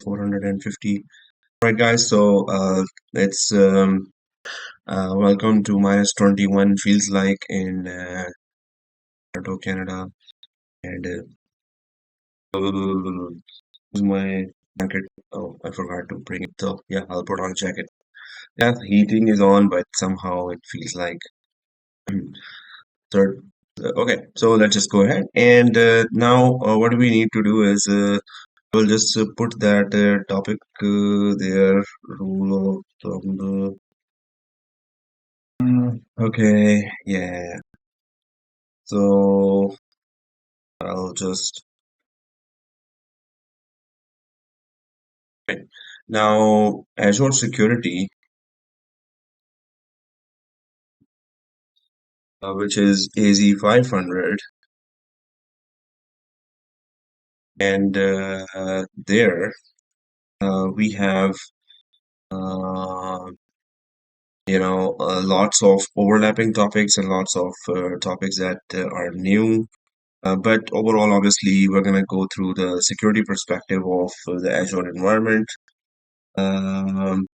450. All right, guys. So it's welcome to minus 21. Feels like in Toronto, Canada, and my jacket. Oh, I forgot to bring it. So yeah, I'll put on a jacket. Yeah, the heating is on, but somehow it feels like third. Okay, so let's just go ahead. And now, what we need to do is we'll just put that topic there. Rule of thumb. Okay, yeah. So I'll just okay. Now Azure Security, which is AZ500, and there we have uh, lots of overlapping topics and lots of topics that are new. But overall, obviously, we're going to go through the security perspective of the Azure environment. Um,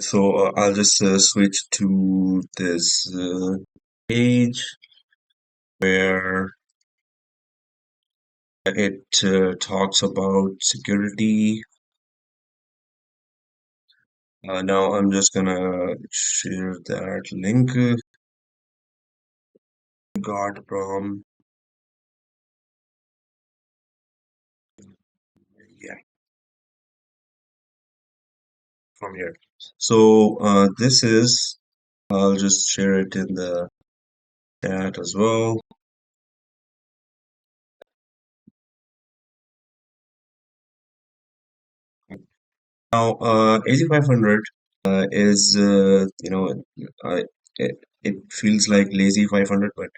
so I'll just switch to this page where it talks about security. Now I'm just gonna share that link got from yeah from here. So this is I'll just share it in the chat as well. Now AZ500 is it, it feels like lazy 500, but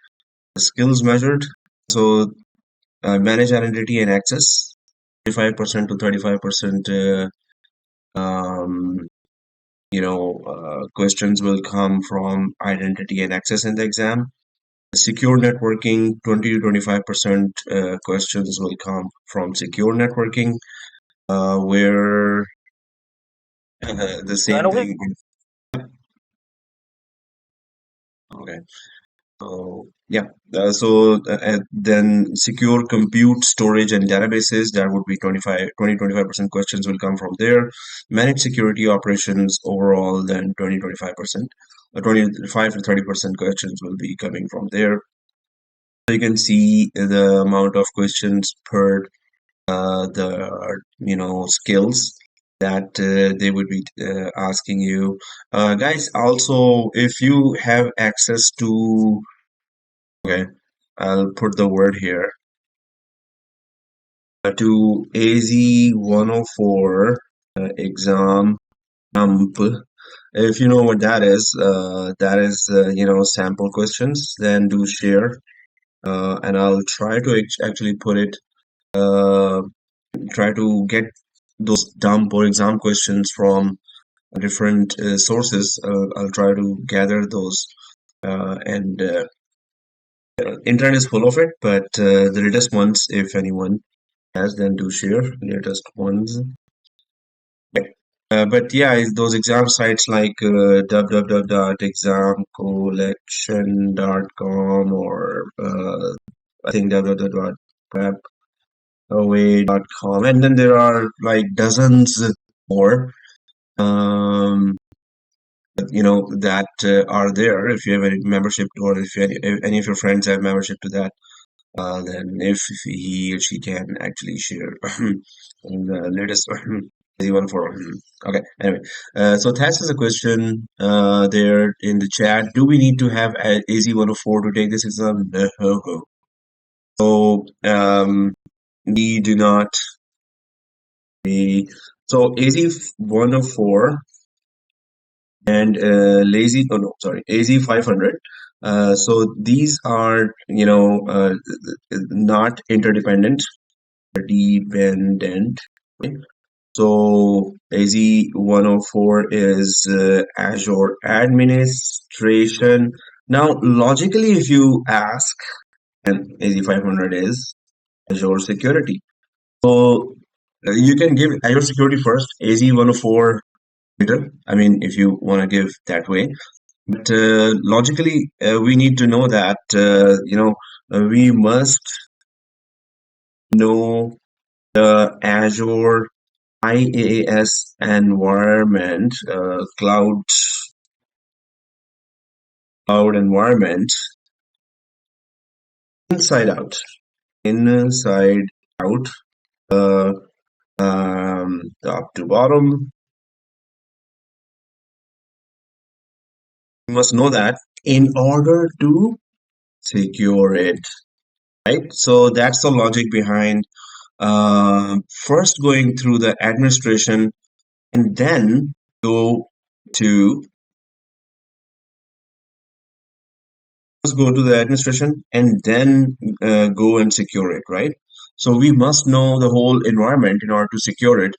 the skills measured. So manage identity and access, 35% to 35%. Um, questions will come from identity and access in the exam. Secure networking, 20 to 25% questions will come from secure networking, where the same thing. Okay. So yeah, then secure compute, storage, and databases, that would be 25% questions will come from there. Manage security operations overall, then 25%. 25 to 30% questions will be coming from there. So you can see the amount of questions per the skills that they would be asking you. Guys, also if you have access to okay, I'll put the word here to AZ104 exam nump. If you know what that is sample questions. Then do share, and I'll try to actually put it. Uh, Try to get those dump or exam questions from different sources. I'll try to gather those, and internet is full of it, but the latest ones, if anyone has, then do share latest ones. Okay. But yeah, those exam sites like www.examcollection.com or I think www.prepaway.com, and then there are like dozens more um, that are there. If you have any membership, or if any of your friends have membership to that, then if he or she can actually share the latest one for okay. Anyway, so Tess has a question there in the chat. Do we need to have a AZ104 to take this exam? No. So we do not. So AZ104 and AZ500. So these are not interdependent, dependent. So AZ104 is Azure administration. Now, logically, if you ask, and AZ500 is Azure security. So You can give Azure security first, AZ-104 later. I mean, if you want to give that way. But logically, we need to know that we must know the Azure IaaS environment, cloud environment inside out, inside out, uh, top to bottom. You must know that in order to secure it, right? So that's the logic behind first going through the administration and then go to first go to the administration and then go and secure it, right? So we must know the whole environment in order to secure it.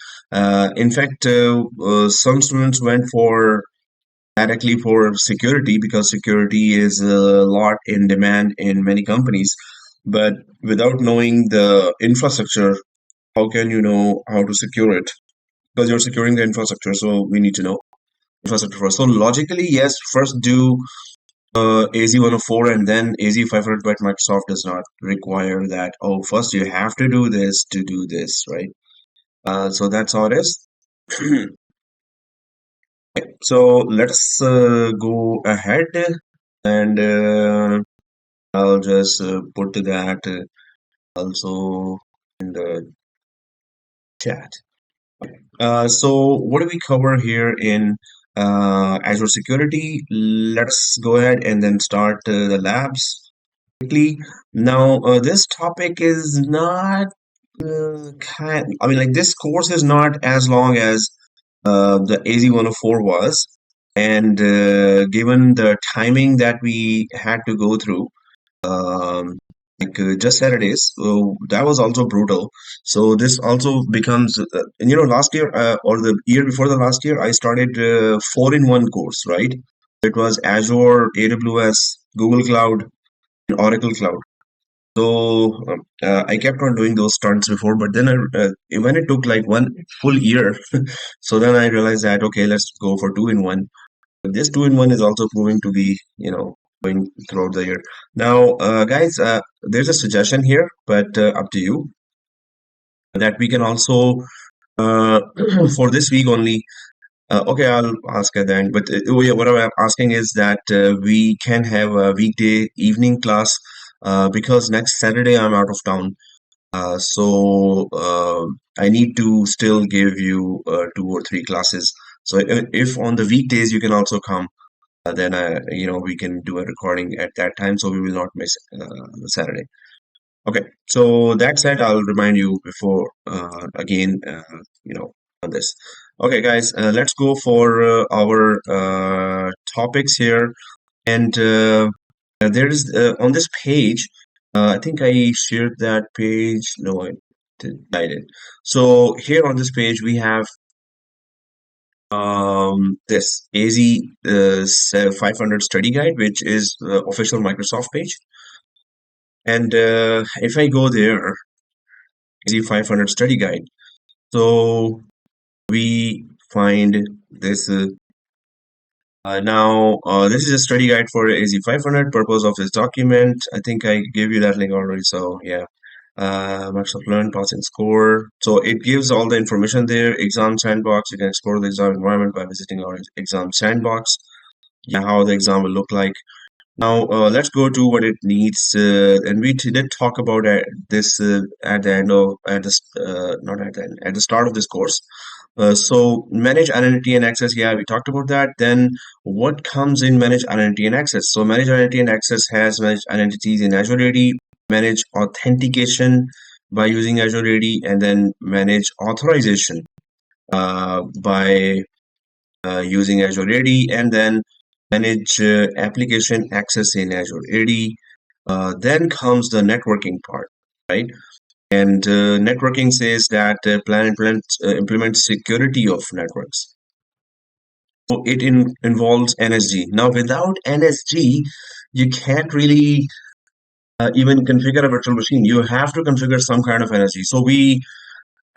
In fact, some students went for directly for security because security is a lot in demand in many companies. But without knowing the infrastructure, how can you know how to secure it? Because you're securing the infrastructure, so we need to know infrastructure first. So logically, yes, first do AZ-104 and then AZ-500, but Microsoft does not require that. Oh, first you have to do this to do this, right? So that's how it is. So let's go ahead and I'll just put that also in the chat. So what do we cover here in Azure Security? Let's go ahead and then start the labs quickly. Now, this topic is not I mean, like this course is not as long as the AZ-104 was, and given the timing that we had to go through, um, just Saturdays. So that was also brutal. So this also becomes, and last year or the year before the last year, I started 4-in-1 course, right? It was Azure, AWS, Google Cloud, and Oracle Cloud. So I kept on doing those stunts before, but then when it took like one full year, so then I realized that okay, let's go for 2-in-1. This 2-in-1 is also proving to be, going throughout the year. Now, guys, there's a suggestion here, but up to you that we can also, uh, for this week only, okay, I'll ask at the end. But yeah, what I'm asking is that we can have a weekday evening class because next Saturday I'm out of town. So I need to still give you 2 or 3 classes. So if on the weekdays you can also come, then we can do a recording at that time, so we will not miss Saturday. Okay, so that said, I'll remind you before again, on this. Okay, guys, let's go for our topics here. And there is on this page, I think I shared that page. No, I did. So here on this page, we have this AZ 500 study guide, which is the official Microsoft page. And if I go there, AZ 500 study guide, so we find this. This is a study guide for AZ-500. Purpose of this document. I think I gave you that link already. So yeah, Microsoft Learn passing score. So it gives all the information there. Exam sandbox. You can explore the exam environment by visiting our exam sandbox. Yeah, how the exam will look like. Now let's go to what it needs. And we did talk about this at the end of at this not at the end, at the start of this course. So manage identity and access. Yeah, we talked about that. Then what comes in manage identity and access? So manage identity and access has managed identities in Azure AD, manage authentication by using Azure AD, and then manage authorization by using Azure AD, and then manage application access in Azure AD. Then comes the networking part, right? And networking says that plan implement security of networks. So it involves NSG. Now, without NSG, you can't really even configure a virtual machine. You have to configure some kind of NSG. So we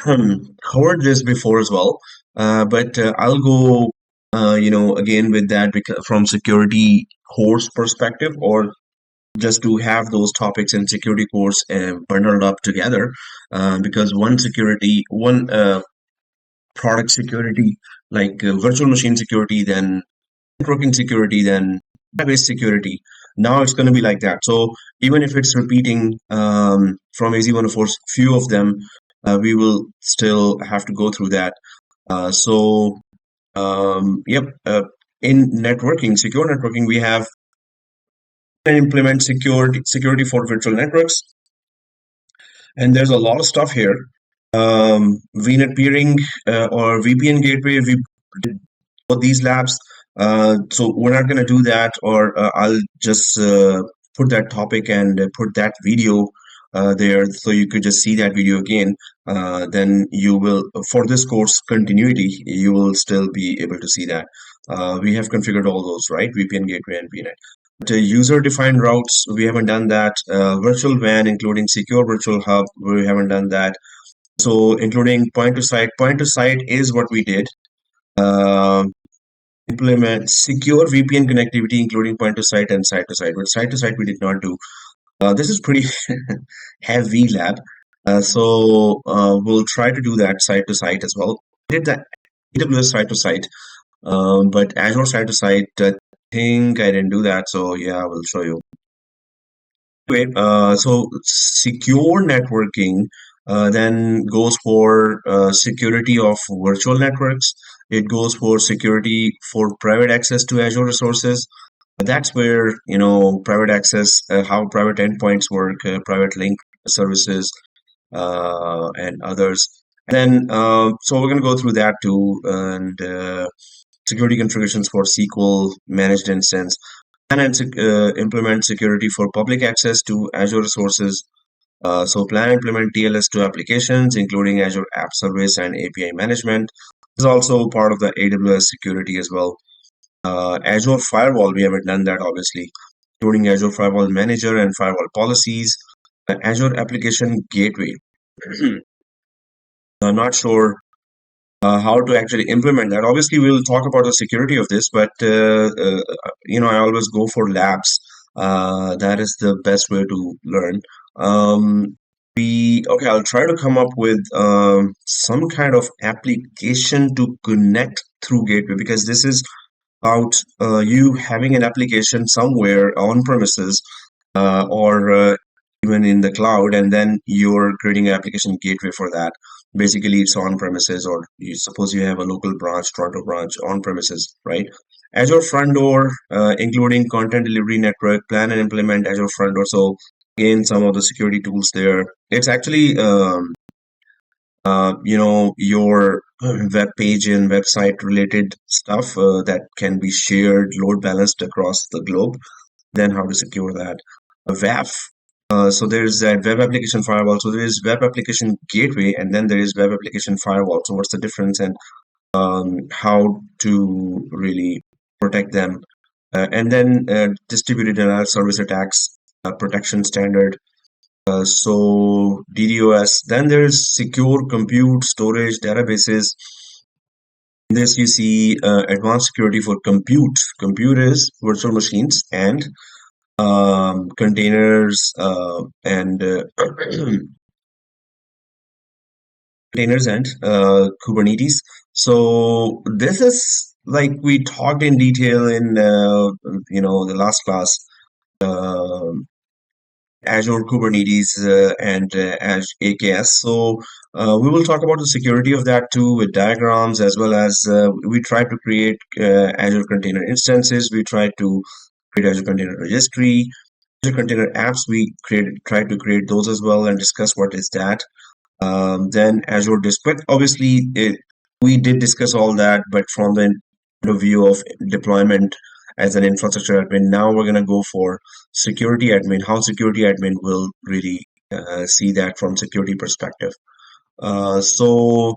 covered this before as well, but I'll go, again with that because from security course perspective, or just to have those topics in security course bundled up together, because one product security, like virtual machine security, then networking security, then database security. Now it's going to be like that. So even if it's repeating from AZ-104's few of them, we will still have to go through that. Yep. In networking, secure networking, we have and implement security for virtual networks, and there's a lot of stuff here. VNet peering or VPN gateway. We for these labs. So we're not going to do that, or I'll just put that topic and put that video there, so you could just see that video again. Then you will, for this course continuity, you will still be able to see that. We have configured all those, right? VPN gateway and VNet. The user-defined routes, we haven't done that. Virtual WAN, including secure virtual hub, we haven't done that. So including point to site. Point to site is what we did. Uh, Implement secure VPN connectivity, including point to site and site to site. But site to site, we did not do. This is pretty heavy lab. We'll try to do that site to site as well. We did that AWS site to site, but Azure site to site, I think I didn't do that. So yeah, I will show you. Anyway, so secure networking then goes for security of virtual networks. It goes for security for private access to Azure resources. That's where, private access, how private endpoints work, private link services, and others. And then, so we're going to go through that too, and security configurations for SQL managed instance, and implement security for public access to Azure resources. So plan and implement TLS to applications, including Azure App Service and API management. This is also part of the AWS security as well. Azure Firewall, we haven't done that obviously, including Azure Firewall Manager and firewall policies. Azure Application Gateway. I'm not sure how to actually implement that. Obviously, we'll talk about the security of this, but I always go for labs. That is the best way to learn. Okay, I'll try to come up with some kind of application to connect through gateway, because this is about you having an application somewhere on premises, or even in the cloud, and then you're creating an application gateway for that. Basically, it's on premises, or you suppose you have a local branch, Toronto branch, on premises, right? Azure Front Door, including content delivery network, plan and implement Azure Front Door. So again, some of the security tools there. It's actually your web page and website related stuff that can be shared, load balanced across the globe. Then how to secure that. WAF. So there's that web application firewall. So there is web application gateway, and then there is web application firewall. So what's the difference, and how to really protect them? And then distributed denial service attacks protection standard. So DDoS. Then there's secure compute, storage, databases. In this you see advanced security for compute. Compute is virtual machines and containers and containers and Kubernetes. So this is like we talked in detail in the last class. Azure Kubernetes and Azure AKS. So we will talk about the security of that too, with diagrams, as well as we try to create Azure Container Instances. We try to create Azure Container Registry, Azure Container Apps. We try to create those as well and discuss what is that. Then Azure Disk. But obviously, we did discuss all that, but from the point of view of deployment as an infrastructure admin. Now we're going to go for security admin, how security admin will really see that from security perspective. So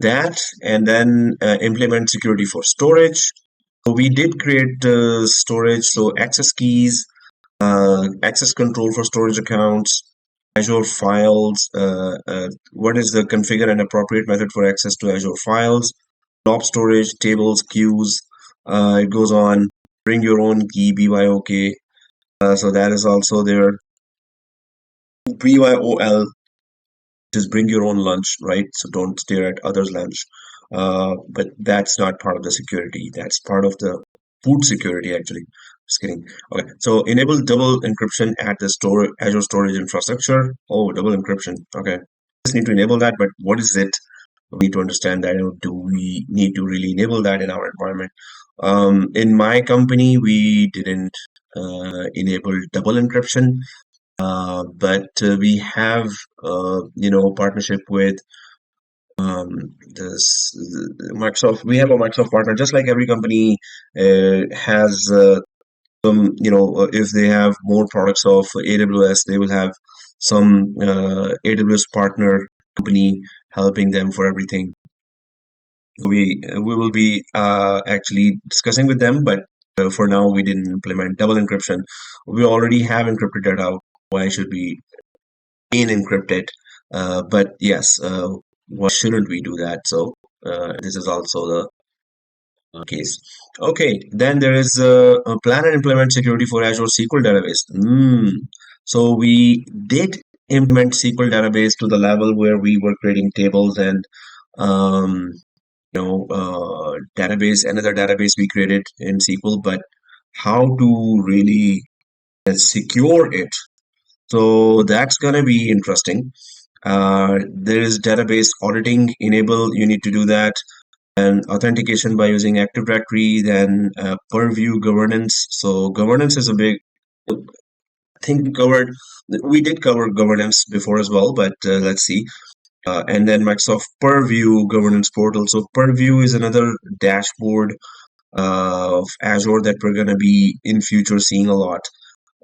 that, and then implement security for storage. So we did create storage, so access keys, access control for storage accounts, Azure files, what is the configure and appropriate method for access to Azure files, blob storage, tables, queues, it goes on, bring your own key, BYOK, so that is also there, BYOL, just bring your own lunch, right? So don't stare at others' lunch. But that's not part of the security. That's part of the food security, actually. Just kidding. Okay, so enable double encryption at the store Azure storage infrastructure. Oh, double encryption. Okay, just need to enable that, but what is it? We need to understand that. Do we need to really enable that in our environment? In my company, we didn't enable double encryption. But we have, partnership with this Microsoft. We have a Microsoft partner, just like every company has some. If they have more products of AWS, they will have some AWS partner company helping them for everything. We will be actually discussing with them, but for now we didn't implement double encryption. We already have encrypted data. Why should we encrypted. But yes, why shouldn't we do that? So this is also the case. Okay, then there is a plan and implement security for Azure SQL database. So we did implement SQL database to the level where we were creating tables and um, database, another database we created in SQL, but how to really secure it. So that's gonna be interesting. There is database auditing enable. You need to do that, and authentication by using Active Directory. Then purview governance. So governance is a big. I think we did cover governance before as well, but let's see. And then Microsoft Purview governance portal. So Purview is another dashboard of Azure that we're gonna be in future seeing a lot.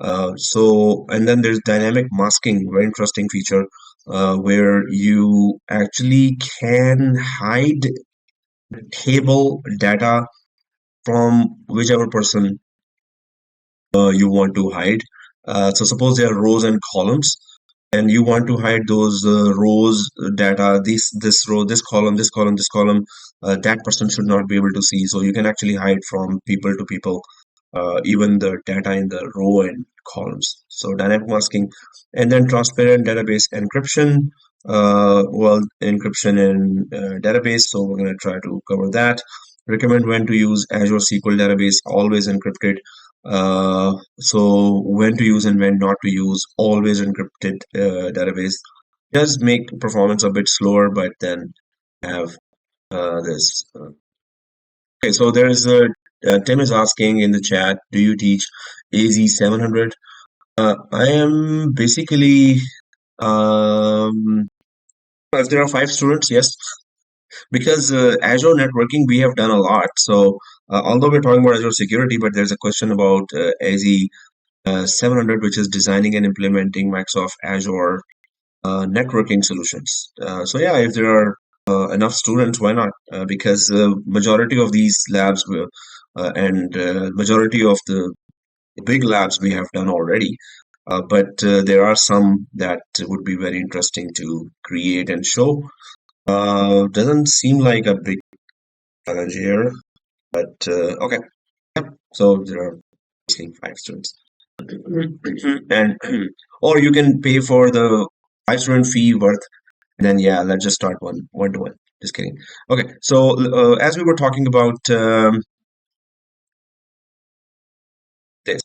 And then there's dynamic masking, very interesting feature, where you actually can hide table data from whichever person you want to hide. So suppose there are rows and columns, and you want to hide those rows data, this row, this column, this column, this column. That person should not be able to see. So you can actually hide from people to people, even the data in the row and columns. So dynamic masking, and then transparent database encryption. Well, encryption in database. So we're going to try to cover that. Recommend when to use Azure SQL database, always encrypted. So when to use and when not to use, always encrypted database. Does make performance a bit slower, but then have this. Okay, so there is a Tim is asking in the chat, do you teach AZ-700? I am basically, if there are 5 students, yes, because Azure networking we have done a lot. So although we're talking about Azure security, but there's a question about AZ-700, which is designing and implementing Microsoft Azure networking solutions. So yeah, if there are enough students, why not? Because the majority of these labs will, and majority of the big labs we have done already. But there are some that would be very interesting to create and show. Doesn't seem like a big challenge here, but okay. Yep. So there are basically 5 students, and or you can pay for the 5 student fee worth. Then yeah, let's just start one to one. Just kidding. Okay, so as we were talking about this,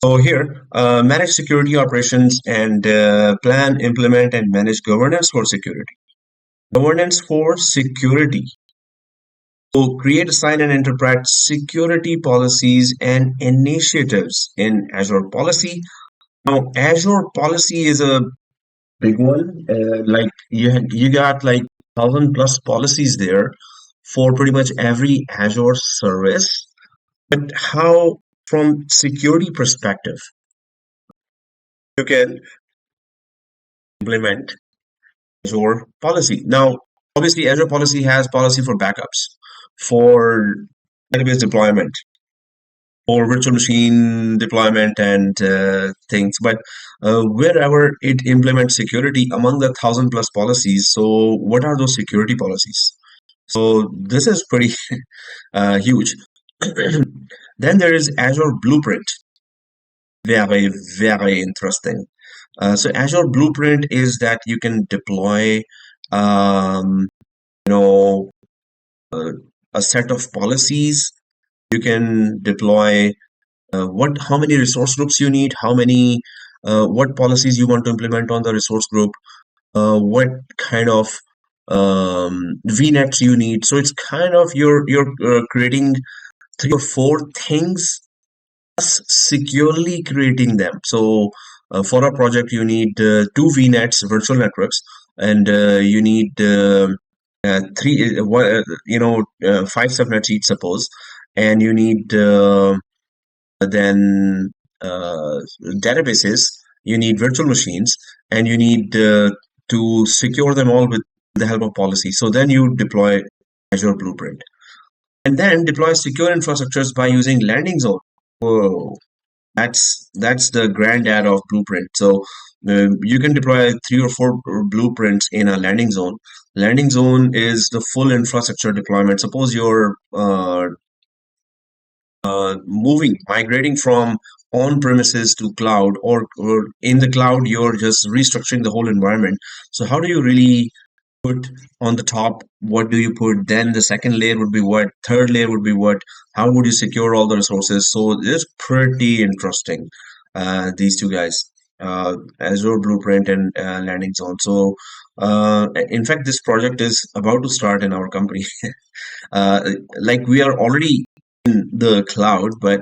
so here manage security operations and plan, implement, and manage governance for security. Governance for security. So create, assign, and interpret security policies and initiatives in Azure Policy. Now, Azure Policy is a big one. Like you got like 1,000+ policies there for pretty much every Azure service. But how, from security perspective, you can implement Azure Policy? Now, obviously, Azure Policy has policy for backups, for database deployment, or virtual machine deployment and things. But wherever it implements security among the 1,000 plus policies, so what are those security policies? So this is pretty huge. Then there is Azure Blueprint. Very, very interesting. So Azure Blueprint is that you can deploy, um, you know, uh, a set of policies. You can deploy how many resource groups you need, what policies you want to implement on the resource group, what kind of VNets you need. So it's kind of you're creating three or four things, plus securely creating them. So for a project, you need two VNets, virtual networks, and you need five subnets each, suppose, and you need then databases, you need virtual machines, and you need to secure them all with the help of policy. So then you deploy Azure Blueprint. And then deploy secure infrastructures by using landing zone. Whoa, that's the granddad of Blueprint. So you can deploy three or four blueprints in a landing zone. Landing zone is the full infrastructure deployment. Suppose you're migrating from on-premises to cloud, or in the cloud, you're just restructuring the whole environment. So how do you really put on the top? What do you put? Then the second layer would be what? Third layer would be what? How would you secure all the resources? So it's pretty interesting, these two guys, Azure Blueprint and Landing Zone. So in fact, this project is about to start in our company. Like we are already in the cloud, but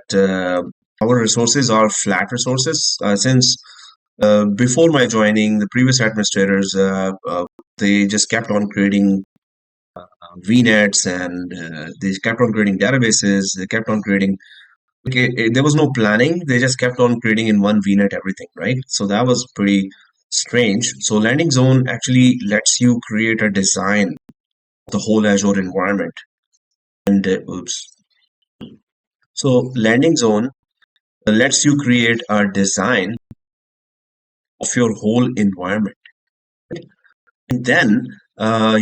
our resources are flat resources. Since before my joining, the previous administrators, they just kept on creating VNets, and they kept on creating databases. They kept on creating. Okay, there was no planning. They just kept on creating in one VNet everything, right? So that was pretty strange. So Landing Zone actually lets you create a design of the whole Azure environment. And oops. So Landing Zone lets you create a design of your whole environment. And then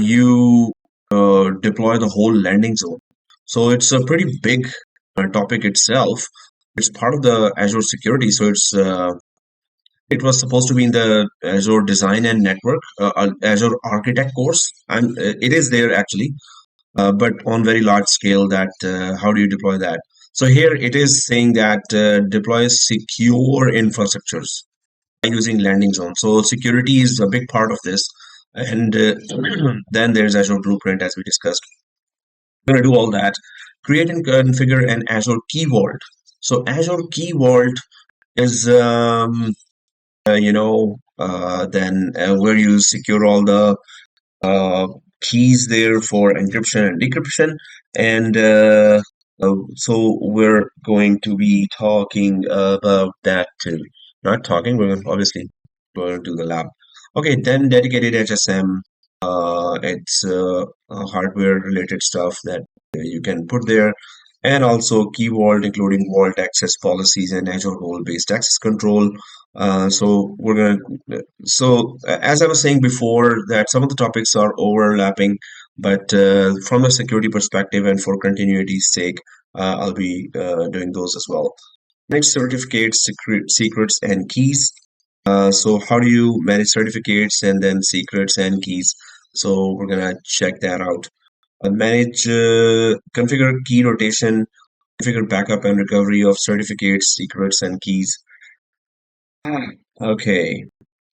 you deploy the whole landing zone. So it's a pretty big topic itself. It's part of the Azure security. So it was supposed to be in the Azure Design and Network, Azure Architect course, and it is there actually, but on very large scale. That how do you deploy that? So here it is saying that deploy secure infrastructures using landing zone. So security is a big part of this. And then there's Azure Blueprint, as we discussed. We're going to do all that. Create and configure an Azure Key Vault. So Azure Key Vault is, then where you secure all the uh, keys there for encryption and decryption. And so we're going to be talking about that too. Not talking, we're obviously going to do the lab. Okay, then dedicated HSM. It's hardware related stuff that you can put there. And also key vault, including vault access policies and Azure role-based access control. As I was saying before, that some of the topics are overlapping, but from a security perspective and for continuity's sake, I'll be doing those as well. Next, certificates, secrets, and keys. So how do you manage certificates and then secrets and keys? So we're gonna check that out. Configure key rotation, configure backup and recovery of certificates, secrets, and keys. Okay,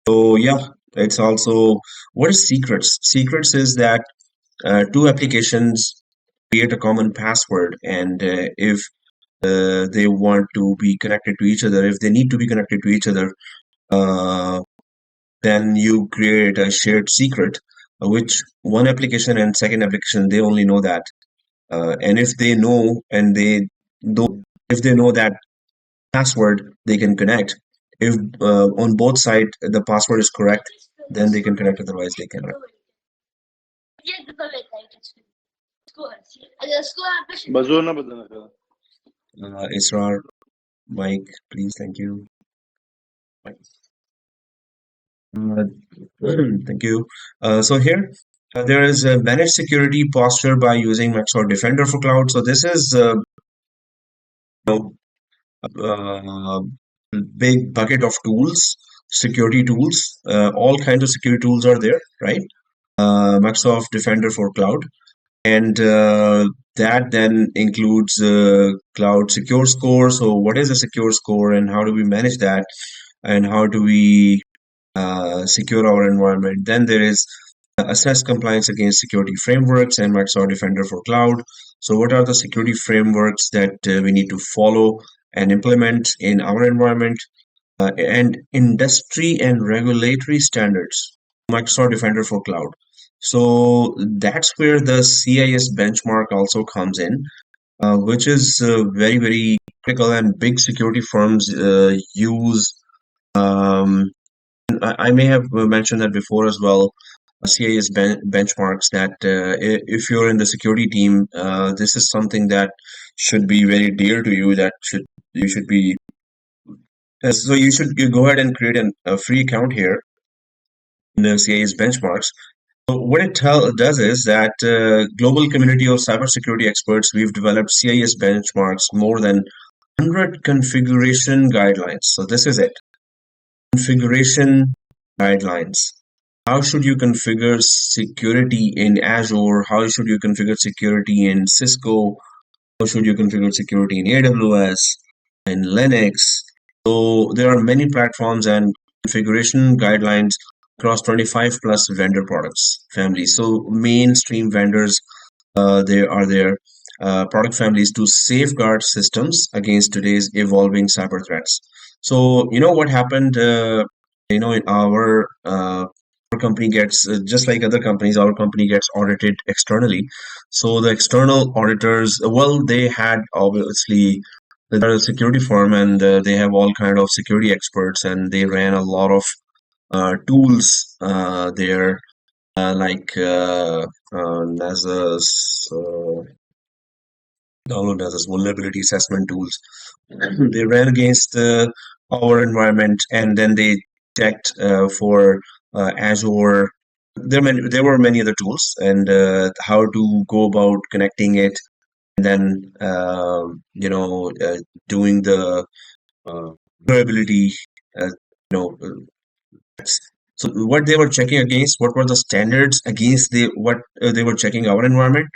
so yeah, it's also, what is secrets? Secrets is that two applications create a common password, and if they want to be connected to each other, if they need to be connected to each other, uh, then you create a shared secret, which one application and second application, they only know that. And if they know, and if they know that password, they can connect. If on both sides the password is correct, then they can connect. Otherwise, they cannot. بزور نه بدن Israr, Mike, please, thank you. Uh, Thank you. So here, there is a managed security posture by using Microsoft Defender for Cloud. So this is know, uh, big bucket of tools, security tools. All kinds of security tools are there, right? Microsoft Defender for Cloud, and that then includes Cloud Secure Score. So what is a secure score, and how do we manage that, and how do we secure our environment? Then there is assess compliance against security frameworks and Microsoft Defender for Cloud. So, what are the security frameworks that we need to follow and implement in our environment? And industry and regulatory standards, Microsoft Defender for Cloud. So, that's where the CIS benchmark also comes in, which is very, very critical, and big security firms use. Um, I may have mentioned that before as well. CIS benchmarks that if you're in the security team, this is something that should be very dear to you. That should you should be so you go ahead and create a free account here in the CIS benchmarks. So what it does is that global community of cybersecurity experts, we've developed CIS benchmarks, more than 100 configuration guidelines. So this is it. Configuration guidelines. How should you configure security in Azure? How should you configure security in Cisco? How should you configure security in AWS and Linux? So there are many platforms and configuration guidelines across 25 plus vendor products families. So mainstream vendors, there are their product families to safeguard systems against today's evolving cyber threats. So you know what happened? In our company gets just like other companies, our company gets audited externally. So the external auditors, well, they had obviously they're a security firm, and they have all kind of security experts, and they ran a lot of tools there, like NASA's download as vulnerability assessment tools. They ran against our environment, and then they checked for Azure. There were many other tools, and how to go about connecting it, and then doing the vulnerability. Uh, you know, so what they were checking against, what were the standards against what they were checking our environment?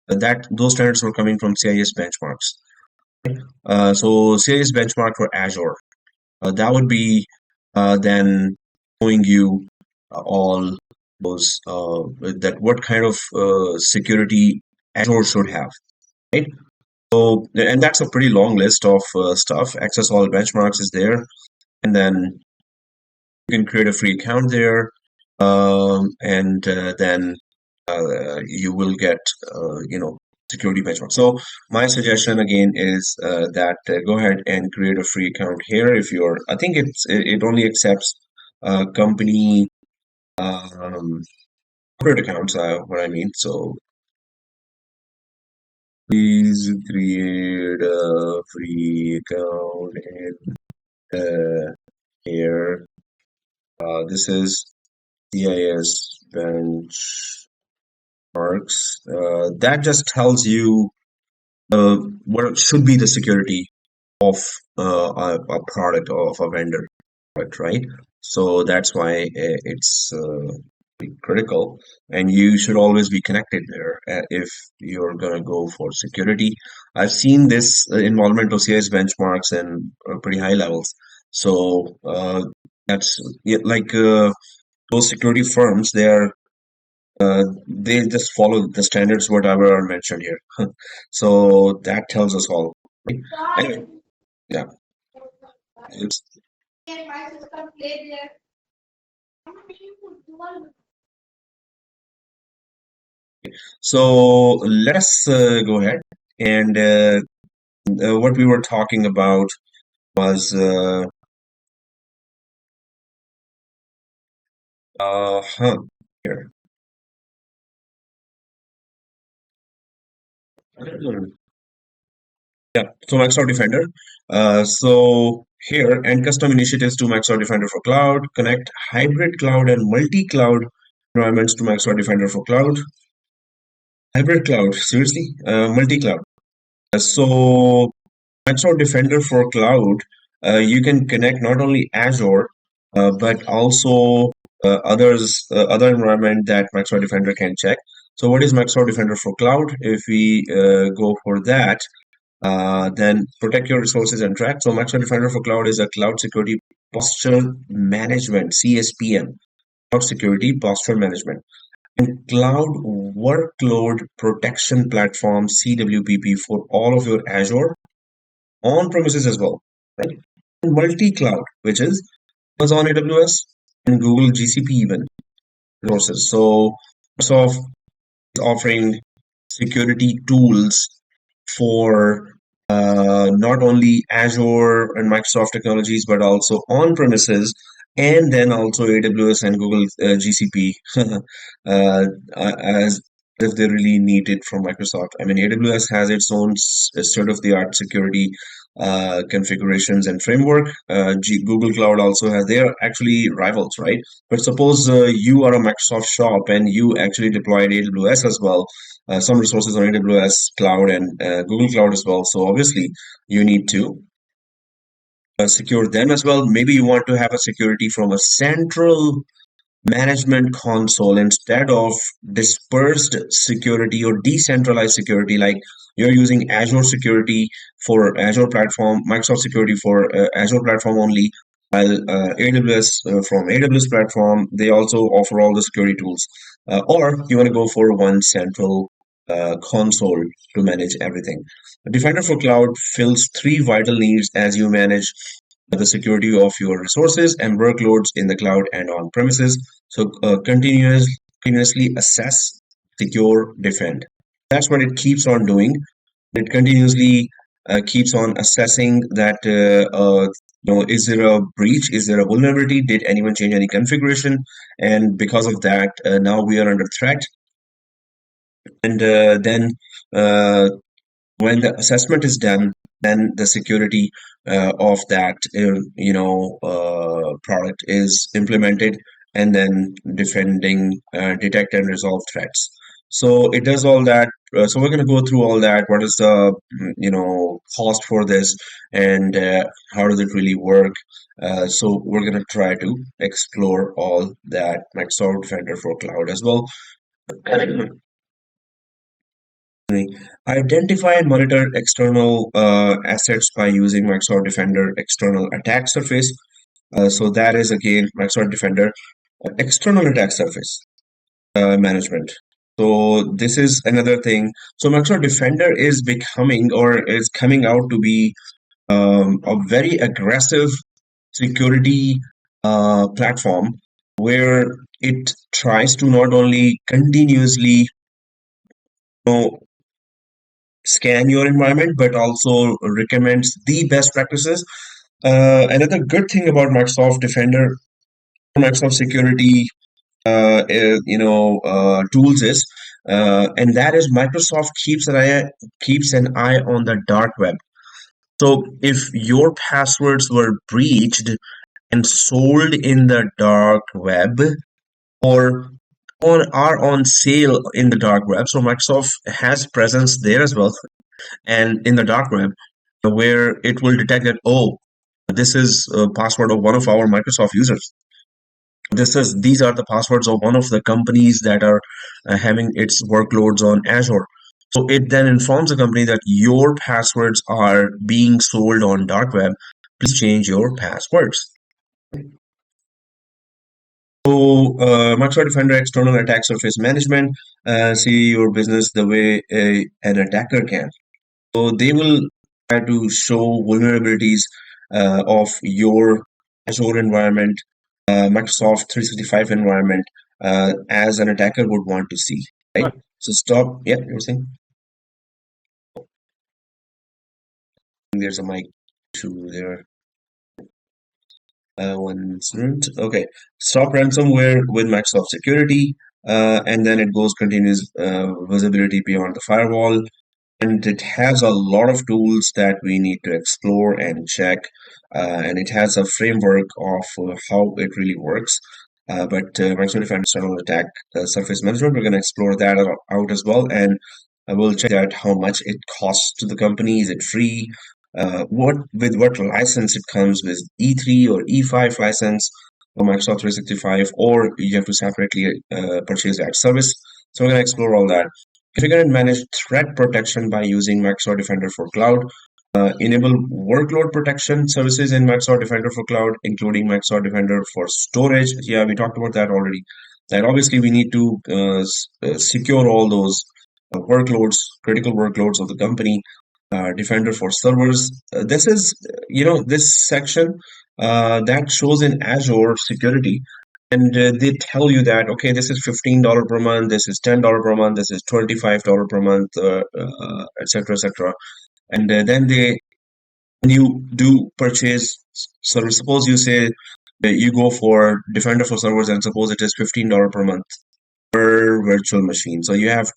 That those standards were coming from CIS benchmarks. So CIS benchmark for Azure. That would be then showing you all those that what kind of security Azure should have, right? So, and that's a pretty long list of stuff. Access all benchmarks is there, and then you can create a free account there, and then you will get security benchmark. So my suggestion again is that go ahead and create a free account here. If you're, I think it only accepts company um, corporate accounts. What I mean. So please create a free account in here. This is CIS benchmarks. That just tells you what should be the security of a product of a vendor product, right? So that's why it's critical, and you should always be connected there if you're gonna go for security. I've seen this involvement of CIS benchmarks and pretty high levels. So that's yeah, like those security firms. They just follow the standards whatever are mentioned here. So that tells us all. Right? Anyway, yeah. It's, so let us go ahead, and what we were talking about was here. Yeah, so Microsoft Defender. So here, and custom initiatives to Microsoft Defender for Cloud, connect hybrid cloud and multi-cloud environments to Microsoft Defender for Cloud. Hybrid cloud, seriously? Multi-cloud. So Microsoft Defender for Cloud, you can connect not only Azure, but also other environment that Microsoft Defender can check. So what is Microsoft Defender for Cloud? If we go for that, then protect your resources and track. So Microsoft Defender for Cloud is a cloud security posture management, CSPM, cloud security posture management, and cloud workload protection platform, CWPP, for all of your Azure on premises as well, right? And multi-cloud, which is Amazon AWS and Google GCP even resources. So Microsoft is offering security tools for not only Azure and Microsoft technologies, but also on premises, and then also AWS and Google GCP, as if they really need it from Microsoft. I mean, AWS has its own state-of-the-art security configurations and framework. Google Cloud also has, they are actually rivals, right? But suppose you are a Microsoft shop and you actually deployed AWS as well, some resources on AWS cloud and Google Cloud as well. So obviously you need to secure them as well. Maybe you want to have a security from a central management console instead of dispersed security or decentralized security, like you're using Azure security for Azure platform, Microsoft security for Azure platform only, while AWS from AWS platform, they also offer all the security tools. Or you want to go for one central console to manage everything. Defender for Cloud fills three vital needs as you manage the security of your resources and workloads in the cloud and on premises. So continuously assess, secure, defend. That's what it keeps on doing. It continuously keeps on assessing that is there a breach? Is there a vulnerability? Did anyone change any configuration? And because of that, now we are under threat. And then uh, when the assessment is done, then the security of that product is implemented, and then defending, detect and resolve threats. So it does all that. So we're going to go through all that. What is the cost for this, and how does it really work? So we're going to try to explore all that Microsoft Defender for Cloud as well. Identify and monitor external assets by using Microsoft Defender external attack surface. So that is again Microsoft Defender external attack surface management. So this is another thing. So Microsoft Defender is becoming, or is coming out to be, a very aggressive security platform where it tries to not only continuously know scan your environment, but also recommends the best practices. Another good thing about Microsoft Defender, Microsoft Security, tools is, and that is Microsoft keeps an eye on the dark web. So if your passwords were breached and sold in the dark web, or are on sale in the dark web, so Microsoft has presence there as well, and in the dark web, where it will detect that, oh, this is a password of one of our Microsoft users. These are the passwords of one of the companies that are having its workloads on Azure. So it then informs the company that your passwords are being sold on dark web. Please change your passwords. So, Microsoft Defender external attack surface management, see your business the way an attacker can. So they will try to show vulnerabilities of your Azure environment, Microsoft 365 environment, as an attacker would want to see, right? So stop. Yeah, you were saying there's a mic issue there. One second. Okay. Stop ransomware with Microsoft Security, and then it goes continuous visibility beyond the firewall. and it has a lot of tools that we need to explore and check, and it has a framework of how it really works. But Microsoft Defender External Attack Surface Management, we're going to explore that out as well, and I will check out how much it costs to the company. Is it free? What license it comes with, E3 or E5 license for Microsoft 365, or you have to separately purchase that service. So we're going to explore all that. Configure and manage threat protection by using Microsoft Defender for Cloud. Enable workload protection services in Microsoft Defender for Cloud, including Microsoft Defender for storage. Yeah, we talked about that already. That obviously we need to secure all those workloads, critical workloads of the company. Defender for servers. This is, this section that shows in Azure security. And they tell you that, okay, this is $15 per month, this is $10 per month, this is $25 per month, etc., etc. And then when you do purchase, so suppose you say that you go for Defender for servers, and suppose it is $15 per month per virtual machine. So you have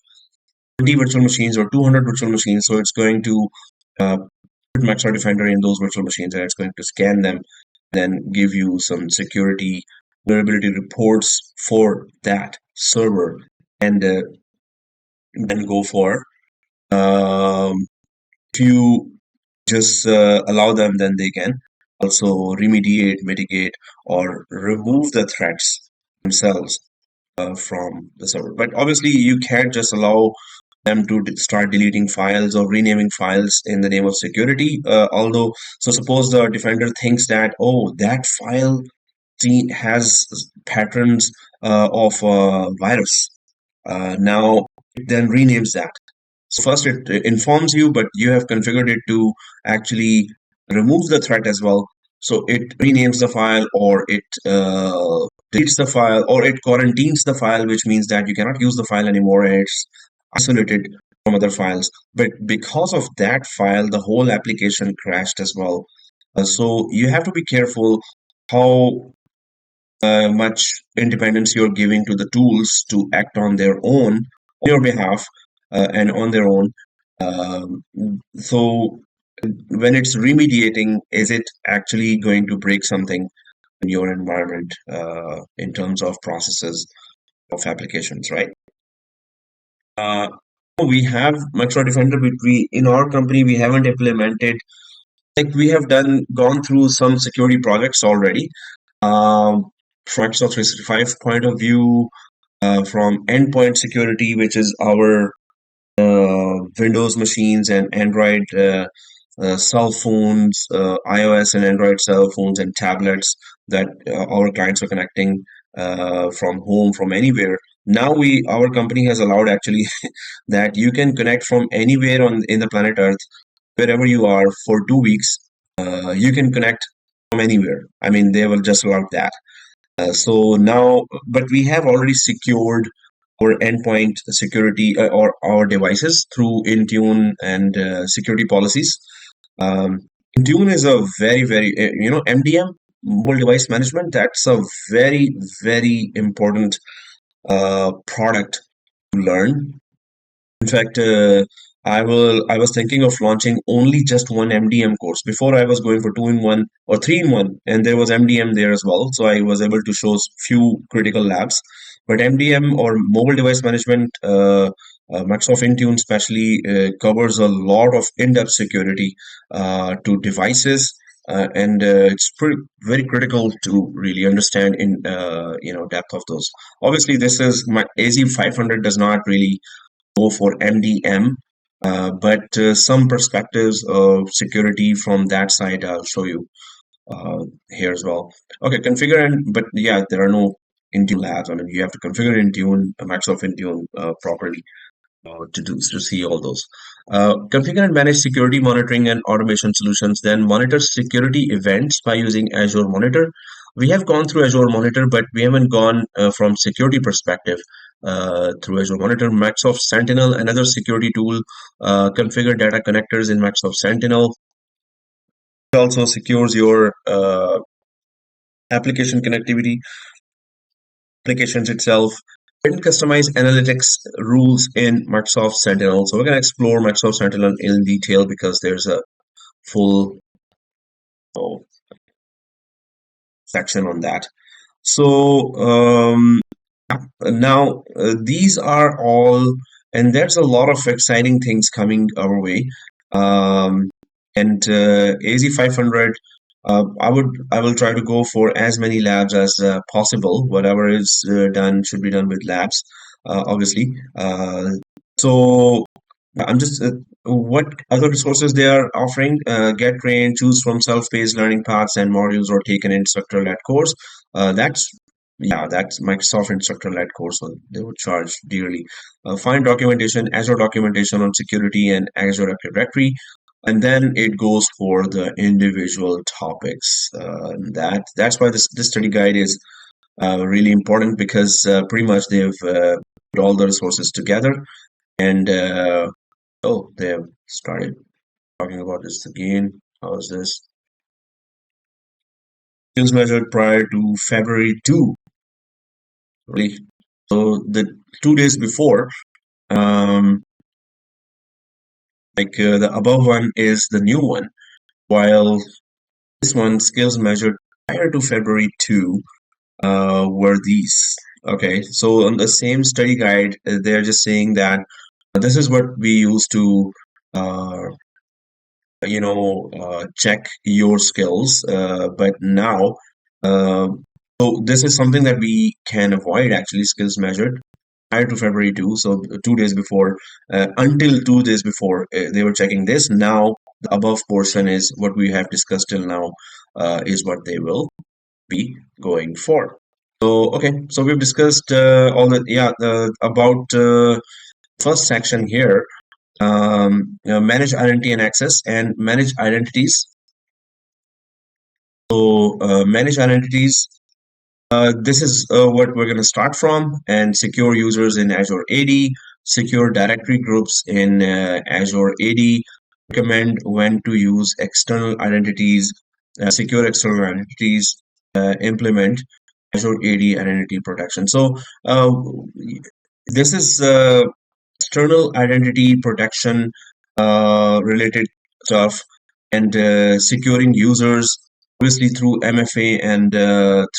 20 virtual machines or 200 virtual machines. So it's going to uh, put Microsoft Defender in those virtual machines, and it's going to scan them, then give you some security vulnerability reports for that server, and then go for if you just allow them, then they can also remediate, mitigate, or remove the threats themselves from the server. But obviously, you can't just allow them to start deleting files or renaming files in the name of security. Although, so suppose the defender thinks that, oh, that file has patterns of virus. Now, it then renames that. So first it informs you, but you have configured it to actually remove the threat as well. So it renames the file, or it deletes the file, or it quarantines the file, which means that you cannot use the file anymore, and it's isolated from other files. But because of that file, the whole application crashed as well. So you have to be careful how much independence you're giving to the tools to act on their own, on your behalf, and on their own. Um, so when it's remediating, is it actually going to break something in your environment in terms of processes of applications, right? Uh, we have Microsoft Defender, but we in our company we haven't implemented. Like we have gone through some security projects already. From Microsoft 365 point of view, from endpoint security, which is our Windows machines and Android cell phones, iOS and Android cell phones and tablets that our clients are connecting from home, from anywhere. Now our company has allowed actually that you can connect from anywhere on in the planet Earth, wherever you are for 2 weeks. You can connect from anywhere. I mean, they will just allow that. So now, but we have already secured our endpoint security or our devices through Intune and security policies. Um, Intune is a very, MDM, mobile device management. That's a very, very important product to learn. In fact, I was thinking of launching only just one MDM course. Before I was going for 2-in-1 or 3-in-1, and there was MDM there as well. So I was able to show few critical labs. But MDM or mobile device management, Microsoft Intune especially covers a lot of in-depth security to devices. And it's very critical to really understand in depth of those. Obviously, this is my AZ-500 does not really go for MDM, but some perspectives of security from that side I'll show you here as well. Okay, configure but yeah, there are no Intune labs. I mean, you have to configure Intune, Microsoft Intune properly to see all those. Configure and manage security monitoring and automation solutions. Then monitor security events by using Azure Monitor. We have gone through Azure Monitor, but we haven't gone from security perspective through Azure Monitor. Microsoft Sentinel, another security tool. Configure data connectors in Microsoft Sentinel. It also secures your application connectivity, applications itself. and customize analytics rules in Microsoft Sentinel. So we're going to explore Microsoft Sentinel in detail because there's a full section on that. So now these are all, and there's a lot of exciting things coming our way. Um, and AZ500, I will try to go for as many labs as possible. Whatever is done should be done with labs, obviously. So I'm just what other resources they are offering. Get trained, choose from self-paced learning paths and modules, or take an instructor-led course. That's yeah, that's Microsoft instructor-led course, so they would charge dearly. Find documentation, Azure documentation on security and Azure Active Directory, and then it goes for the individual topics. That's why this study guide is really important because pretty much they've put all the resources together and oh, they have started talking about this again. How is this? Skills measured prior to February 2. Really? So the 2 days before, um, the above one is the new one, while this one, skills measured prior to February 2, were these. Okay, so on the same study guide, they're just saying that this is what we use to uh, check your skills, but now uh, so this is something that we can avoid, actually, skills measured prior to February 2, so 2 days before, until 2 days before they were checking this. Now the above portion is what we have discussed till now, is what they will be going for. So okay, so we've discussed all the about first section here. Manage identity and access and manage identities. So manage identities. This is what we're going to start from, and secure users in Azure AD, secure directory groups in Azure AD, recommend when to use external identities, secure external identities, implement Azure AD identity protection. So this is external identity protection related stuff, and securing users obviously through MFA and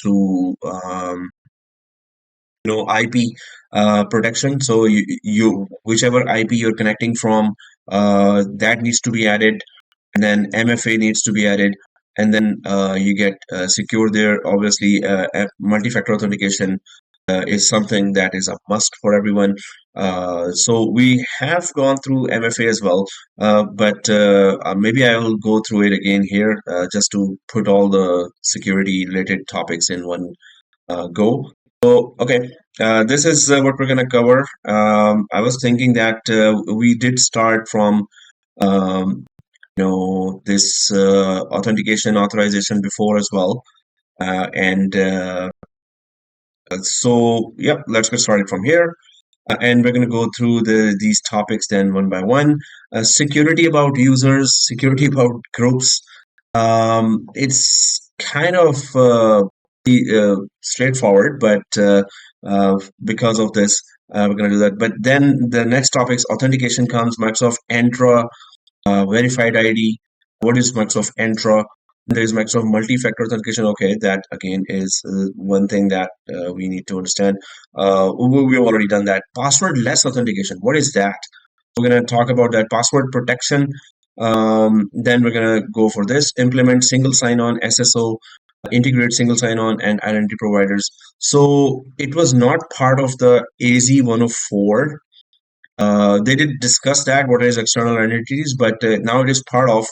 through IP protection. So you whichever IP you're connecting from, that needs to be added, and then MFA needs to be added, and then you get secure there. Obviously, multi-factor authentication is something that is a must for everyone. So we have gone through MFA as well, but maybe I will go through it again here, just to put all the security related topics in one go. So, okay, this is what we're going to cover. I was thinking that we did start from um, this authentication authorization before as well, and so yeah, let's get started from here. And we're going to go through these topics then one by one. Security about users, security about groups. It's kind of straightforward, but because of this, we're going to do that. But then the next topics, authentication comes, Microsoft Entra, verified ID. What is Microsoft Entra? There is Microsoft multi-factor authentication. Okay, that again is one thing that we need to understand. We've already done that. Password-less authentication. What is that? We're going to talk about that. Password protection. Then we're going to go for this. Implement single sign-on SSO, integrate single sign-on and identity providers. So it was not part of the AZ 104. They did discuss that, what is external identities, but now it is part of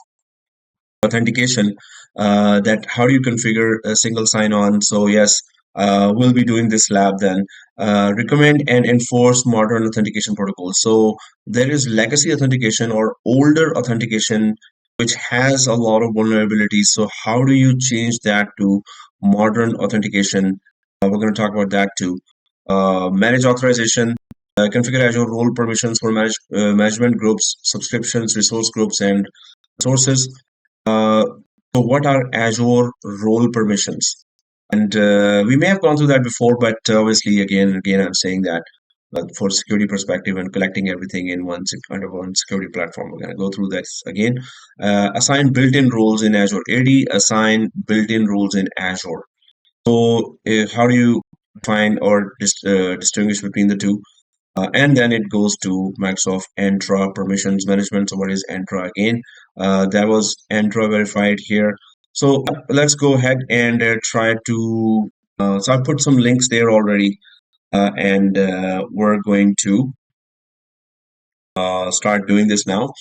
authentication, that how do you configure a single sign-on. So yes, we'll be doing this lab then. Recommend and enforce modern authentication protocols. So there is legacy authentication or older authentication which has a lot of vulnerabilities. So how do you change that to modern authentication? We're going to talk about that too. Manage authorization. Configure Azure role permissions for management groups, subscriptions, resource groups, and sources. Uh, so what are Azure role permissions? And we may have gone through that before, but obviously, again and again, I'm saying that for security perspective and collecting everything in under one security platform, we're going to go through that again. Assign built-in roles in Azure AD, assign built-in roles in Azure. So, how do you find or distinguish between the two? And then it goes to Microsoft Entra permissions management. So what is Entra again? That was Entra verified here. So let's go ahead and try to. So I put some links there already, and we're going to start doing this now.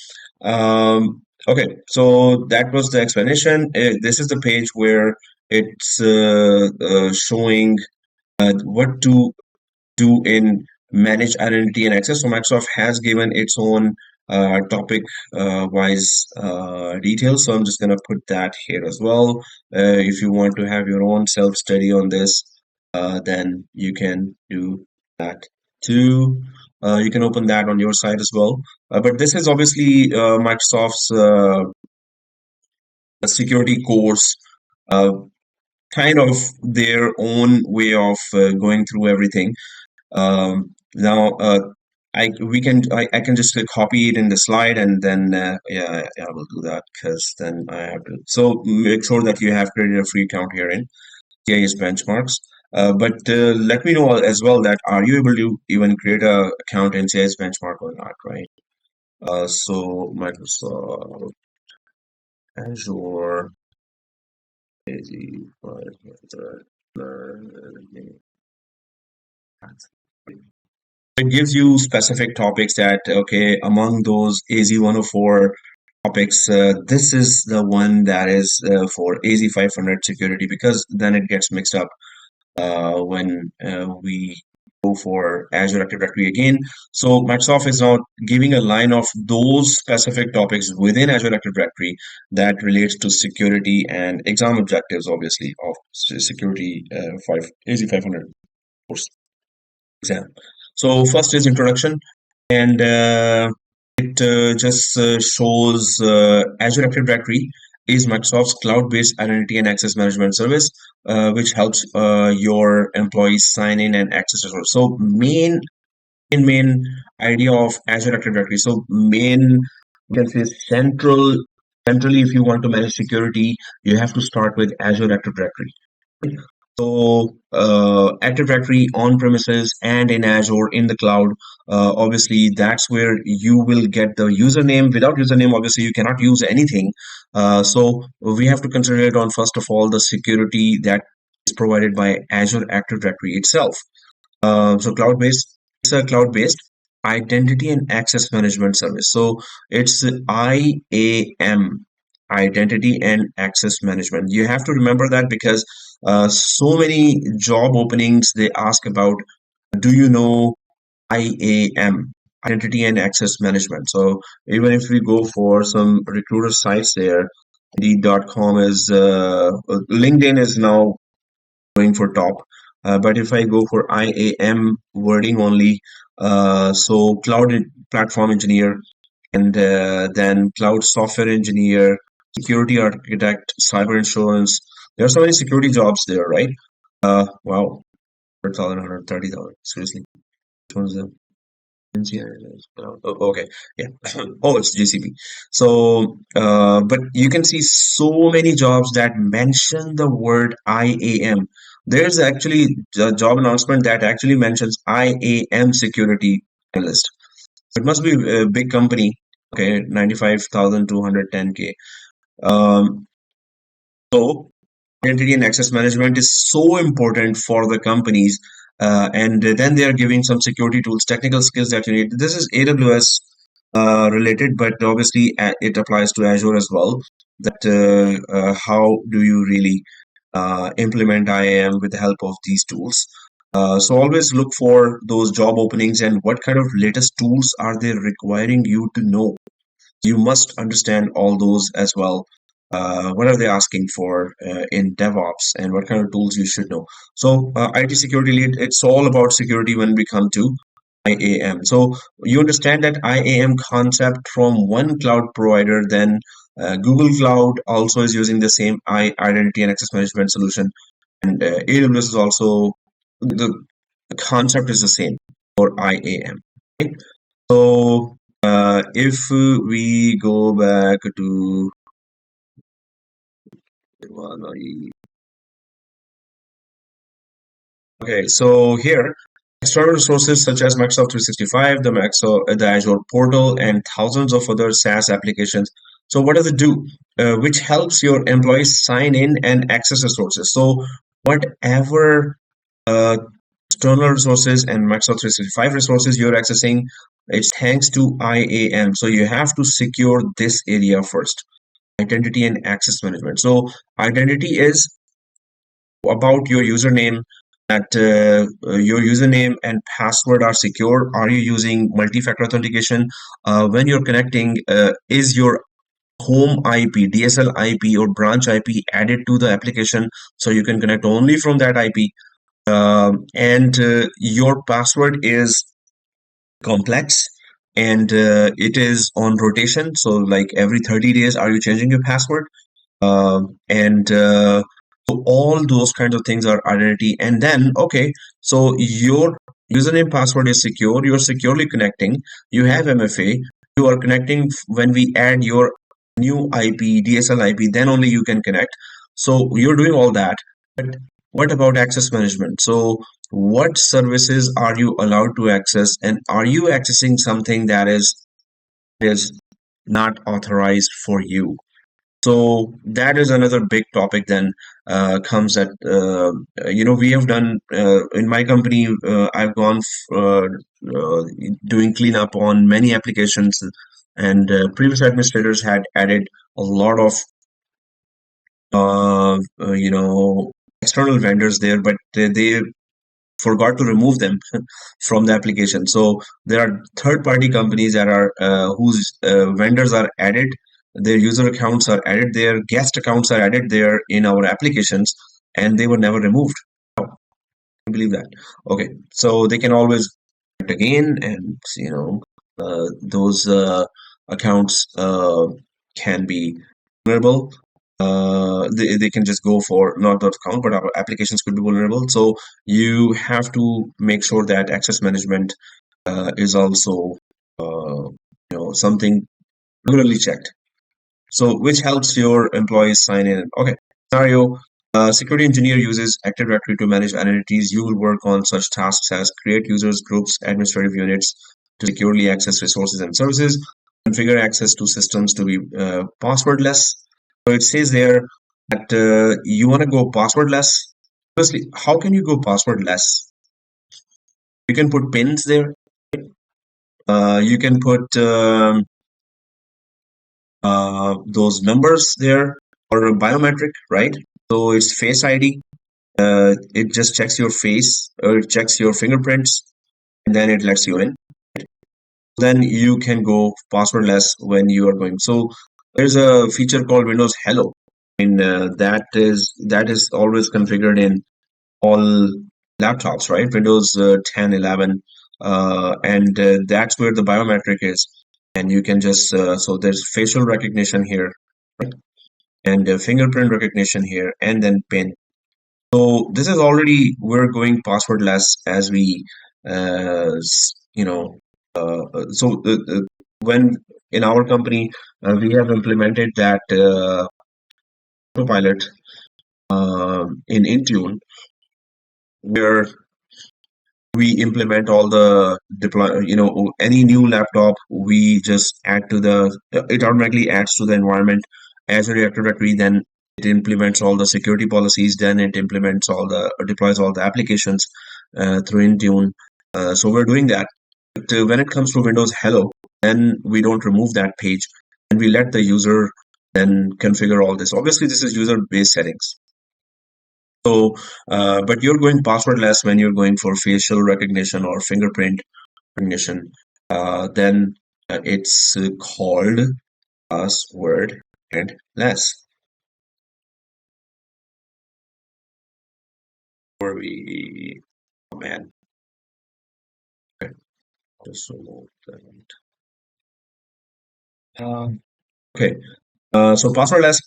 Okay, so that was the explanation. This is the page where it's showing what to do in manage identity and access. So Microsoft has given its own topic wise details. So I'm just going to put that here as well. If you want to have your own self study on this, then you can do that too. You can open that on your side as well. But this is obviously Microsoft's security course, uh, kind of their own way of going through everything. Now, I can just copy it in the slide and then I will do that because then I have to. So make sure that you have created a free account here in CIS benchmarks. But let me know as well that are you able to even create a account in CIS benchmark or not, right? So Microsoft Azure AD500 learning. It gives you specific topics that, okay, among those AZ-104 topics, this is the one that is for AZ-500 security, because then it gets mixed up when we go for Azure Active Directory again. So Microsoft is now giving a line of those specific topics within Azure Active Directory that relates to security and exam objectives, obviously, of security 5 AZ-500 course exam. So first is introduction, and it just shows Azure Active Directory is Microsoft's cloud-based identity and access management service, which helps your employees sign in and access Azure. So main idea of Azure Active Directory. So main, you can say centrally, if you want to manage security, you have to start with Azure Active Directory. So, Active Directory on premises and in Azure in the cloud, obviously that's where you will get the username. Without username, obviously you cannot use anything. So we have to consider it on first of all the security that is provided by Azure Active Directory itself. So cloud-based, it's a cloud-based identity and access management service. So it's IAM, identity and access management. You have to remember that because so many job openings they ask about, do you know IAM, identity and access management? So even if we go for some recruiter sites there, Indeed.com is LinkedIn is now going for top. But if I go for IAM wording only, so platform engineer, and then cloud software engineer, security architect, cyber insurance. There are so many security jobs there, right? Wow, 100,000, 130,000. Seriously, which one's the okay, yeah. Oh, it's GCP. So, but you can see so many jobs that mention the word IAM. There's actually a job announcement that actually mentions IAM security analyst. So it must be a big company. Okay, 95,210K. Um, so identity and access management is so important for the companies. And then they are giving some security tools, technical skills that you need. This is AWS related, but obviously it applies to Azure as well. That how do you really implement IAM with the help of these tools? So always look for those job openings and what kind of latest tools are they requiring you to know. You must understand all those as well. What are they asking for in DevOps and what kind of tools you should know? So, IT security lead, it's all about security when we come to IAM. So, you understand that IAM concept from one cloud provider, then Google Cloud also is using the same identity and access management solution. and AWS is also the concept is the same for IAM. Right? So if we go back to okay, so here external resources such as Microsoft 365, the Azure portal, and thousands of other SaaS applications. So what does it do? Which helps your employees sign in and access resources. So whatever uh, external resources and Microsoft 365 resources you're accessing, it's thanks to IAM. So you have to secure this area first, identity and access management. So identity is about your username, that your username and password are secure. Are you using multi-factor authentication? When you're connecting, is your home IP, DSL IP, or branch IP added to the application so you can connect only from that IP? And your password is complex and it is on rotation. So, like every 30 days, are you changing your password? And so all those kinds of things are identity. And then, okay, so your username password is secure. You're securely connecting. You have MFA. You are connecting when we add your new IP, DSL IP, then only you can connect. So you're doing all that. But what about access management? So what services are you allowed to access, and are you accessing something that is not authorized for you? So that is another big topic. Then comes that we have done in my company. I've gone doing cleanup on many applications, and previous administrators had added a lot of external vendors there, but they forgot to remove them from the application. So there are third-party companies that are whose vendors are added, their user accounts are added there, guest accounts are added there in our applications, and they were never removed. How can you believe that? Okay, so they can always do it again, and those accounts can be vulnerable. They can just go for not that account, but our applications could be vulnerable. So you have to make sure that access management is also something regularly checked. So which helps your employees sign in. Okay, scenario. Security engineer uses Active Directory to manage identities. You will work on such tasks as create users, groups, administrative units to securely access resources and services, configure access to systems to be passwordless. So it says there that you want to go passwordless. Firstly, how can you go passwordless? You can put pins there. You can put those numbers there, or a biometric, right? So it's Face ID. It just checks your face, or it checks your fingerprints, and then it lets you in. Then you can go passwordless when you are going. So there's a feature called Windows Hello. And that is always configured in all laptops, right? Windows 10, 11, and that's where the biometric is. And you can just so there's facial recognition here, right? And fingerprint recognition here, and then PIN. So this is already we're going passwordless as we, you know. When in our company we have implemented that autopilot in Intune, where we implement all the deploy, any new laptop, we just add to it automatically adds to the environment as a Active Directory. Then it implements all the security policies. Then it implements deploys all the applications through Intune. So we're doing that. But when it comes to Windows Hello, then we don't remove that page, and we let the user then configure all this. Obviously, this is user-based settings. So, but you're going passwordless when you're going for facial recognition or fingerprint recognition. Then it's called password and less. Where we, oh man, okay, just remove that. Okay, so passwordless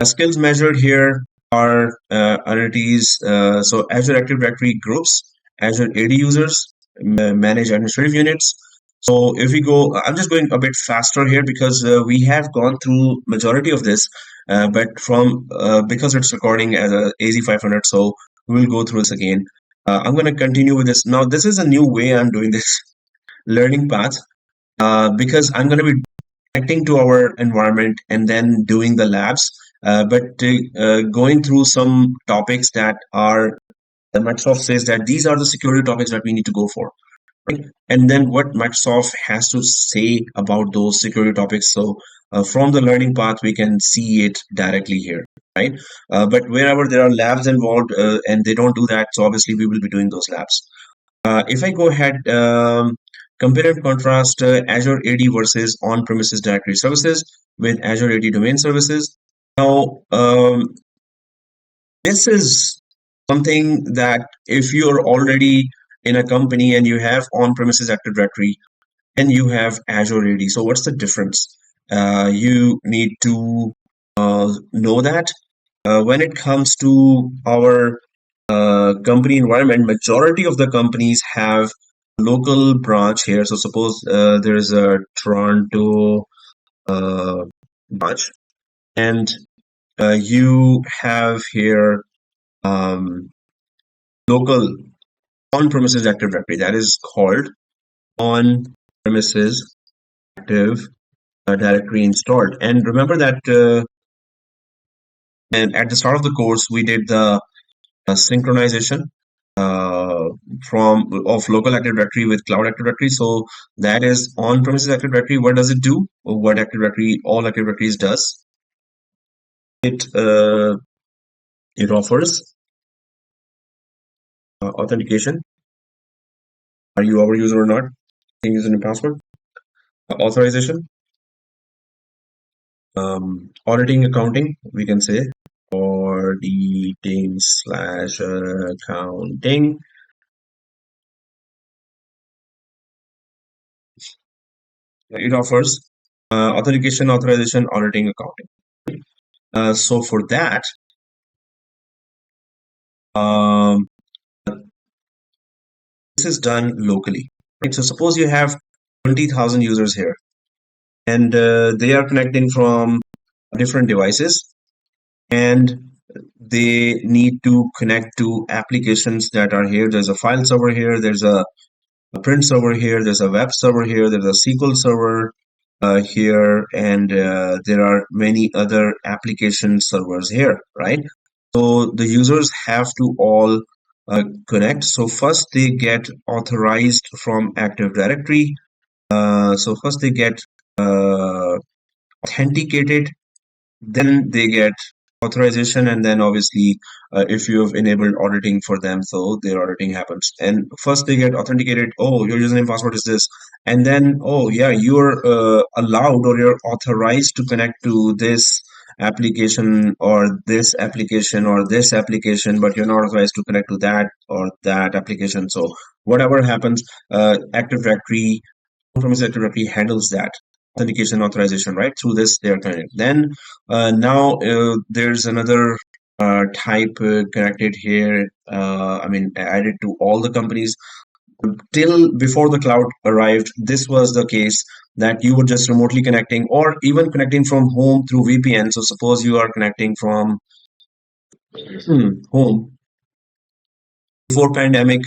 skills measured here. our identities. So Azure Active Directory groups, Azure AD users, manage administrative units. So if we go, I'm just going a bit faster here because we have gone through majority of this, but from because it's recording as a AZ500, so we'll go through this again. I'm going to continue with this. Now, this is a new way I'm doing this learning path because I'm going to be connecting to our environment and then doing the labs, but going through some topics that are Microsoft says that these are the security topics that we need to go for, right? And then what Microsoft has to say about those security topics. So from the learning path, we can see it directly here, right? But wherever there are labs involved and they don't do that, so obviously we will be doing those labs. If I go ahead, compare and contrast Azure AD versus on-premises directory services with Azure AD domain services. Now, this is something that if you're already in a company and you have on-premises Active Directory and you have Azure AD, so what's the difference? You need to know that when it comes to our company environment, majority of the companies have local branch here. So suppose there is a Toronto uh, branch, and you have here um, local on-premises Active Directory that is called on-premises Active Directory installed. And remember that and at the start of the course we did the synchronization uh, from of local Active Directory with cloud Active Directory. So that is on-premises Active Directory. What does it do? What Active Directory, all Active Directories does? It offers authentication. Are you our user or not? Username and password. Authorization. Auditing, accounting. We can say auditing slash accounting. It offers authentication, authorization, auditing, accounting. So for that, um, this is done locally, right? So suppose you have 20,000 users here, and they are connecting from different devices, and they need to connect to applications that are here. There's a file server here, there's a print server here, there's a web server here, there's a SQL server here, and there are many other application servers here, right? So the users have to all connect. So first they get authorized from Active Directory. So first they get uh, authenticated, then they get authorization, and then obviously if you have enabled auditing for them, so their auditing happens. And first they get authenticated. Oh, your username password is this, and then oh yeah, you're allowed or you're authorized to connect to this application or this application or this application, but you're not authorized to connect to that or that application. So whatever happens, Active Directory, on-premise Active Directory handles that authentication authorization, right? Through this, they are connected. Then now there's another type connected here. I mean, added to all the companies. Till before the cloud arrived, this was the case that you were just remotely connecting or even connecting from home through VPN. So suppose you are connecting from home before pandemic,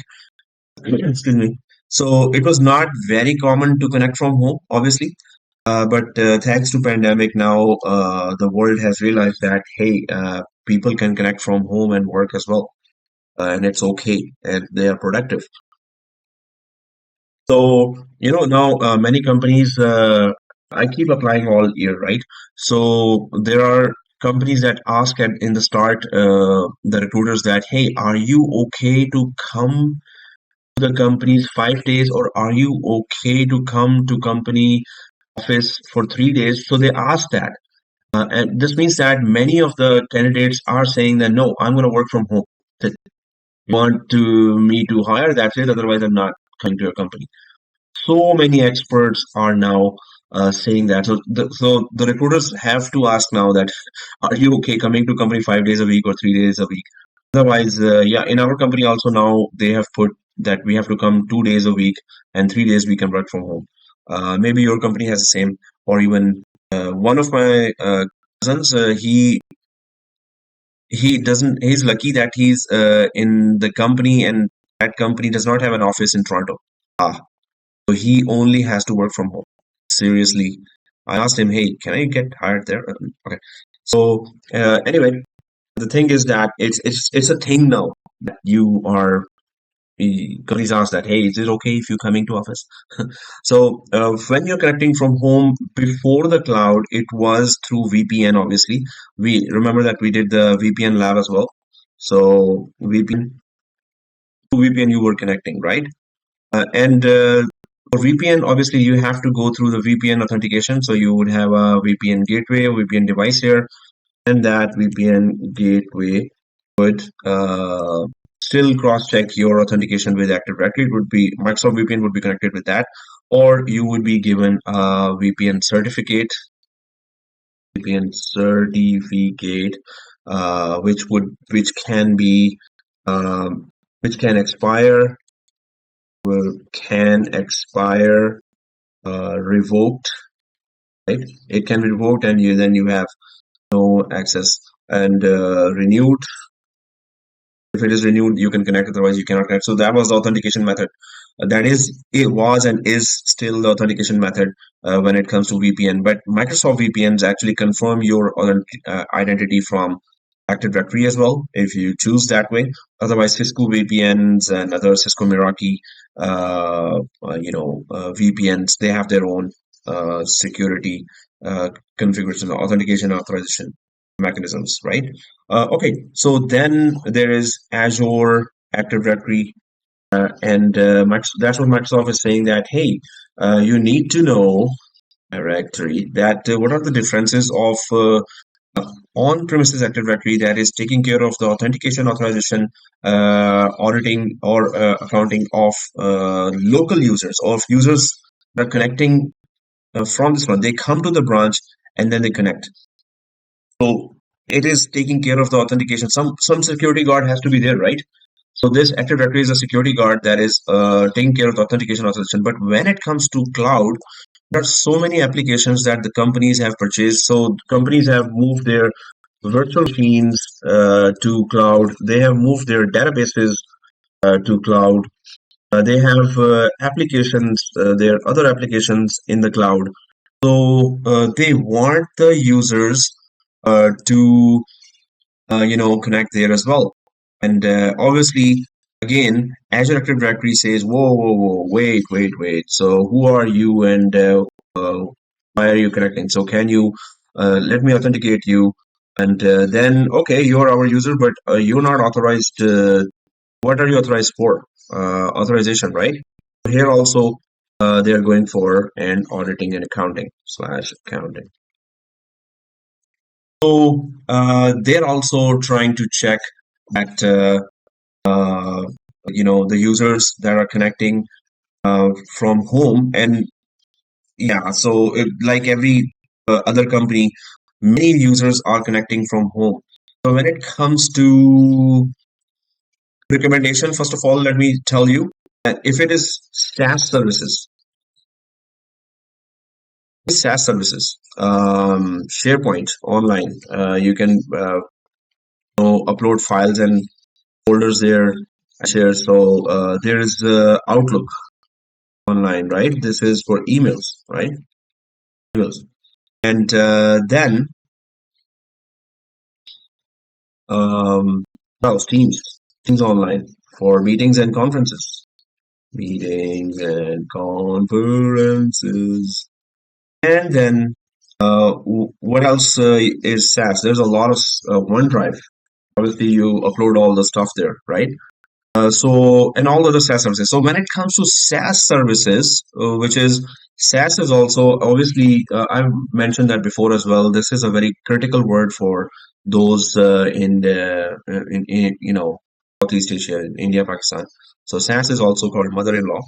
excuse me. So it was not very common to connect from home, obviously. But thanks to pandemic, now the world has realized that hey, people can connect from home and work as well, and it's okay, and they are productive. So now many companies. I keep applying all year, right? So there are companies that ask at in the start the recruiters that hey, are you okay to come to the company's 5 days, or are you okay to come to company office for 3 days? So they ask that. And this means that many of the candidates are saying that no, I'm going to work from home. That you want to me to hire, that's it. Otherwise, I'm not coming to your company. So many experts are now saying that. So the recruiters have to ask now that, are you okay coming to company 5 days a week or 3 days a week? Otherwise, yeah, in our company also now they have put that we have to come 2 days a week and 3 days we can work from home. Maybe your company has the same, or even one of my cousins, he doesn't. He's lucky that he's in the company, and that company does not have an office in Toronto. Ah, so he only has to work from home. Seriously, I asked him, "Hey, can I get hired there?" Okay. So anyway, the thing is that it's a thing now that you are. Companies ask that, "Hey, is it okay if you coming to office?" So when you're connecting from home before the cloud, it was through VPN. Obviously, we remember that we did the VPN lab as well. So VPN, through VPN, you were connecting, right? And for VPN, obviously, you have to go through the VPN authentication. So you would have a VPN gateway, a VPN device here, and that VPN gateway would still cross-check your authentication with Active Directory. It would be Microsoft VPN would be connected with that, or you would be given a VPN certificate, which can be which can expire, revoked, right? It can be revoked, and you have no access, and renewed. If it is renewed, you can connect, otherwise you cannot connect. So that was the authentication method. It was and is still the authentication method when it comes to VPN. But Microsoft VPNs actually confirm your identity from Active Directory as well, if you choose that way. Otherwise, Cisco VPNs and other Cisco Meraki, VPNs, they have their own security configuration, authentication, authorization mechanisms, right? Okay, so then there is Azure Active Directory, that's what Microsoft is saying that, hey, you need to know directory that what are the differences of on-premises Active Directory that is taking care of the authentication, authorization, auditing, or accounting of local users, of users that are connecting from this one. They come to the branch and then they connect. So it is taking care of the authentication. Some security guard has to be there, right? So this Active Directory is a security guard that is taking care of the authentication authorization. But when it comes to cloud, there are so many applications that the companies have purchased. So companies have moved their virtual machines to cloud. They have moved their databases to cloud. They have applications, their other applications in the cloud. So they want the users to connect there as well. And obviously, again, Azure Active Directory says, whoa, whoa, whoa, wait, wait, wait. So who are you, and why are you connecting? So can you let me authenticate you? And then, okay, you're our user, but you're not authorized. What are you authorized for? Authorization, right? Here also, they're going for an auditing and accounting / accounting. So they're also trying to check that uh, the users that are connecting from home, and yeah, so like every other company, many users are connecting from home. So when it comes to recommendation, first of all, let me tell you that if it is SaaS services, SharePoint online, you can upload files and folders there, share. So there is Outlook online, right? This is for emails, right? Emails. And then, um, now Teams online for meetings and conferences. Meetings and conferences. And then, what else is SaaS? There's a lot of OneDrive. Obviously, you upload all the stuff there, right? And all other SaaS services. So when it comes to SaaS services, which is SaaS is also obviously, I've mentioned that before as well. This is a very critical word for those in Southeast Asia, in India, Pakistan. So SaaS is also called mother-in-law.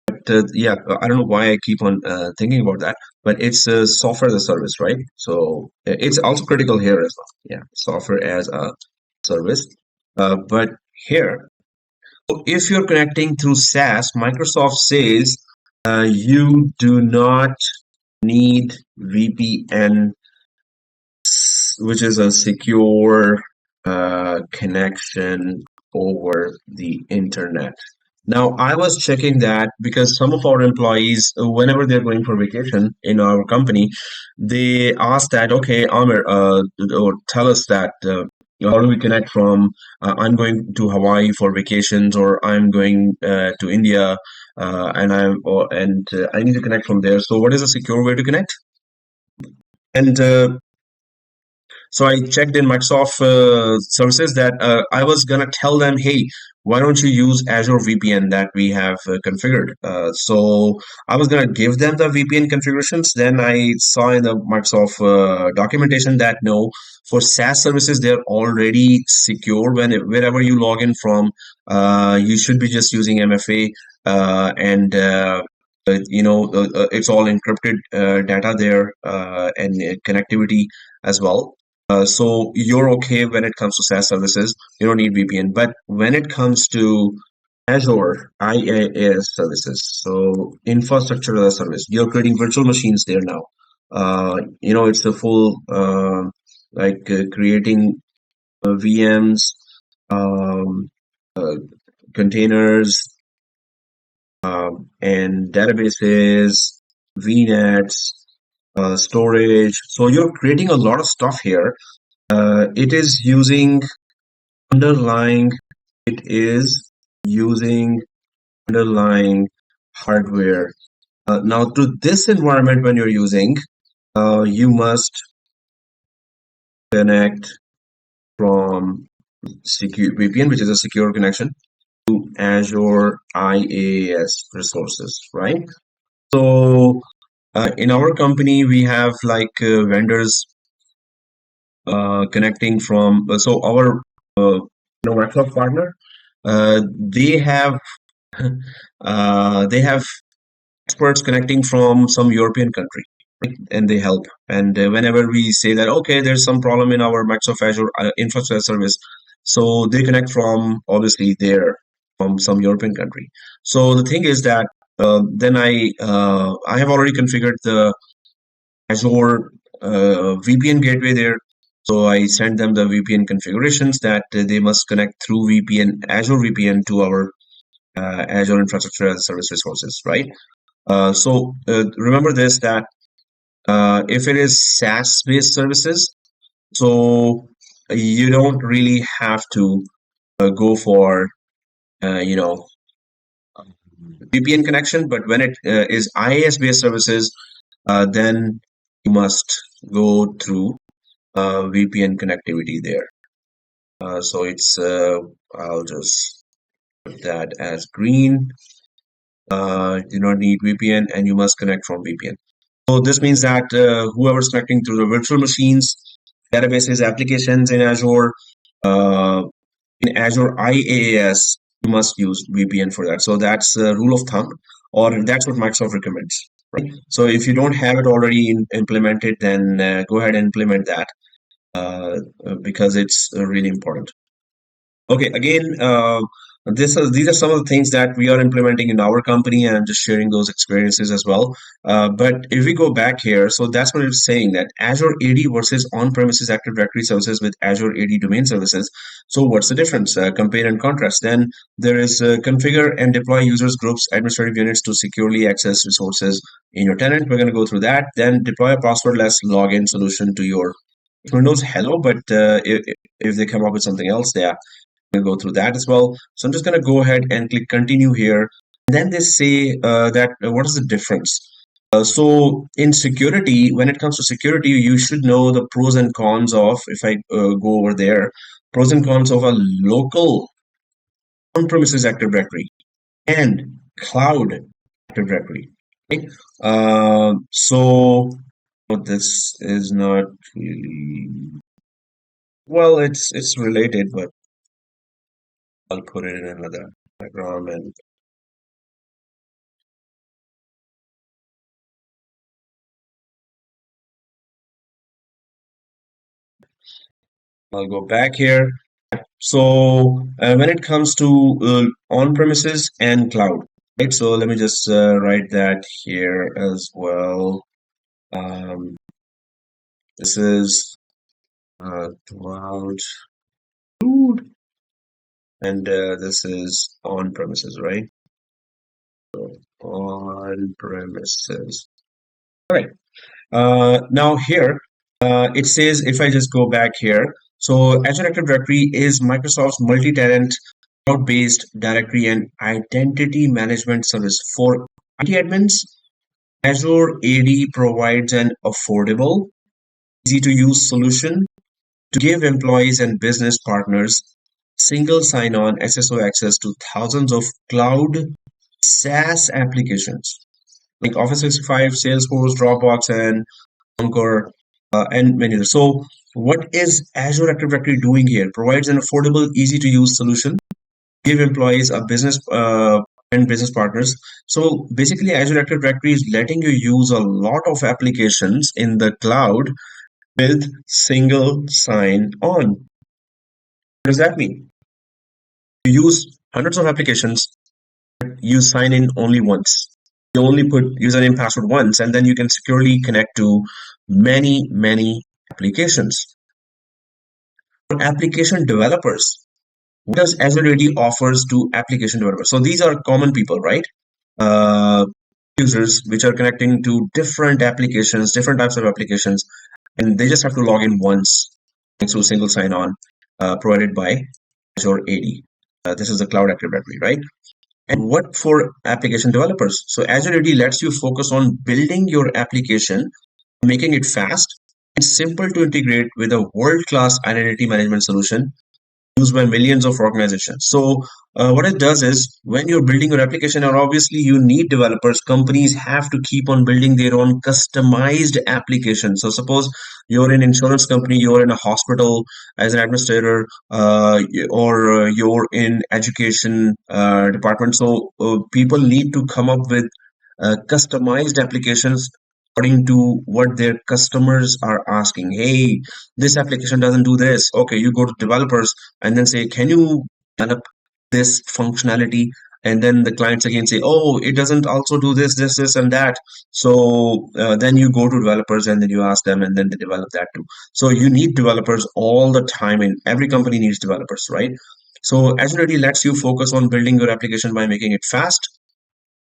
But yeah, I don't know why I keep on thinking about that, but it's software as a service, right? So it's also critical here as well. Yeah, software as a service. But here, so if you're connecting through SaaS, Microsoft says you do not need VPN, which is a secure connection over the internet. Now, I was checking that because some of our employees, whenever they're going for vacation in our company, they ask that, okay, Amir, or tell us that, how do we connect from, I'm going to Hawaii for vacations, or I'm going to India, and I need to connect from there. So, what is a secure way to connect? And so I checked in Microsoft services that I was gonna tell them, hey, why don't you use Azure VPN that we have configured? So I was gonna give them the VPN configurations. Then I saw in the Microsoft documentation that no, for SaaS services they're already secure. Wherever you log in from, you should be just using MFA and. It's all encrypted data there and connectivity as well. So you're okay when it comes to SaaS services. You don't need VPN. But when it comes to Azure IaaS services, so infrastructure as a service, you're creating virtual machines there now. It's the full creating VMs, um, uh, containers, and databases, VNets, storage. So you're creating a lot of stuff here. It is using underlying it is using underlying hardware. Now, to this environment, when you're using, you must connect from secure VPN, which is a secure connection, to Azure IaaS resources, right? So, in our company, we have vendors connecting from. So our Microsoft partner, they have they have experts connecting from some European country, right? And they help. And whenever we say that, okay, there's some problem in our Microsoft Azure infrastructure service, so they connect from obviously there from some European country. So the thing is that then I have already configured the Azure VPN gateway there. So I send them the VPN configurations that they must connect through VPN, Azure VPN to our Azure infrastructure as a service resources, right? So remember this that if it is SaaS based services, so you don't really have to go for uh, you know VPN connection, but when it is IaaS based services, then you must go through VPN connectivity there. So it's I'll just put that as green. You don't need VPN, and you must connect from VPN. So this means that whoever's connecting to the virtual machines, databases, applications in Azure, uh, in Azure IaaS, you must use VPN for that. So that's a rule of thumb, or that's what Microsoft recommends, right? So if you don't have it already implemented, then go ahead and implement that because it's really important. Okay, again, these are some of the things that we are implementing in our company, and I'm just sharing those experiences as well. But if we go back here, so that's what it's saying that Azure AD versus on-premises Active Directory services with Azure AD domain services. So what's the difference? Compare and contrast. Then there is configure and deploy users, groups, administrative units to securely access resources in your tenant. We're going to go through that. Then deploy a passwordless login solution to your Windows. Hello, but if they come up with something else, yeah, go through that as well. So I'm just going to go ahead and click continue here. Then they say that what is the difference? So in security, when it comes to security, you should know the pros and cons of, if I go over there, pros and cons of a local on-premises Active Directory and cloud Active Directory. Right? But this is not really, well, it's related, but I'll put it in another diagram and I'll go back here. So when it comes to on-premises and cloud, right? So let me just write that here as well. Um, this is cloud, and this is on-premises, right? On-premises. All right. Now here it says if I just go back here, so Azure Active Directory is Microsoft's multi-tenant cloud-based directory and identity management service for IT admins. Azure AD provides an affordable, easy-to-use solution to give employees and business partners single sign-on SSO access to thousands of cloud SaaS applications like Office 365, Salesforce, Dropbox, and Concur, and many others. So, what is Azure Active Directory doing here? Provides an affordable, easy to use solution, give employees a business and business partners. So, basically, Azure Active Directory is letting you use a lot of applications in the cloud with single sign on. What does that mean? You use hundreds of applications, you sign in only once. You only put username password once, and then you can securely connect to many applications. For application developers, what does Azure AD offers to application developers? So these are common people, right? Uh, Users which are connecting to different applications, different types of applications, and they just have to log in once thanks to a single sign-on provided by Azure AD. This is the Cloud Active Directory, right? And what for application developers? So Azure AD lets you focus on building your application, making it fast and simple to integrate with a world-class identity management solution used by millions of organizations. So what it does is when you're building your application, and obviously you need developers, companies have to keep on building their own customized application. So suppose you're an insurance company, you're in a hospital as an administrator, or you're in education department. So people need to come up with customized applications according to what their customers are asking. Hey, this application doesn't do this. Okay, you go to developers and then say, can you develop this functionality? And then the clients again say, oh, it doesn't also do this, and that. So then you go to developers and then you ask them, and then they develop that too. So you need developers all the time, and every company needs developers, right? So Azure AD lets you focus on building your application by making it fast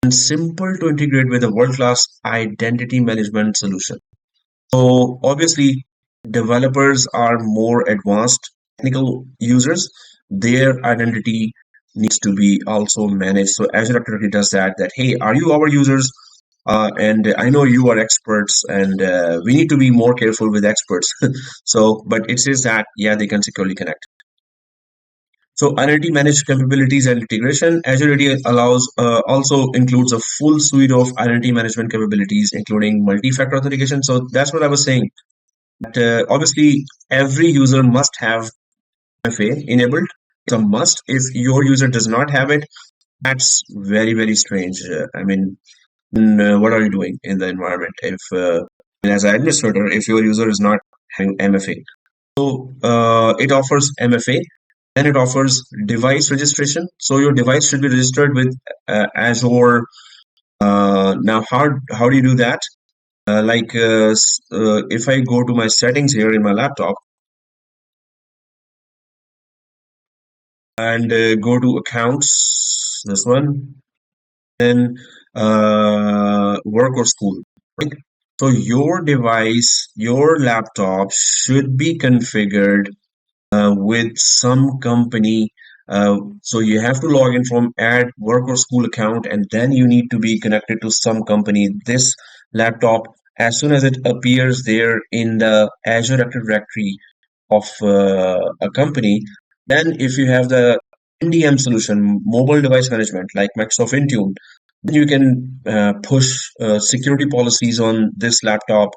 and simple to integrate with a world-class identity management solution. So obviously, developers are more advanced technical users. Their identity needs to be also managed. So Azure Active Directory does that. That hey, are you our users? And I know you are experts, and we need to be more careful with experts. So, but it says that yeah, they can securely connect. So identity managed capabilities and integration. Azure AD allows also includes a full suite of identity management capabilities, including multi-factor authentication. So that's what I was saying. That obviously every user must have MFA enabled. It's a must. If your user does not have it, that's very strange. I mean, what are you doing in the environment? If as an administrator, if your user is not having MFA, so it offers MFA. Then it offers device registration. So your device should be registered with Azure. Now, how do you do that? If I go to my settings here in my laptop and go to accounts, this one, then work or school, right? So your device, your laptop should be configured with some company. So you have to log in from add work or school account, and then you need to be connected to some company. This laptop, as soon as it appears there in the Azure Active Directory of a company, then if you have the MDM solution, mobile device management, like Microsoft Intune, then you can push security policies on this laptop.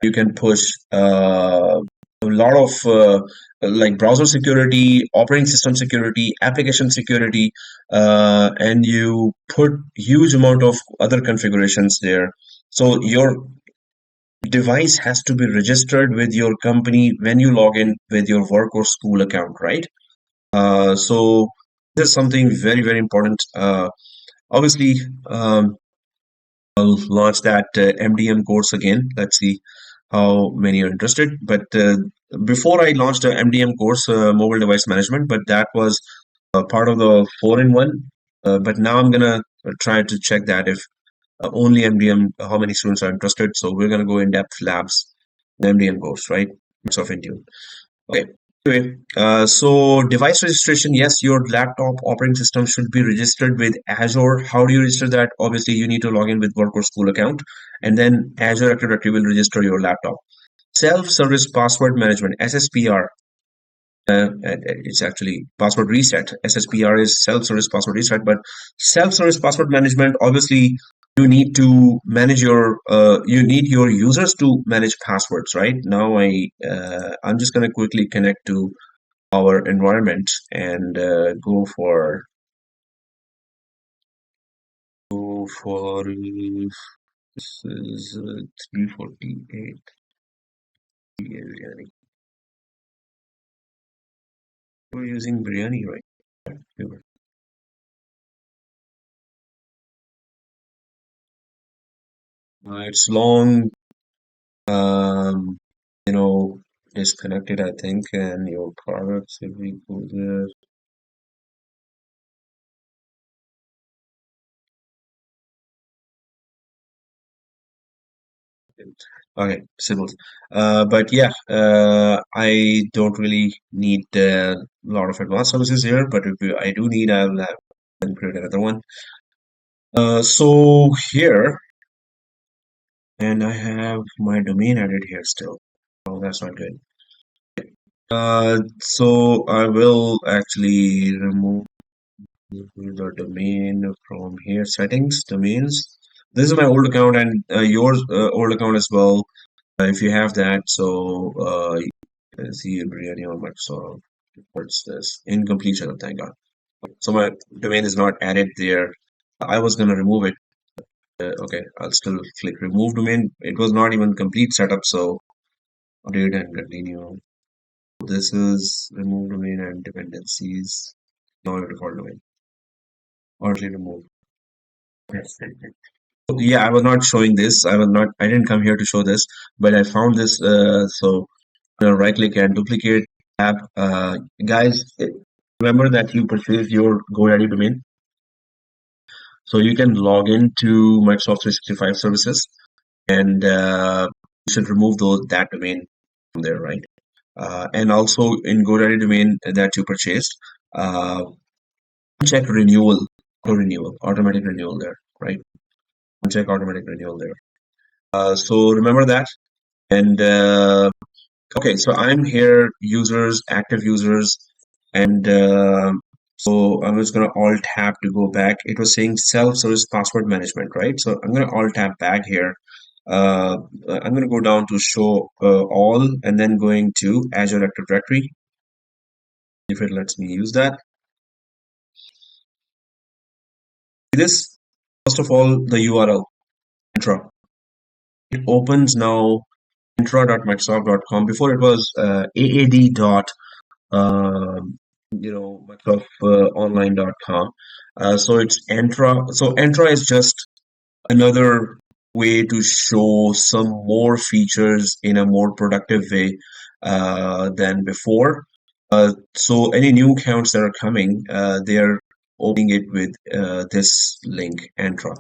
You can push a lot of like browser security, operating system security, application security, and you put huge amount of other configurations there. So your device has to be registered with your company when you log in with your work or school account, right? So this is something very, very important. Obviously, I'll launch that MDM course again. Let's see how many are interested. But before I launched a MDM course, mobile device management, but that was part of the four-in-one. But now I'm gonna try to check that if only MDM, how many students are interested. So we're gonna go in-depth labs, MDM course, right? Microsoft Intune. Okay. Anyway, so device registration, yes, your laptop operating system should be registered with Azure. How do you register that? Obviously, you need to log in with work or school account, and then Azure Active Directory will register your laptop. Self-service password management, SSPR. It's actually password reset. SSPR is self-service password reset, but self-service password management, obviously, you need to manage you need your users to manage passwords, right? Now I'm just going to quickly connect to our environment and go for this is 348 biryani. We're using biryani, right? We were. It's long, um, you know, disconnected, I think, and your products, if we go there. Okay, civil. But yeah, I don't really need a lot of advanced services here, but I do need, I'll have and create another one. So here, and I have my domain added here still. Oh, that's not good. So I will actually remove the domain from here. Settings, domains. This is my old account and yours old account as well. If you have that, so you can see biryani on Microsoft. What's this? Incomplete setup, thank God. So my domain is not added there. I was gonna remove it. Okay, I'll still click remove domain. It was not even complete setup, so update and continue. This is remove domain and dependencies. Now your default domain. Already removed. Yes. Yeah, I was not showing this. I didn't come here to show this, but I found this. So right click and duplicate app. Guys, remember that you purchased your GoDaddy domain. So you can log into Microsoft 365 services and you should remove that domain from there, right? And also in GoDaddy domain that you purchased, uh, check automatic renewal there, right? Check automatic renewal there. So remember that. And okay, so I'm here, users, active users, and so I'm just gonna Alt tab to go back. It was saying self-service password management, right? So I'm gonna Alt tab back here. I'm gonna go down to show all, and then going to Azure Active Directory, if it lets me use that. This, first of all, the URL, intra. It opens now intra.microsoft.com. Before it was aad dot Microsoft online.com. So it's Entra. So Entra is just another way to show some more features in a more productive way than before. So any new accounts that are coming, they're opening it with this link, Entra.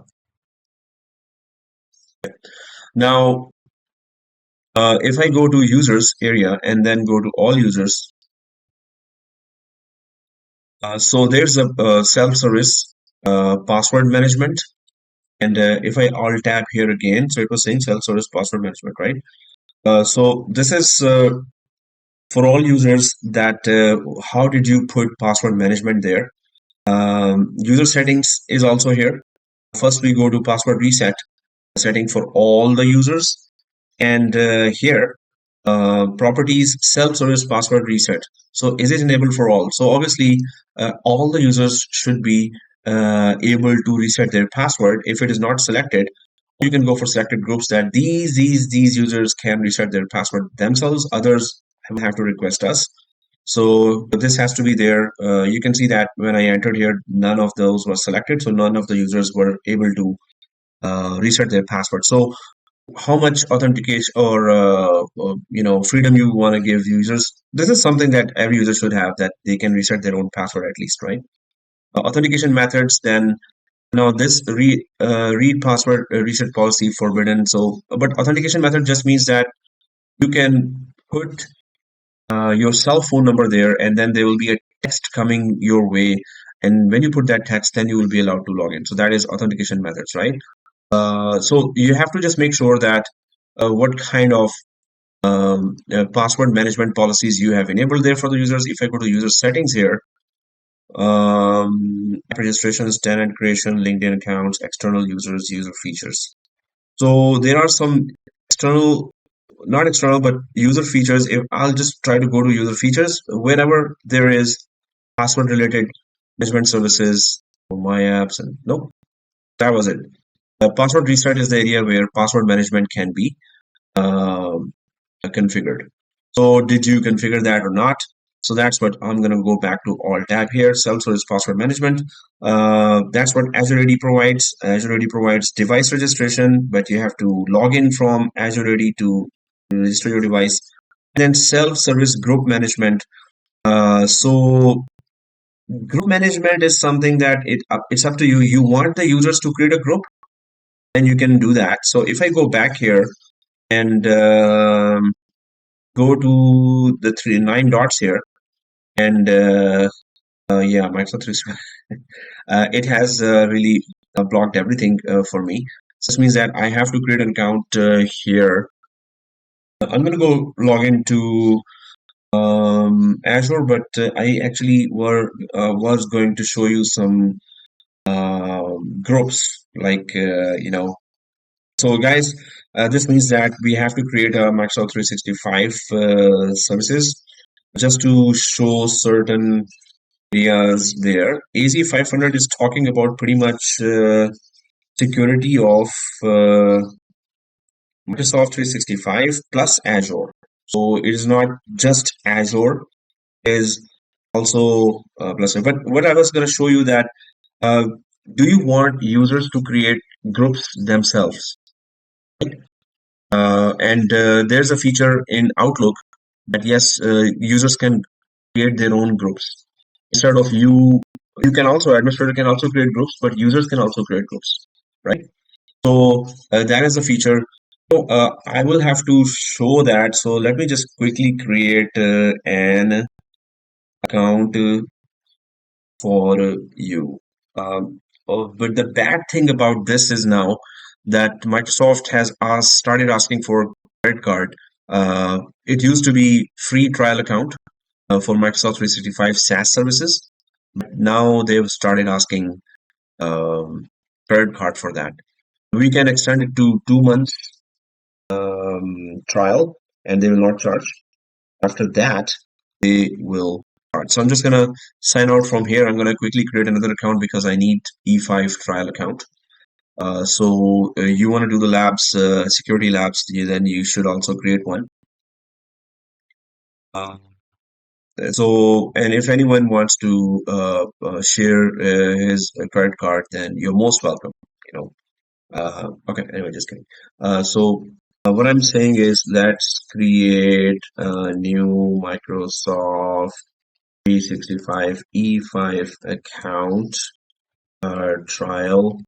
Now, if I go to users area and then go to all users, so there's a self-service password management. And if I alt tab here again, so it was saying self-service password management, right? So this is for all users that how did you put password management there? User settings is also here. First, we go to password reset setting for all the users. And here, properties self-service password reset. So is it enabled for all? So obviously, all the users should be able to reset their password. If it is not selected, You can go for selected groups that these users can reset their password themselves. Others will have to request us. So this has to be there. You can see that when I entered here, none of those were selected. So none of the users were able to reset their password. So how much authentication or freedom you want to give users? This is something that every user should have, that they can reset their own password at least, right? Authentication methods, then now this read password reset policy forbidden. So, but authentication method just means that you can put your cell phone number there, and then there will be a text coming your way. And when you put that text, then you will be allowed to log in. So that is authentication methods, right? So you have to just make sure that what kind of password management policies you have enabled there for the users. If I go to user settings here, app registrations, tenant creation, LinkedIn accounts, external users, user features. So there are some external, not external, but user features. If I'll just try to go to user features, wherever there is password related management services for my apps, and nope, that was it. Password reset is the area where password management can be um, configured. So did you configure that or not? So that's what I'm going to go back to Alt tab here, self-service password management. That's what Azure AD provides. Azure AD provides device registration, but you have to log in from Azure AD to register your device. And then self-service group management. So group management is something that it's up to you. You want the users to create a group, then you can do that. So if I go back here and go to the three nine dots here, and yeah, Microsoft 365, it has really blocked everything for me. So this means that I have to create an account here. I'm going to go log into Azure, but I actually was going to show you some groups, like So guys, this means that we have to create a Microsoft 365 services just to show certain areas there. AZ500 is talking about pretty much security of Microsoft 365 plus Azure. So it is not just Azure, it is also plus. But what I was going to show you that uh, do you want users to create groups themselves? And there's a feature in Outlook that yes, users can create their own groups instead of you. You can also administrator can also create groups, but users can also create groups, right? So that is a feature. So I will have to show that. So let me just quickly create an account for you. But the bad thing about this is now that Microsoft has started asking for credit card. It used to be free trial account for Microsoft 365 SaaS services. But now they've started asking credit card for that. We can extend it to 2 months trial, and they will not charge. After that, they will charge. So I'm just gonna sign out from here. I'm gonna quickly create another account because I need E5 trial account. So you want to do the labs, security labs, then you should also create one. Uh, so, and if anyone wants to share his credit card, then you're most welcome. You know. Okay. Anyway, just kidding. So what I'm saying is, let's create a new Microsoft 365 E5 account trial,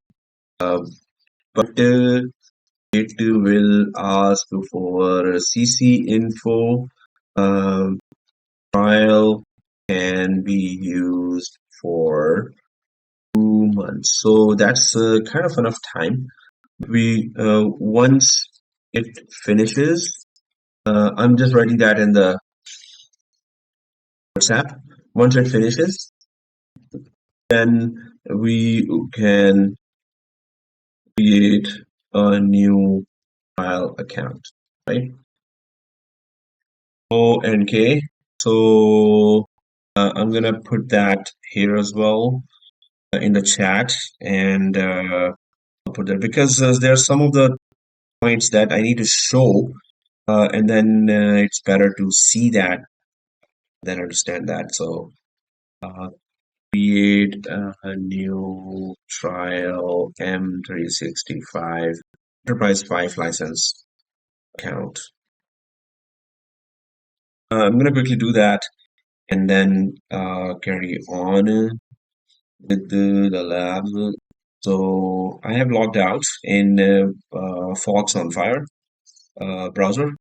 but it will ask for CC info. Um, Trial can be used for 2 months. So that's kind of enough time. We once it finishes, I'm just writing that in the WhatsApp. Once it finishes, then we can create a new trial account, right? O and K. So I'm gonna put that here as well in the chat, and I'll put there because there are some of the points that I need to show, and then it's better to see that than understand that. So uh, create a new trial M365 Enterprise 5 license account. I'm going to quickly do that and then carry on with the labs. So I have logged out in Fox on Fire browser,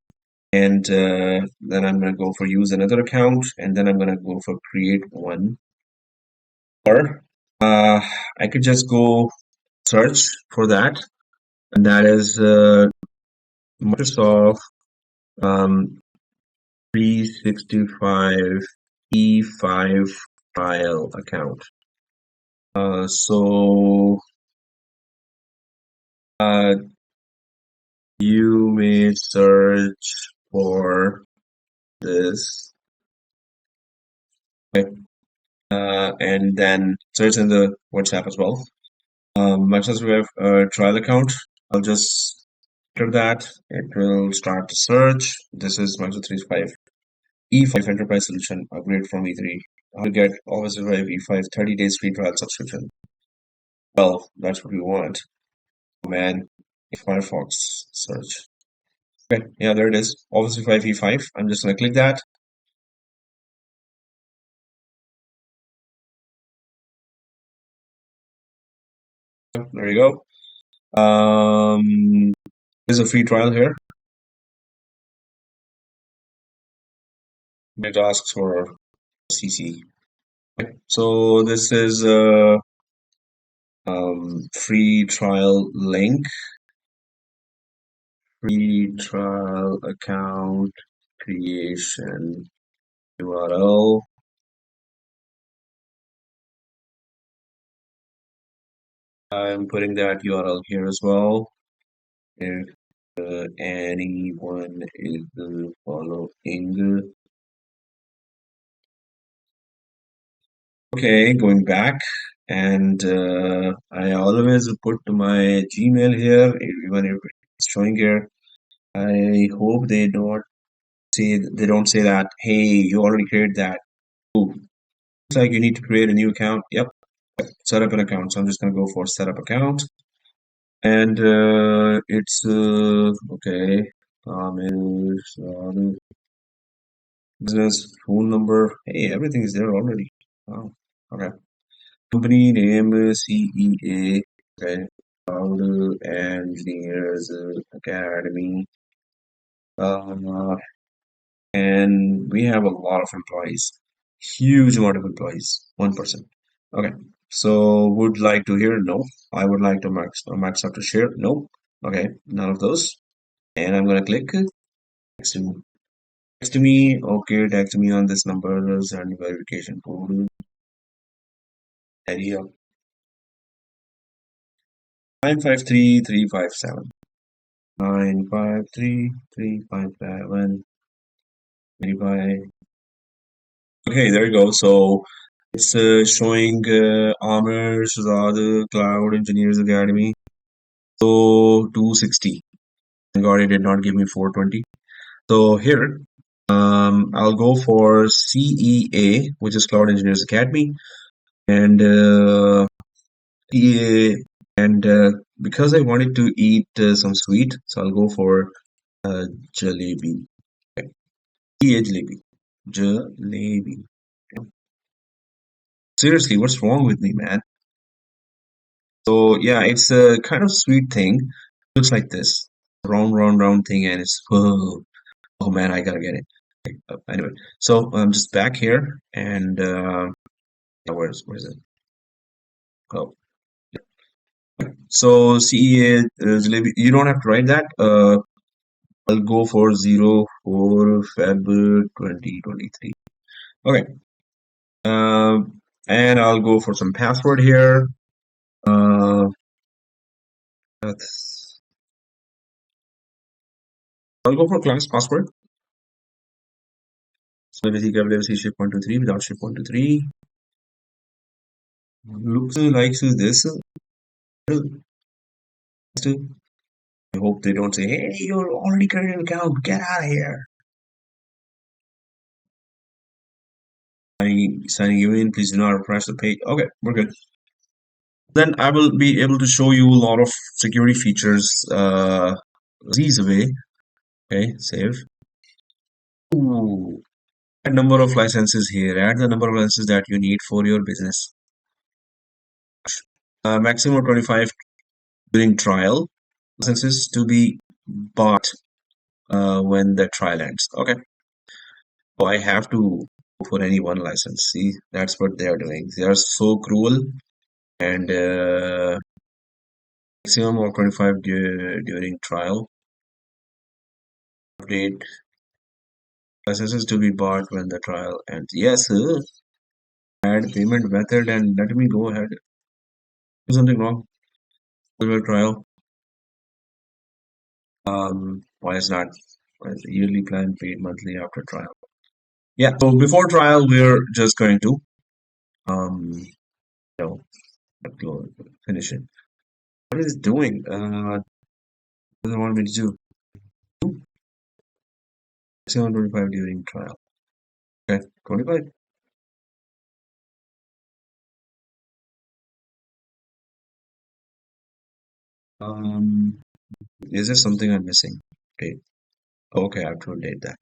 and then I'm going to go for use another account, and then I'm going to go for create one. Or I could just go search for that, and that is Microsoft um, 365 E5 trial account. So uh, you may search for this, okay, and then search in the WhatsApp as well. Microsoft trial account. I'll just enter that. It will start the search. This is Microsoft 365 E5 Enterprise Solution upgrade from E3. How to get Office 365 E5 30 days free trial subscription. Well, that's what we want. Oh, man, Firefox search. Okay, yeah, there it is. Office 365 E5. I'm just gonna click that. There you go. There's a free trial here. It asks for CC. Okay, so this is a free trial link, free trial account creation URL. I'm putting that URL here as well. If anyone is following. Okay, going back, and I always put my Gmail here, even if it's showing here. I hope they don't say that, hey, you already created that. Ooh, looks like you need to create a new account. Yep, set up an account. So I'm just gonna go for set up account, and it's okay. Business phone number. Hey, everything is there already. Wow. Okay. Company name CEA. Okay. Cloud Engineers Academy. Uh, and we have a lot of employees. Huge amount of employees. 1%. Okay. So would like to hear? No. I would like to max out to share? No. Okay. None of those. And I'm gonna click text to me. Text to me. Okay. Text me on this number and verification code. Area 953357. 953357. Verify. Okay, there you go. So it's showing Amir Shazad Cloud Engineers Academy. So 260. Thank God it did not give me 420. So here, I'll go for CEA, which is Cloud Engineers Academy, and CEA, and because I wanted to eat some sweet, so I'll go for uh, jalebi. Okay. CEA jalebi. Jalebi. Seriously, what's wrong with me, man? So yeah, it's a kind of sweet thing. Looks like this. Round, round, round thing, and it's oh man, I gotta get it. Okay, anyway, so I'm just back here, and yeah, where's it? Oh, so CEA Jalebi. You don't have to write that. I'll go for 04 Feb 2023. Okay. And I'll go for some password here. Uh, that's, I'll go for class password. So let's see shape 123 without shape 123. Looks like this. I hope they don't say, "Hey, you're already created an account. Get out of here." Signing you in. Please do not refresh the page. Okay, we're good. Then I will be able to show you a lot of security features. Ease away. Okay, save. Ooh, add number of licenses here. Add the number of licenses that you need for your business. Maximum 25 during trial. Licenses to be bought when the trial ends. Okay. So I have to go for any one license. See, that's what they are doing. They are so cruel. And maximum of 25 during trial. Update licenses to be bought when the trial ends. Yes, add payment method and let me go ahead. Do something wrong. Silver trial. Why is not yearly plan paid monthly after trial? Yeah. So before trial, we're just going to you know finish it. What is it doing? Doesn't want me to do. 725 during trial. Okay, 25. Um, is there something I'm missing? Okay. Okay, I have to update that.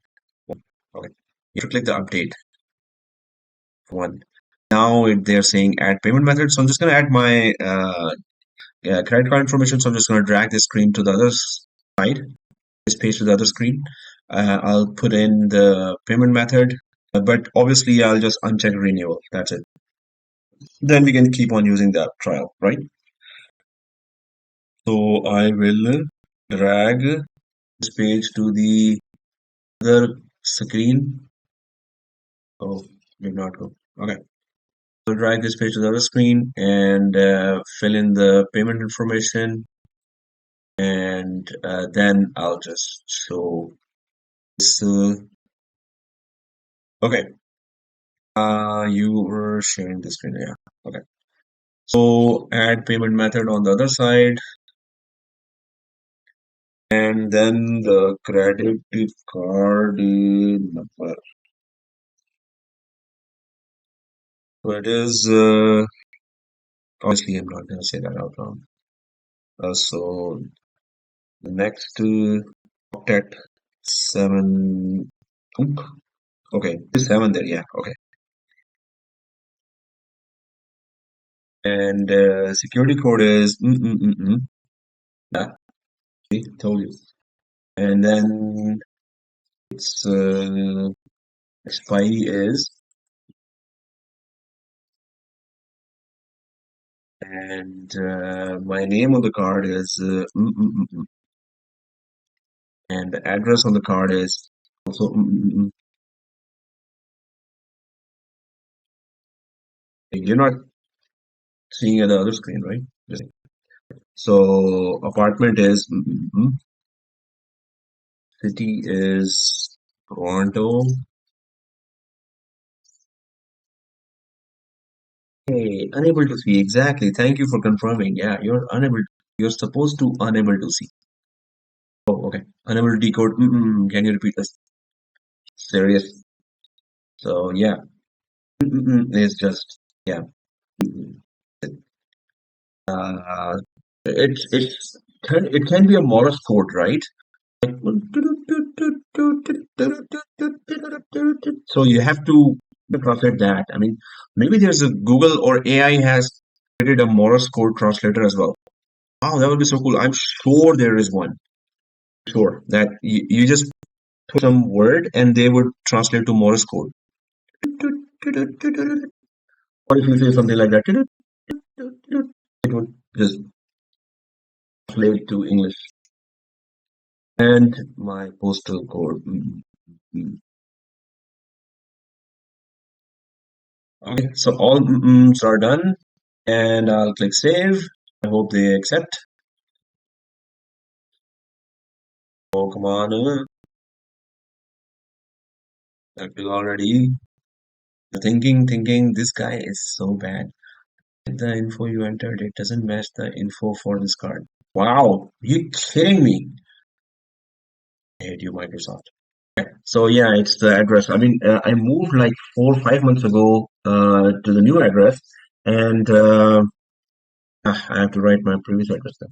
Okay. You have to click the update one. Now they're saying add payment method. So I'm just going to add my credit card information. So I'm just going to drag this screen to the other side, this page to the other screen. I'll put in the payment method, but obviously I'll just uncheck renewal. That's it. Then we can keep on using the trial, right? So I will drag this page to the other screen. Oh, did not go. Okay. So drag this page to the other screen and fill in the payment information, and then I'll just show this. Okay. You were sharing the screen. Yeah. Okay. So add payment method on the other side, and then the credit card number. So it is. Obviously, I'm not going to say that out loud. So the next octet 7. Oop. Okay, there's 7 there. Yeah. Okay. And security code is yeah. See, told you. And then its expiry is, and my name on the card is and the address on the card is also You're not seeing at the other screen, right? So apartment is city is Toronto. Hey, unable to see. Exactly. Thank you for confirming. Yeah, you're unable. You're supposed to unable to see. Oh, okay. Unable to decode. Can you repeat this? Serious. So yeah, is just yeah. Mm-mm. Uh, it can be a Morse code, right? So you have to translate that. I mean, maybe there's a Google or AI has created a Morse code translator as well. Wow, that would be so cool. I'm sure there is one. Sure that you just put some word and they would translate to Morse code. Or if you say something like that, it would just translate to English. And my postal code. Mm. Okay, so all are done, and I'll click save. I hope they accept. Oh, come on. That will already. Thinking, this guy is so bad. The info you entered, it doesn't match the info for this card. Wow, you kidding me? I hate you, Microsoft. So yeah, it's the address. I mean, I moved like 4 or 5 months ago to the new address, and I have to write my previous address then.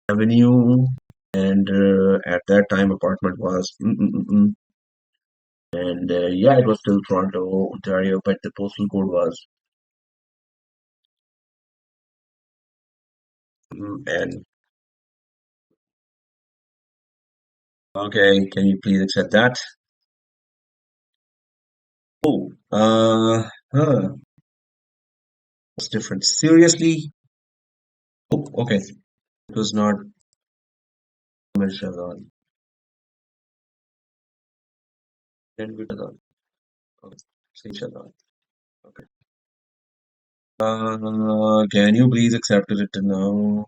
Avenue, and at that time apartment was, and yeah, it was still Toronto, Ontario, but the postal code was and okay, can you please accept that? Oh, what's different? Seriously? Oh, okay. It was not Shazad. Then we Shazad. Okay, say Shazad. Okay. Can you please accept it now?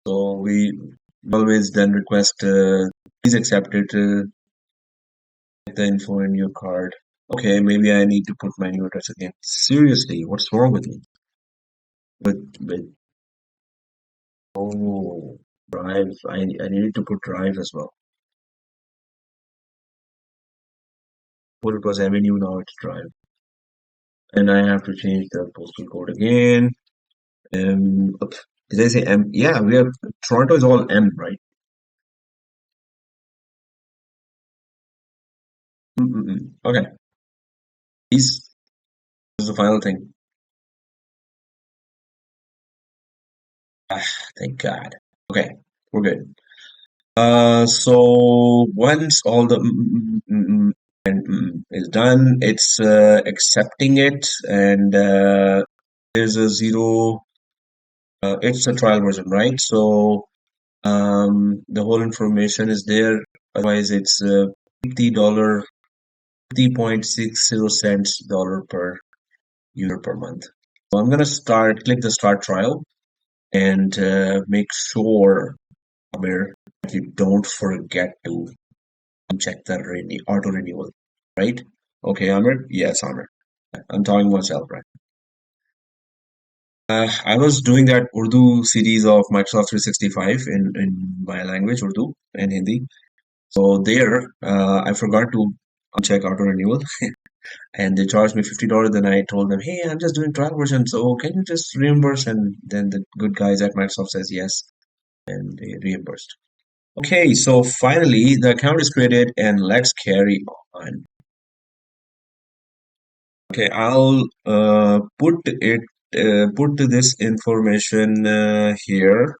So we always then request, please accept it, the info in your card. Okay, maybe I need to put my new address again. Seriously, what's wrong with me? With oh, drive. I needed to put drive as well. Well, it was Avenue, now it's drive. And I have to change the postal code again. Oops, did I say M? Yeah, we have Toronto is all M, right? Okay, this is the final thing. Ah, thank God. Okay, we're good. So once all the is done, it's accepting it, and there's a zero. It's a trial version, right? So the whole information is there. Otherwise, it's $50, 50.60 cents dollar per user per month. So I'm gonna click the start trial, and make sure, Amir, that you don't forget to check the auto renewal, right? Okay, Amir? Yes, Amir. I'm talking myself, right? I was doing that Urdu series of Microsoft 365 in my language, Urdu and Hindi. So there, I forgot to uncheck auto renewal, and they charged me $50. Then I told them, "Hey, I'm just doing trial version, so can you just reimburse?" And then the good guys at Microsoft says yes, and they reimbursed. Okay, so finally the account is created, and let's carry on. Okay, I'll put this information here.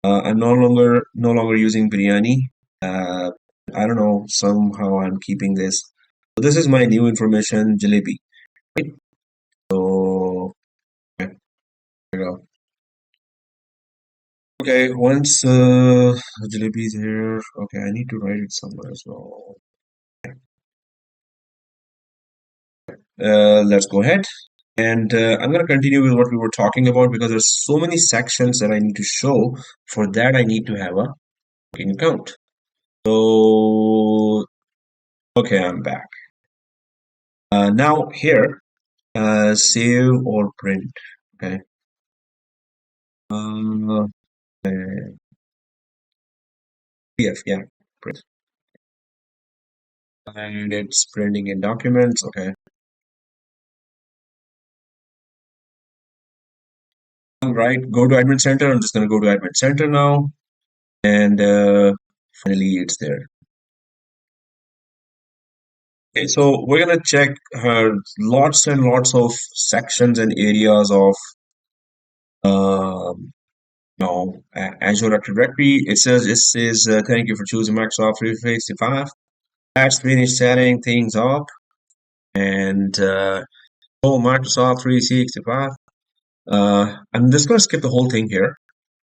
I'm no longer using biryani. Uh, I don't know. Somehow I'm keeping this. So this is my new information, jalebi. Right? So okay, there we go. Okay, once jalebi is here. Okay, I need to write it somewhere as well. Let's go ahead. And I'm going to continue with what we were talking about because there's so many sections that I need to show. For that, I need to have a booking account. So, okay, I'm back. Now here, save or print. Okay. Uh, PDF, yeah, print. And it's printing in documents. Okay. All right, go to Admin Center. I'm just going to go to Admin Center now. And finally, it's there. Okay, so we're gonna check lots and lots of sections and areas of Azure Active Directory. It says thank you for choosing Microsoft 365. Let's finish setting things up, and oh, Microsoft 365. I'm just gonna skip the whole thing here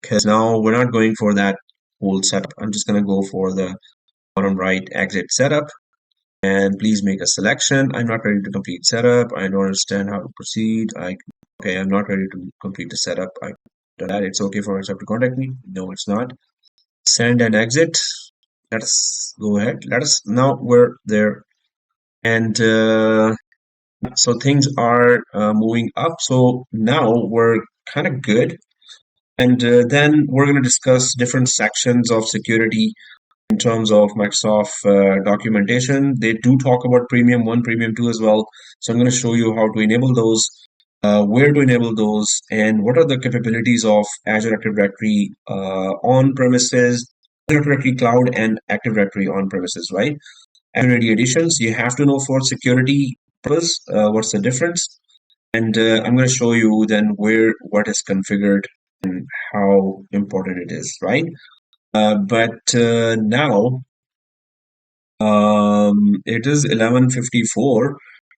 because now we're not going for that whole setup. I'm just gonna go for the bottom right exit setup. And please make a selection. I'm not ready to complete setup. I don't understand how to proceed. Okay, I'm not ready to complete the setup. I done that. It's okay for myself to contact me. No, it's not. Send and exit. Let's go ahead. Let us now we're there. And so things are moving up. So now we're kind of good. And then we're going to discuss different sections of security in terms of Microsoft documentation. They do talk about Premium 1, Premium 2 as well. So I'm going to show you how to enable those, where to enable those, and what are the capabilities of Azure Active Directory on premises, Azure Active Directory Cloud, and Active Directory on premises, right? Azure AD editions, you have to know for security purpose, what's the difference. And I'm going to show you then what is configured and how important it is, right? But now it is 11:54.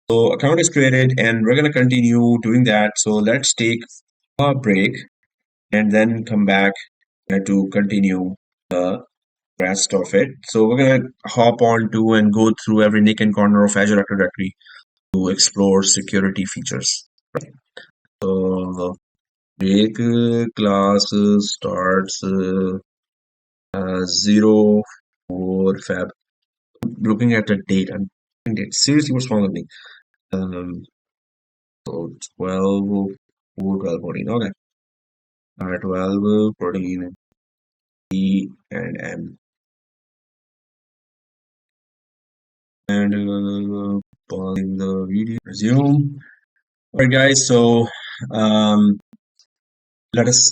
So account is created and we're going to continue doing that. So let's take a break and then come back to continue the rest of it. So we're going to hop on to and go through every nick and corner of Azure Active Directory to explore security features. So break class starts 04 Feb. Looking at the date, I'm looking at seriously what's wrong with me. Um, so 12, 12, 14. Okay. 12, 14, E and M. And pausing the video. Resume. Alright, guys. So um, let us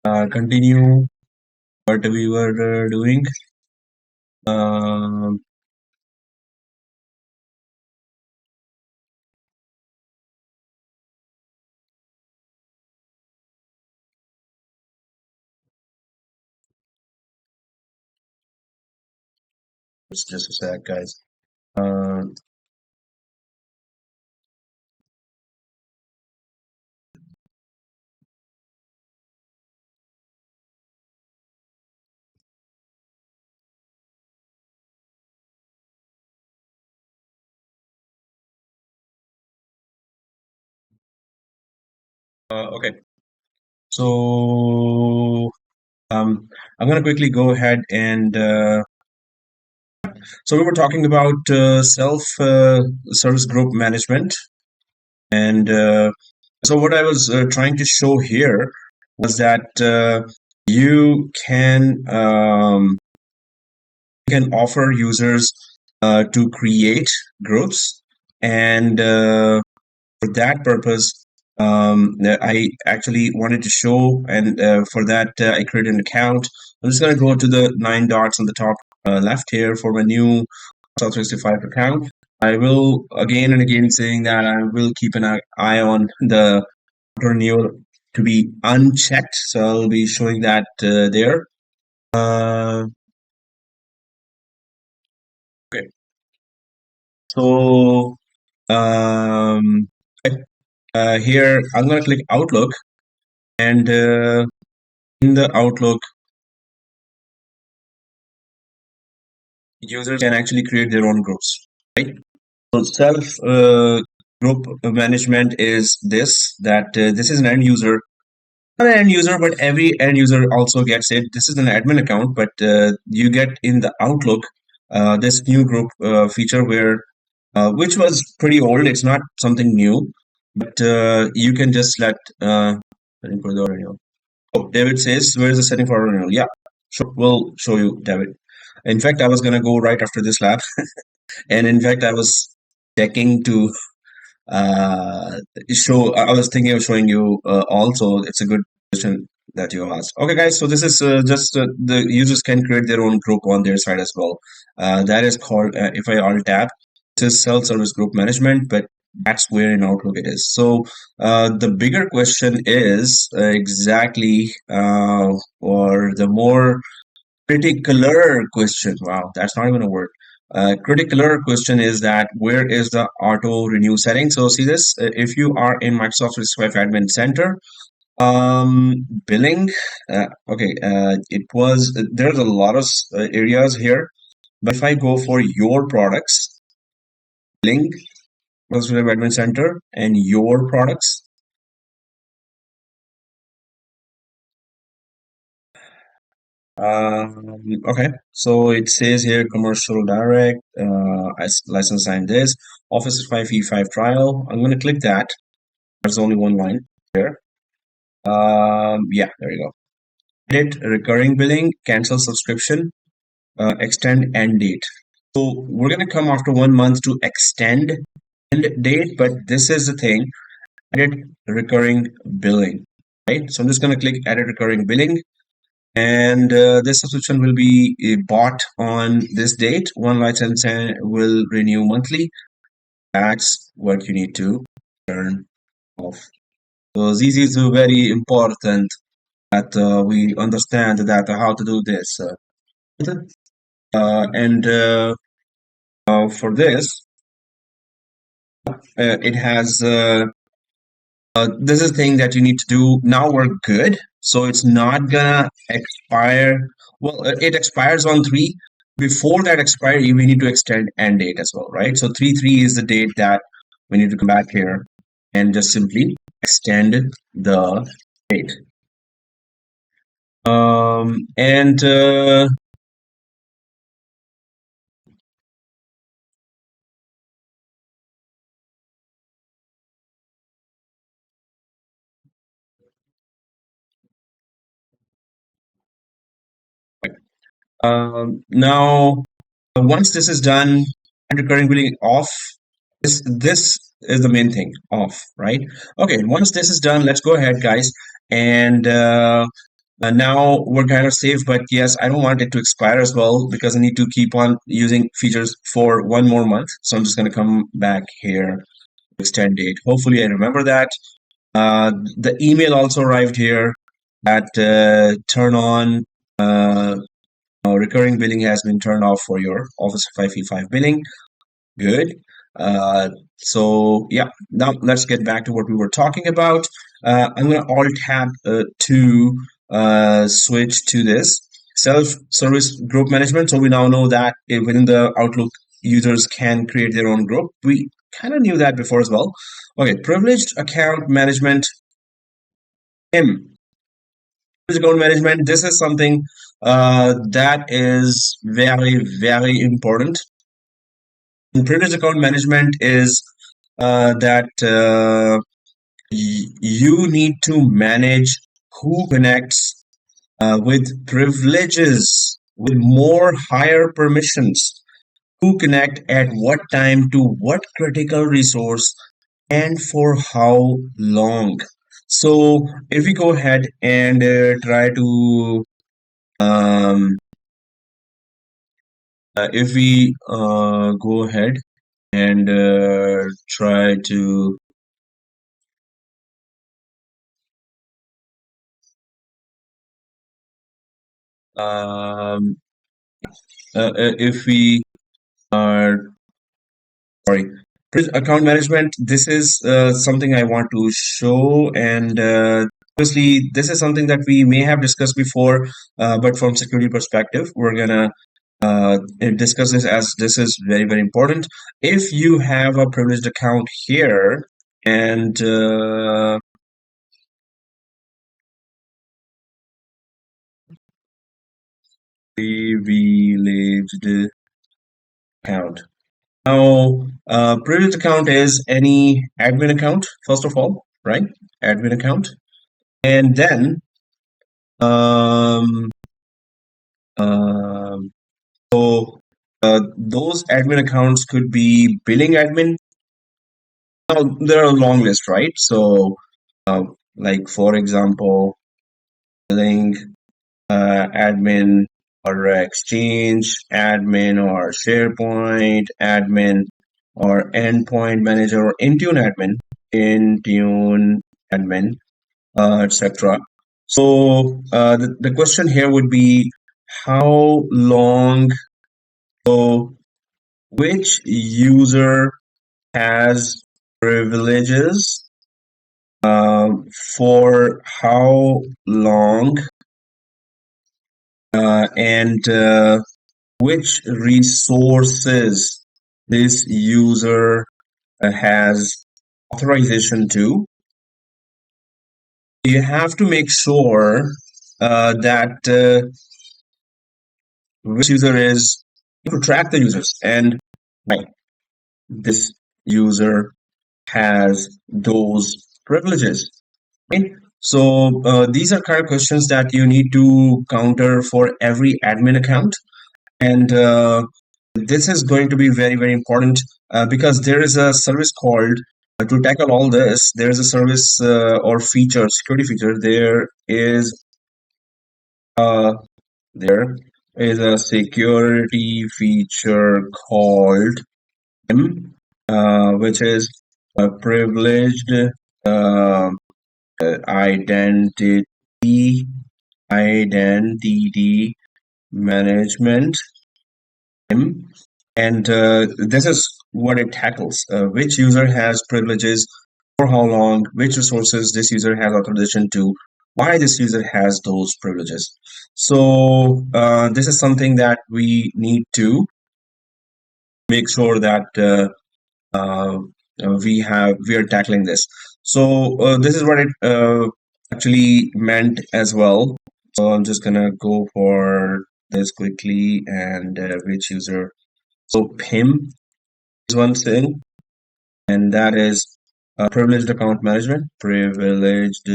continue what we were doing. Um, just a sec, guys. Uh, okay. So I'm going to quickly go ahead and so we were talking about self service group management, and so what I was trying to show here was that you can offer users to create groups, and for that purpose, I actually wanted to show, and for that, I created an account. I'm just going to go to the 9 dots on the top left here for my new South 365 account. I will again and again saying that I will keep an eye on the renewal to be unchecked. So I'll be showing that there. Uh, okay. So um, here I'm going to click Outlook, and in the Outlook, users can actually create their own groups, right? So self group management is this, that this is an end user, not an end user, but every end user also gets it. This is an admin account, but you get in the Outlook this new group feature where, which was pretty old. It's not something new, but you can just let. Let me put the renewal. Oh, David says, "Where is the setting for renewal?" Yeah, sure. We'll show you, David. In fact, I was gonna go right after this lab, and in fact, I was checking to uh, show. I was thinking of showing you also. It's a good question that you asked. Okay, guys. So this is just the users can create their own group on their side as well. That is called, if I alt tab, this is self-service group management, but that's where in Outlook it is. So the bigger question is exactly, or the more criticaler question. Wow, that's not even a word. Criticaler question is that where is the auto renew setting? So see this, if you are in Microsoft 365 Admin Center, billing, okay, it was, there's a lot of areas here, but if I go for your products, billing, Microsoft 365 Admin Center, and your products, Okay, so it says here commercial direct, as license signed this, Office 5E5 trial. I'm going to click that. There's only one line here. Yeah, there you go. Edit recurring billing, cancel subscription, extend end date. So we're going to come after 1 month to extend end date, but this is the thing, edit recurring billing, right? So I'm just going to click edit recurring billing. And this subscription will be bought on this date. One license will renew monthly. That's what you need to turn off. So this is very important that we understand that how to do this. And for this, it has this is the thing that you need to do. Now we're good. So it's not gonna expire. Well, it expires on 3. Before that expiry, we need to extend end date as well, right? So 3/3 is the date that we need to come back here and just simply extend the date. And now once this is done and recurring billing off, this is the main thing, off, right? Okay, once this is done, let's go ahead, guys, and now we're kind of safe. But yes, I don't want it to expire as well because I need to keep on using features for 1 more month. So I'm just going to come back here, extend date. Hopefully I remember that. The email also arrived here that turn on recurring billing has been turned off for your Office 5E5 billing. Good. So yeah, now let's get back to what we were talking about. I'm going to Alt Tab to switch to this self-service group management. So we now know that within the Outlook, users can create their own group. We kind of knew that before as well. Okay, privileged account management. Privileged account management. This is something that is very, very important. And privileged account management is that you need to manage who connects with privileges, with more higher permissions, who connect at what time to what critical resource and for how long. So if we go ahead and try to if we go ahead and try to um, if we are sorry, account management, this is something I want to show, and obviously this is something that we may have discussed before, but from security perspective we're gonna discuss this as this is very, very important. If you have a privileged account here and privileged account. Now, privileged account is any admin account, first of all, right? Admin account. And then, um, um, so those admin accounts could be billing admin. Now, there are a long list, right? So, uh, like for example, billing admin or Exchange admin or SharePoint admin or Endpoint Manager or Intune admin, etc. So the question here would be how long, so which user has privileges for how long and which resources this user has authorization to. You have to make sure that which user is, to track the users, and why this user has those privileges, right? So these are kind of questions that you need to counter for every admin account. And this is going to be very, very important because there is a service called, to tackle all this, there is a service or feature, security feature. Uh, there is a security feature called which is a privileged uh, identity identity management. And this is what it tackles: which user has privileges, for how long, which resources this user has authorization to, why this user has those privileges. So this is something that we need to make sure that uh, we are tackling this. So this is what it actually meant as well. So I'm just gonna go for this quickly, and which user. So PIM is one thing, and that is privileged account management. Privileged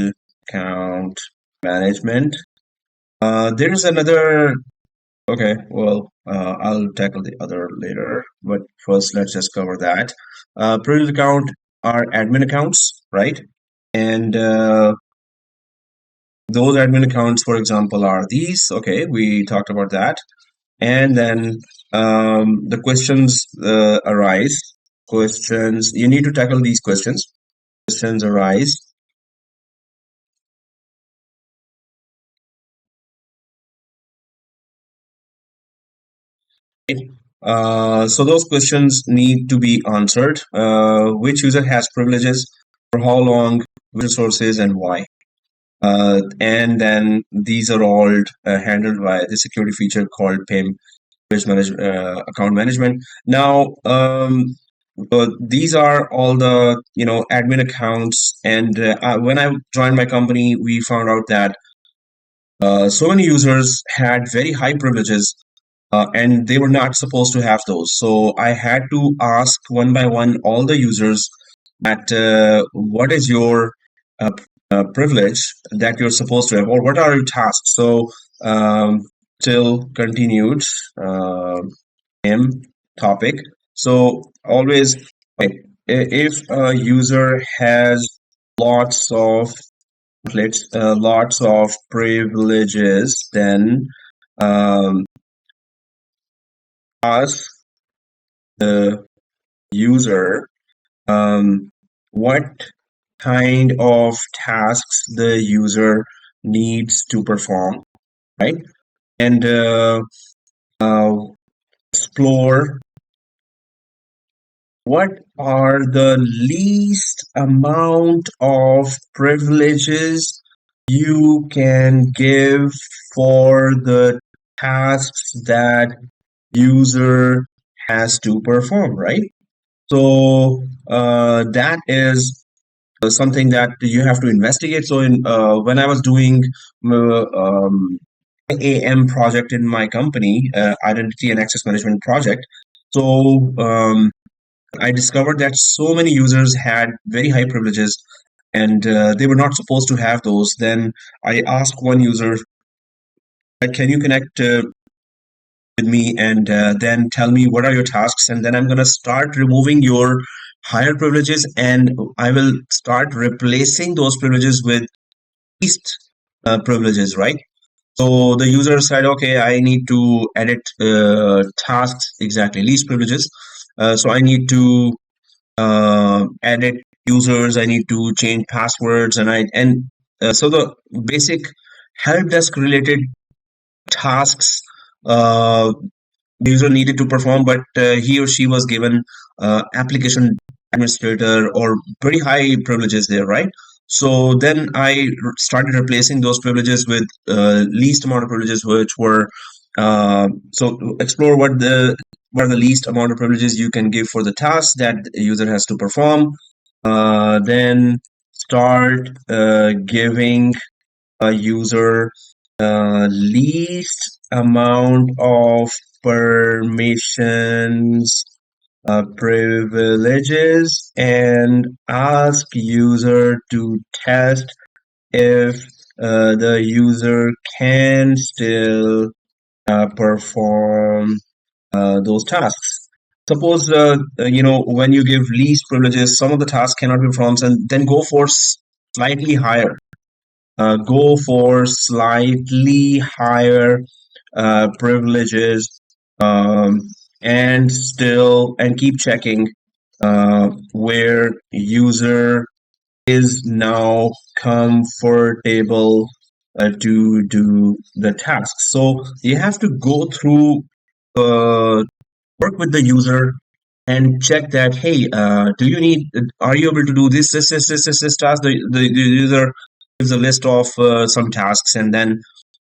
account management. There's another. Okay, well, I'll tackle the other later, but first let's just cover that. Privileged account are admin accounts, right? And those admin accounts, for example, are these. Okay, we talked about that. And then the questions arise. Questions, you need to tackle these questions. Questions arise. So those questions need to be answered. Which user has privileges, for how long, which resources, and why? And then these are all handled by the security feature called PIM, account management. Now, these are all the admin accounts. And when I joined my company, we found out that so many users had very high privileges, and they were not supposed to have those. So I had to ask one by one all the users that what is your uh, privilege that you're supposed to have, or what are your tasks. So still continued M topic. So always, okay, if a user has lots of lots of privileges, then um, ask the user what kind of tasks the user needs to perform, right? And uh, explore what are the least amount of privileges you can give for the tasks that user has to perform, right? So that is something that you have to investigate. So in when I was doing AM project in my company, identity and access management project, so I discovered that so many users had very high privileges, and they were not supposed to have those. Then I asked one user, "Can you connect with me and then tell me what are your tasks?" And then I'm going to start removing your higher privileges, and I will start replacing those privileges with least privileges, right? So the user said, okay, I need to edit tasks, exactly, least privileges. So I need to edit users, I need to change passwords, and so the basic help desk related tasks uh, the user needed to perform, but he or she was given application administrator or very high privileges there, right? So then I started replacing those privileges with least amount of privileges, which were so explore what are the least amount of privileges you can give for the task that the user has to perform. Then start giving a user least amount of permissions, privileges, and ask user to test if the user can still perform those tasks. Suppose when you give least privileges, some of the tasks cannot be performed, and then go for slightly higher. Go for slightly higher privileges, um, and keep checking where user is now comfortable to do the task. So you have to go through, work with the user and check that, hey, are you able to do this task? The user gives a list of some tasks, and then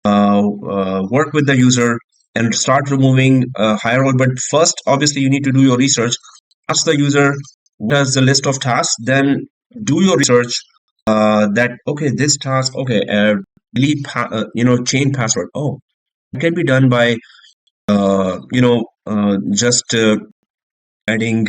work with the user and start removing higher role. But first, obviously, you need to do your research. Ask the user what is the list of tasks, then do your research. That okay, this task, okay, change password. Oh, it can be done by just adding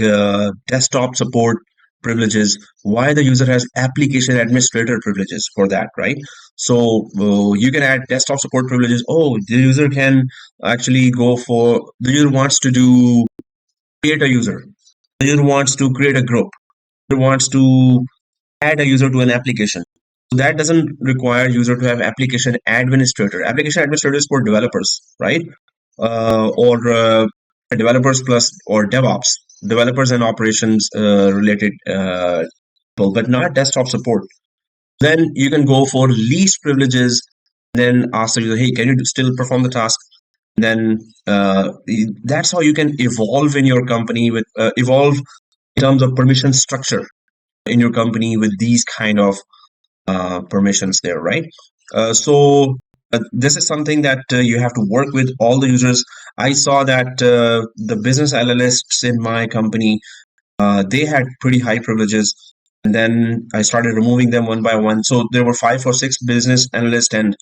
desktop support privileges. Why the user has application administrator privileges for that, right? So you can add desktop support privileges. Oh, the user can actually go for, the user wants to do create a user, the user wants to create a group, the user wants to add a user to an application. So that doesn't require user to have application administrator. Application administrator is for developers, right? Or developers plus or DevOps, developers and operations related people, but not desktop support. Then you can go for least privileges, then ask the user, hey, can you still perform the task? Then that's how you can evolve in your company with evolve in terms of permission structure in your company with these kind of permissions there, right? This is something that you have to work with all the users. I saw that the business analysts in my company, they had pretty high privileges, and then I started removing them one by one. So there were 5 or 6 business analysts, and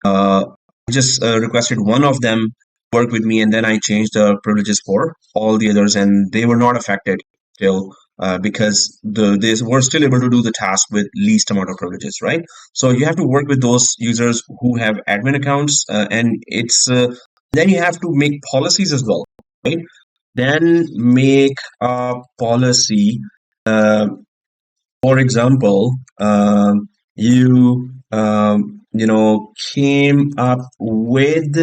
I just requested one of them work with me, and then I changed the privileges for all the others, and they were not affected still because they were still able to do the task with least amount of privileges, right? So you have to work with those users who have admin accounts, and it's then you have to make policies as well, right? Then make a policy. Uh, for example, came up with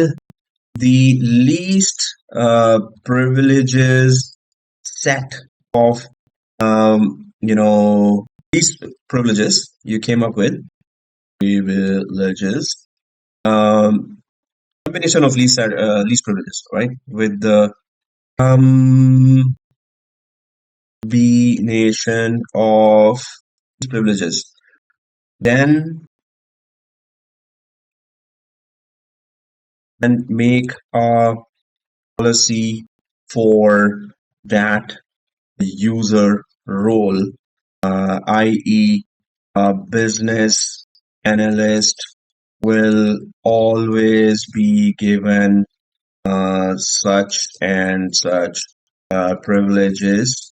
the least privileges set of least privileges you came up with privileges, um, combination of least privileges, right? With the combination of privileges. Then and make a policy for that user role, i.e., a business analyst will always be given such and such privileges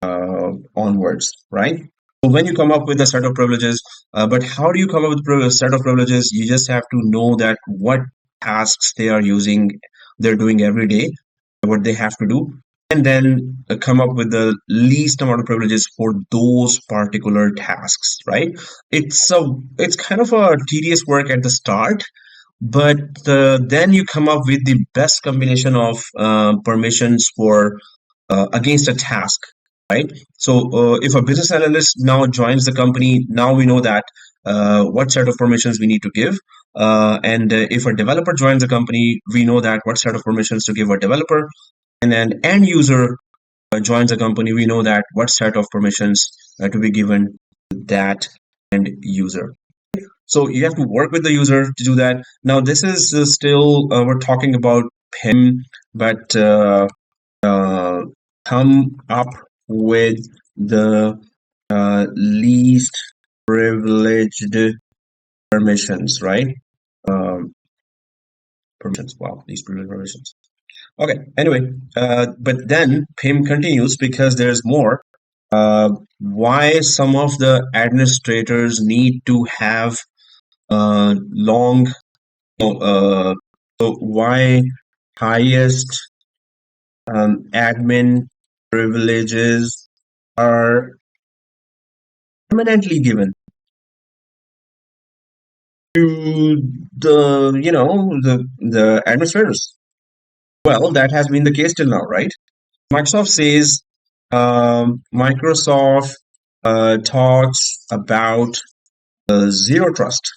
onwards, right? So when you come up with a set of privileges, but how do you come up with a set of privileges? You just have to know that what tasks they are using, they're doing every day, what they have to do, and then come up with the least amount of privileges for those particular tasks, right? It's kind of a tedious work at the start, but then you come up with the best combination of permissions for against a task, right? So if a business analyst now joins the company, now we know that what set of permissions we need to give. And if a developer joins the company, we know that what set of permissions to give a developer. And then end user joins the company, we know that what set of permissions to be given to that end user. So you have to work with the user to do that. Now, this is still, we're talking about PIM, but uh, come up with the least privileged permissions, right? permissions. Wow, these privilege permissions. Okay, anyway, but then PIM continues because there's more. Why some of the administrators need to have long, so why highest admin privileges are permanently given to the administrators. Well, that has been the case till now, right? Microsoft says Microsoft talks about zero trust.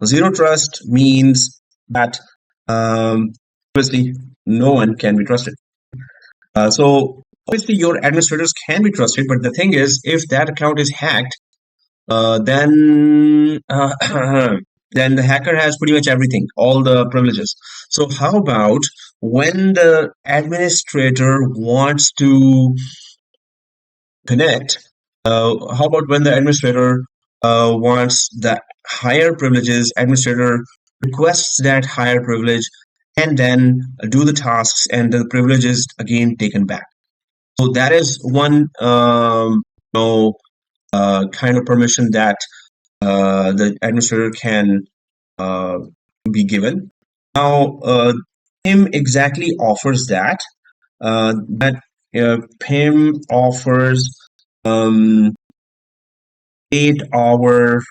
Zero trust means that obviously no one can be trusted. So obviously your administrators can be trusted, but the thing is, if that account is hacked, then then the hacker has pretty much everything, all the privileges. So how about when the administrator wants to connect? How about when the administrator wants the higher privileges? Administrator requests that higher privilege and then do the tasks, and the privilege is again taken back. So that is one kind of permission that the administrator can uh, be given. Now, PIM exactly offers that. PIM offers um, 8 hours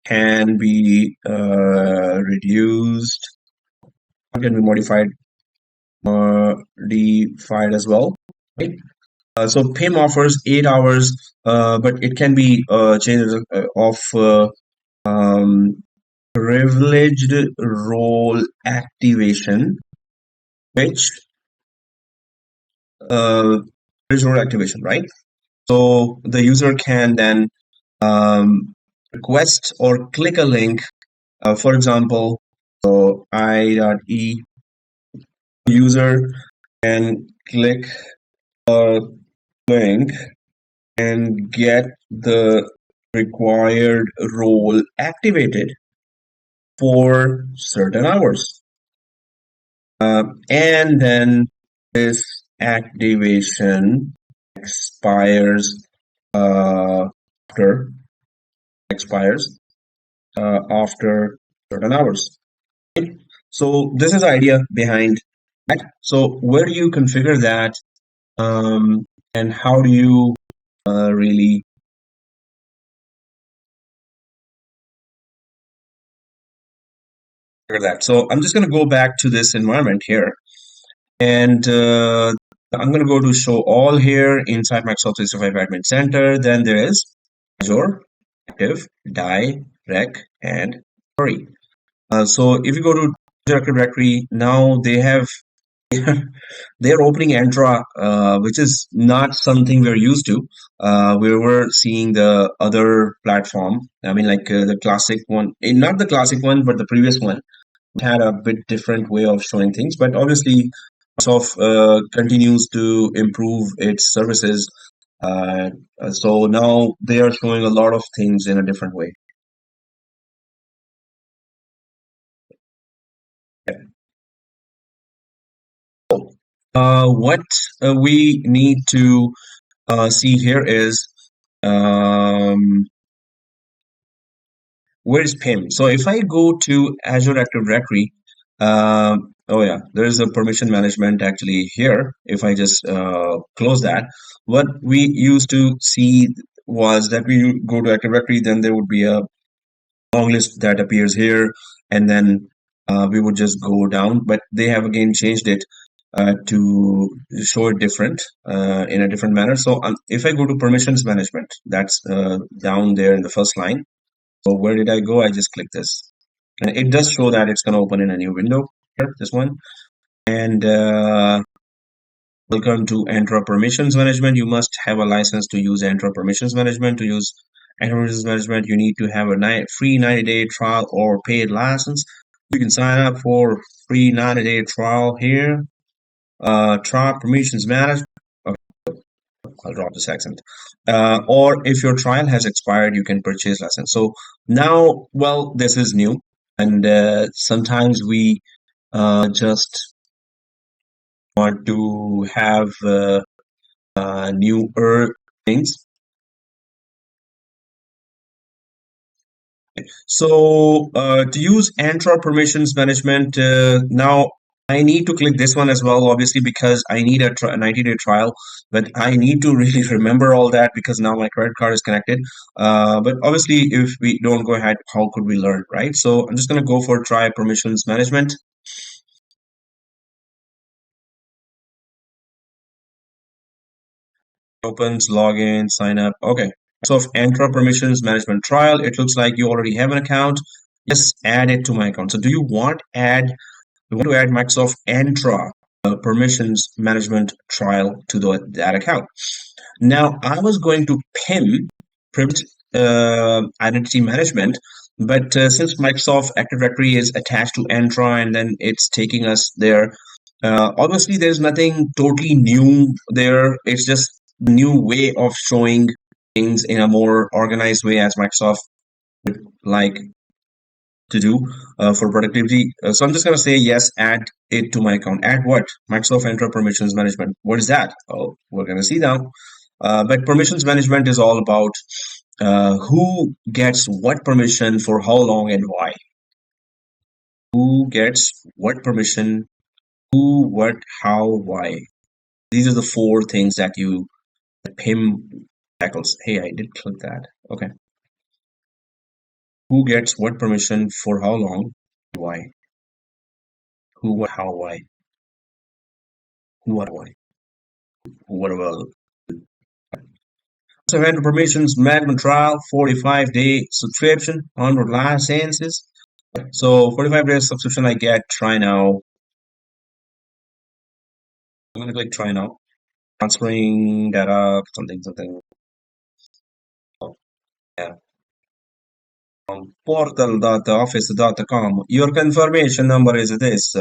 can be reduced, can be modified as well. Right? So PIM offers 8 hours, but it can be changed of um, privileged role activation, which privileged role activation, right? So the user can then request or click a link. For example, so I.E user can click a link and get the required role activated for certain hours. And then this activation expires after expires after certain hours. Right? So this is the idea behind that. So where do you configure that, and how do you really configure that? So I'm just going to go back to this environment here, and I'm going to go to show all here inside Microsoft 365 Admin Center. Then there is Azure, Active, Direct, and Story. So if you go to Azure Active Directory, now they have they're opening Entra, which is not something we're used to. We were seeing the other platform. I mean, like the classic one, not the classic one, but the previous one had a bit different way of showing things. But obviously, Microsoft continues to improve its services. So now they are showing a lot of things in a different way. What we need to see here is um, where's PIM? So if I go to Azure Active Directory, oh yeah, there is a permission management actually here. If I just close that, what we used to see was that we go to Active Directory, then there would be a long list that appears here, and then we would just go down. But they have again changed it to show it different in a different manner. So if I go to permissions management, that's down there in the first line. So where did I go? I just click this. And it does show that it's going to open in a new window here, this one. And welcome to Entra Permissions Management. You must have a license to use Entra Permissions Management. To use Entra Permissions Management, you need to have a free 90-day trial or paid license. You can sign up for free 90-day trial here. Trial Permissions Management. I'll drop this accent. Or if your trial has expired, you can purchase license. So now, well, this is new. and sometimes we just want to have newer things. So to use Entra permissions management, now I need to click this one as well, obviously, because I need a 90-day trial. But I need to really remember all that because now my credit card is connected. But obviously, if we don't go ahead, how could we learn, right? So I'm just going to go for try permissions management. Opens, login, sign up. Okay. So Entra permissions management trial. It looks like you already have an account. Yes, add it to my account. So do you want add we want to add Microsoft Entra permissions management trial to that account. Now, I was going to PIM, privileged identity management, but since Microsoft Active Directory is attached to Entra and then it's taking us there, obviously there's nothing totally new there. It's just a new way of showing things in a more organized way as Microsoft like to do for productivity. So I'm just going to say yes, add it to my account. Add what? Microsoft Entra Permissions Management. What is that? Oh, we're going to see now. But permissions management is all about who gets what permission for how long and why. Who gets what permission, who, what, how, why. These are the four things that you that PIM tackles. Hey, I did click that. Okay. Who gets what permission for how long, why. Who, what, how, why. Who, what, why. What about so vendor permissions management trial, 45-day subscription, 100 licenses. So 45 days subscription I get, try now. I'm gonna click try now. Transferring data, something. Oh, yeah. Portal.office.com. Your confirmation number is this.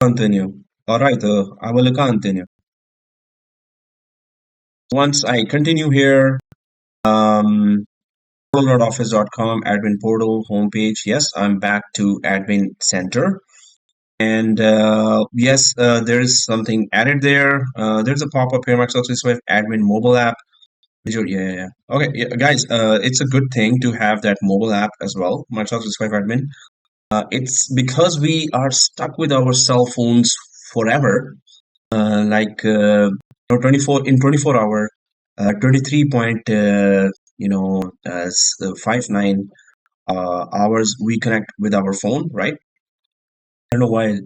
Continue. Alright, I will continue. Once I continue here, portal.office.com, admin portal, homepage. Yes, I'm back to admin center. And yes, there is something added there. There's a pop-up here, Microsoft 365 admin mobile app. Yeah. Okay, yeah, guys, it's a good thing to have that mobile app as well, Microsoft 365 admin. It's because we are stuck with our cell phones forever. Like 24 hour, 23 point, 59 hours we connect with our phone, right? I don't know why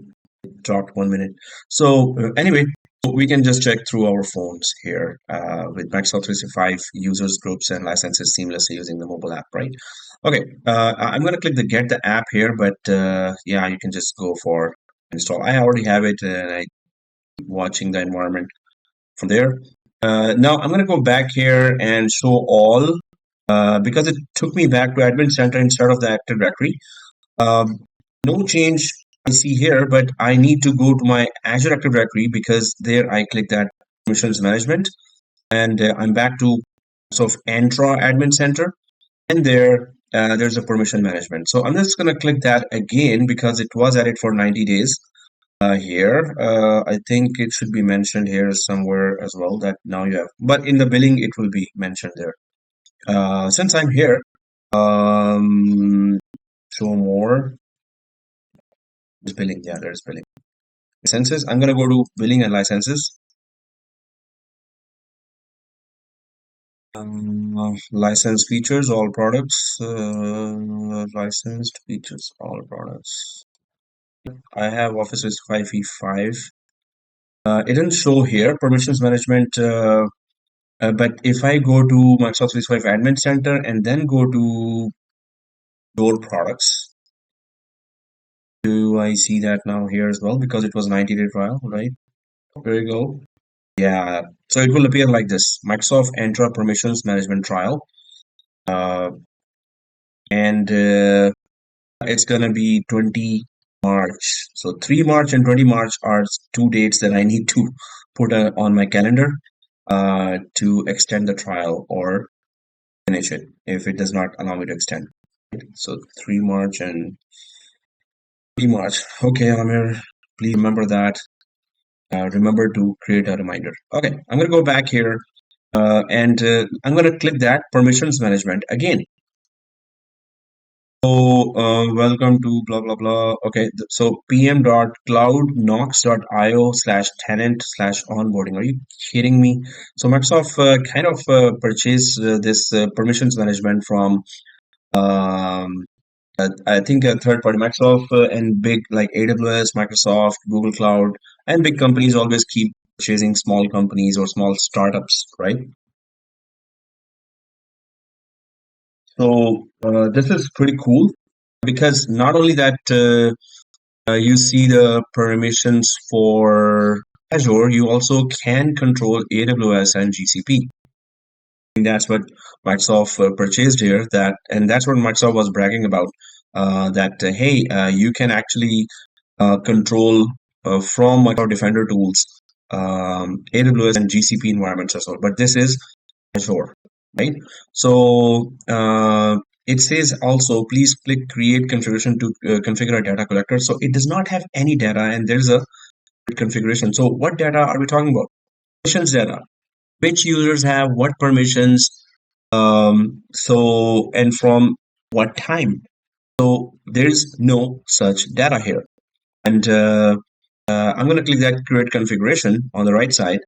dropped 1 minute. So anyway, we can just check through our phones here with Microsoft 365 users, groups, and licenses seamlessly using the mobile app, right? Okay, I'm going to click the get the app here, but yeah, you can just go for install. I already have it and I'm watching the environment from there. Now I'm going to go back here and show all because it took me back to admin center instead of the Active Directory. Um, no change I see here, but I need to go to my Azure Active Directory because there I click that permissions management and I'm back to Entra Admin Center and there's a permission management. So I'm just going to click that again because it was added for 90 days here. I think it should be mentioned here somewhere as well that now you have, but in the billing it will be mentioned there. Since I'm here, show more. There's billing. Yeah, there's billing. Licenses. I'm going to go to billing and licenses. License features, all products. Licensed features, all products. I have Office 365 E5. It didn't show here permissions management, but if I go to Microsoft 365 Admin Center and then go to your products, do I see that now here as well? Because it was 90-day trial, right? There you go. Yeah, so it will appear like this: Microsoft Entra Permissions Management Trial, uh, and it's gonna be 20 March. So 3 March and 20 March are two dates that I need to put on my calendar to extend the trial or finish it if it does not allow me to extend. So 3 March and Pretty much. Okay, Amir, please remember that. Remember to create a reminder. Okay, I'm going to go back here and I'm going to click that permissions management again. So, welcome to blah blah blah. Okay, so pm.cloudnox.io/tenant/onboarding. Are you kidding me? So Microsoft kind of purchased this permissions management from um, I think a third party Microsoft and big like AWS, Microsoft, Google Cloud, and big companies always keep purchasing small companies or small startups, right? So this is pretty cool because not only that you see the permissions for Azure, you also can control AWS and GCP. That's what Microsoft purchased here. And that's what Microsoft was bragging about. That hey, you can actually control from Microsoft Defender tools, AWS and GCP environments as well. But this is Azure, right? So it says also, please click create configuration to configure a data collector. So it does not have any data, and there's a configuration. So what data are we talking about? Permissions data. Which users have what permissions? So and from what time? So there's no such data here. And I'm going to click that create configuration on the right side.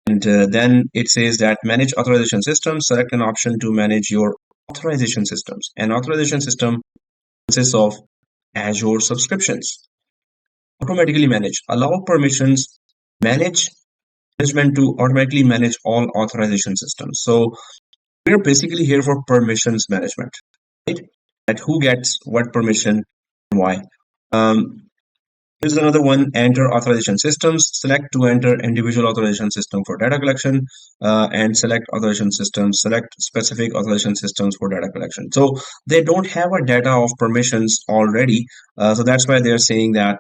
And then it says that manage authorization systems. Select an option to manage your authorization systems. An authorization system consists of Azure subscriptions. Automatically manage. Allow permissions. Manage management to automatically manage all authorization systems. So we're basically here for permissions management, right? That who gets what permission and why. Um, Here's another one, enter authorization systems. Select to enter individual authorization system for data collection and select authorization systems. Select specific authorization systems for data collection. So they don't have a data of permissions already. So that's why they're saying that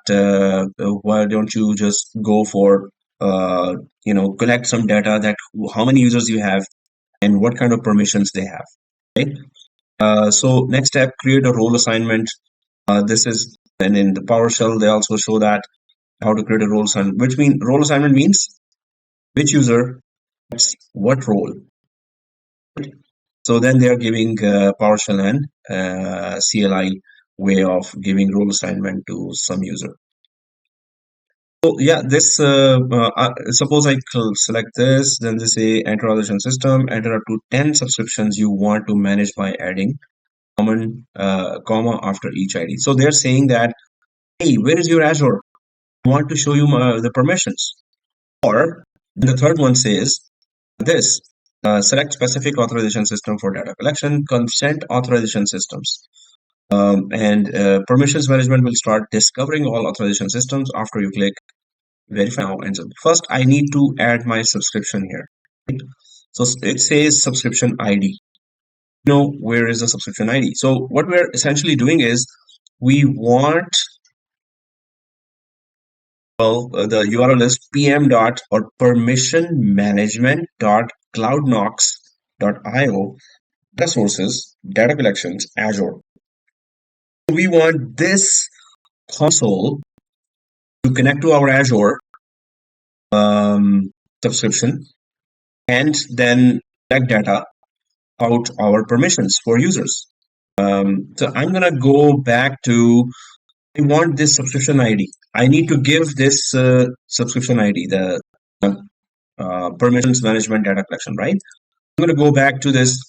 why don't you just go for, collect some data that how many users you have and what kind of permissions they have. Right? So next step, create a role assignment. This is, and in the PowerShell, they also show that how to create a role assignment, which mean role assignment means which user gets what role. So then they are giving PowerShell and CLI way of giving role assignment to some user. So yeah, this suppose I select this, then they say enter authorization system, enter up to 10 subscriptions you want to manage by adding comma after each ID. So they're saying that, hey, where is your Azure? I want to show you the permissions. Or the third one says this, select specific authorization system for data collection, consent authorization systems. And permissions management will start discovering all authorization systems after you click verify now. And so first, I need to add my subscription here. Right? So it says subscription ID. Where is the subscription ID? So what we're essentially doing is we want, well, the URL is pm dot or permission management dot cloudnox.io data sources, data collections, Azure. We want this console to connect to our Azure subscription and then collect data about our permissions for users. So I'm gonna go back to, I want this subscription ID. I need to give this subscription ID, the permissions management data collection, right? I'm going to go back to this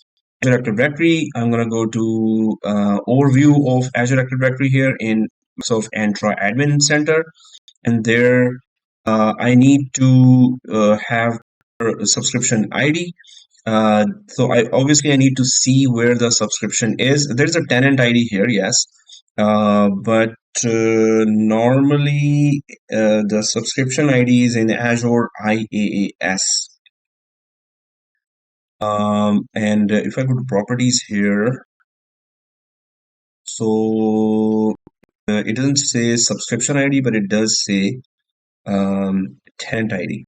Azure Active Directory. I'm going to go to overview of Azure Active Directory here in Microsoft Entra Admin Center. And there I need to have a subscription ID. So I need to see where the subscription is. There's a tenant ID here, yes. But normally the subscription ID is in Azure IaaS. And if I go to properties here, so it doesn't say subscription ID, but it does say tenant ID,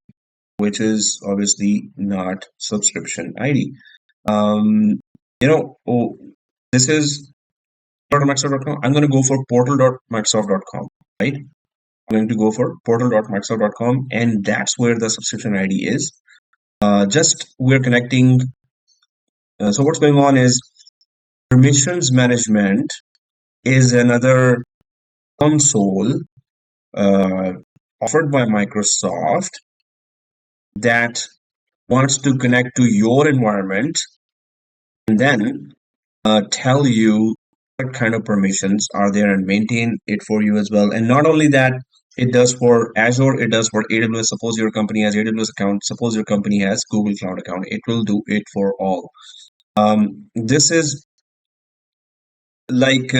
which is obviously not subscription ID. Um, oh, this is Microsoft.com. I'm going to go for portal.microsoft.com, right? I'm going to go for portal.microsoft.com, and that's where the subscription ID is. Just we're connecting. So what's going on is permissions management is another console uh, offered by Microsoft that wants to connect to your environment and then tell you what kind of permissions are there and maintain it for you as well. And not only that, it does for Azure, it does for AWS. Suppose your company has AWS account, suppose your company has Google Cloud account, it will do it for all. This is like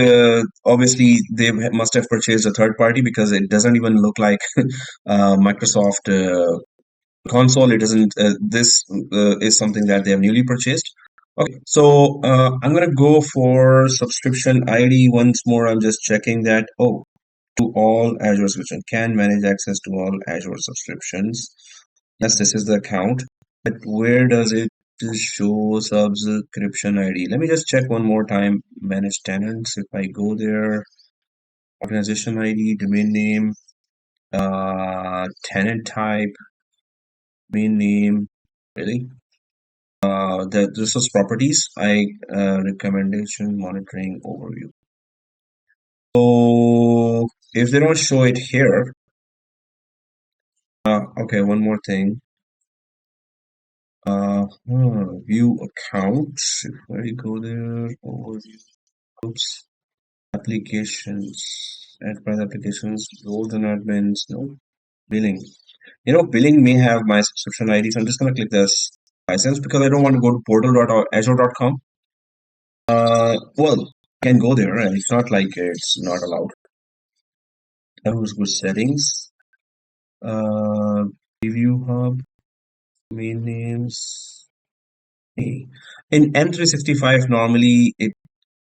obviously they must have purchased a third party because it doesn't even look like Microsoft console. It doesn't. This is something that they have newly purchased. Okay, so I'm gonna go for subscription ID once more. I'm just checking that. Oh, to all Azure subscription can manage access to all Azure subscriptions. Yes, this is the account. But where does it show subscription ID? Let me just check one more time. Manage tenants. If I go there, organization ID, domain name, tenant type, domain name. Really? This is properties. I recommendation monitoring overview. So if they don't show it here, okay, one more thing. View accounts. If I go there, overview, oops, applications, enterprise applications, roles and admins, no, billing. Billing may have my subscription ID, so I'm just gonna click this license because I don't want to go to portal.azure.com. Well, I can go there, and it's not like it's not allowed. That was good settings. Uh, Review hub, main names. Hey. In M365, normally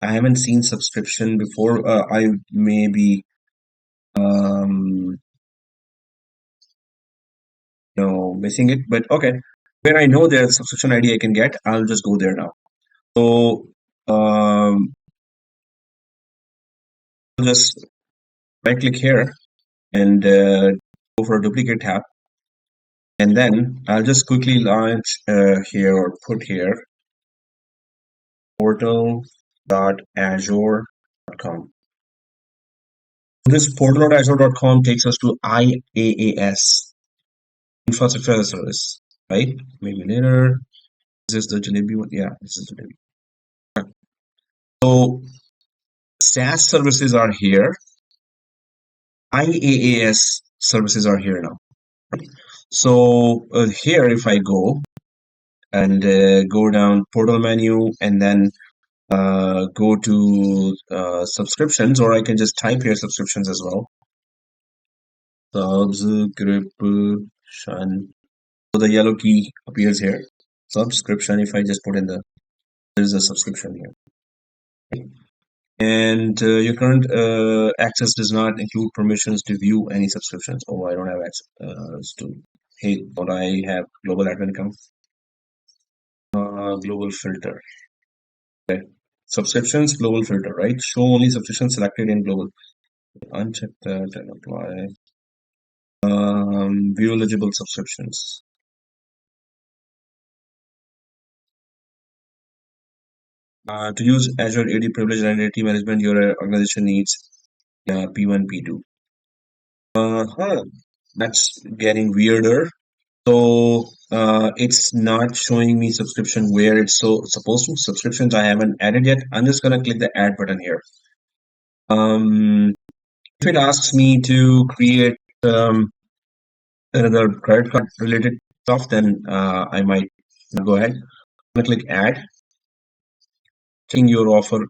I haven't seen subscription before. I may be um, missing it, but okay. Where I know there's subscription ID I can get, I'll just go there now. So I'll just right click here and go for a duplicate tab. And then I'll just quickly launch here or put here portal.azure.com. This portal.azure.com takes us to IaaS, infrastructure as a service, right? Maybe later. This is the Jalebi one. Yeah, this is Jalebi. So SaaS services are here. IaaS services are here now. So here, if I go and go down portal menu and then go to subscriptions, or I can just type here subscriptions as well. Subscription. So the yellow key appears here. Subscription. If I just put in there is a subscription here. And your current access does not include permissions to view any subscriptions. Oh, I don't have access to. Hey, don't I have global admin account? Global filter. Okay. Subscriptions, global filter, right? Show only subscriptions selected in global. Uncheck that and apply. View eligible subscriptions. To use Azure AD privilege and identity management, your organization needs P1, P2. That's getting weirder. So it's not showing me subscription where it's supposed to. Subscriptions I haven't added yet. I'm just gonna click the add button here. If it asks me to create another credit card related stuff, then I might go ahead. I'm gonna click add, checking your offer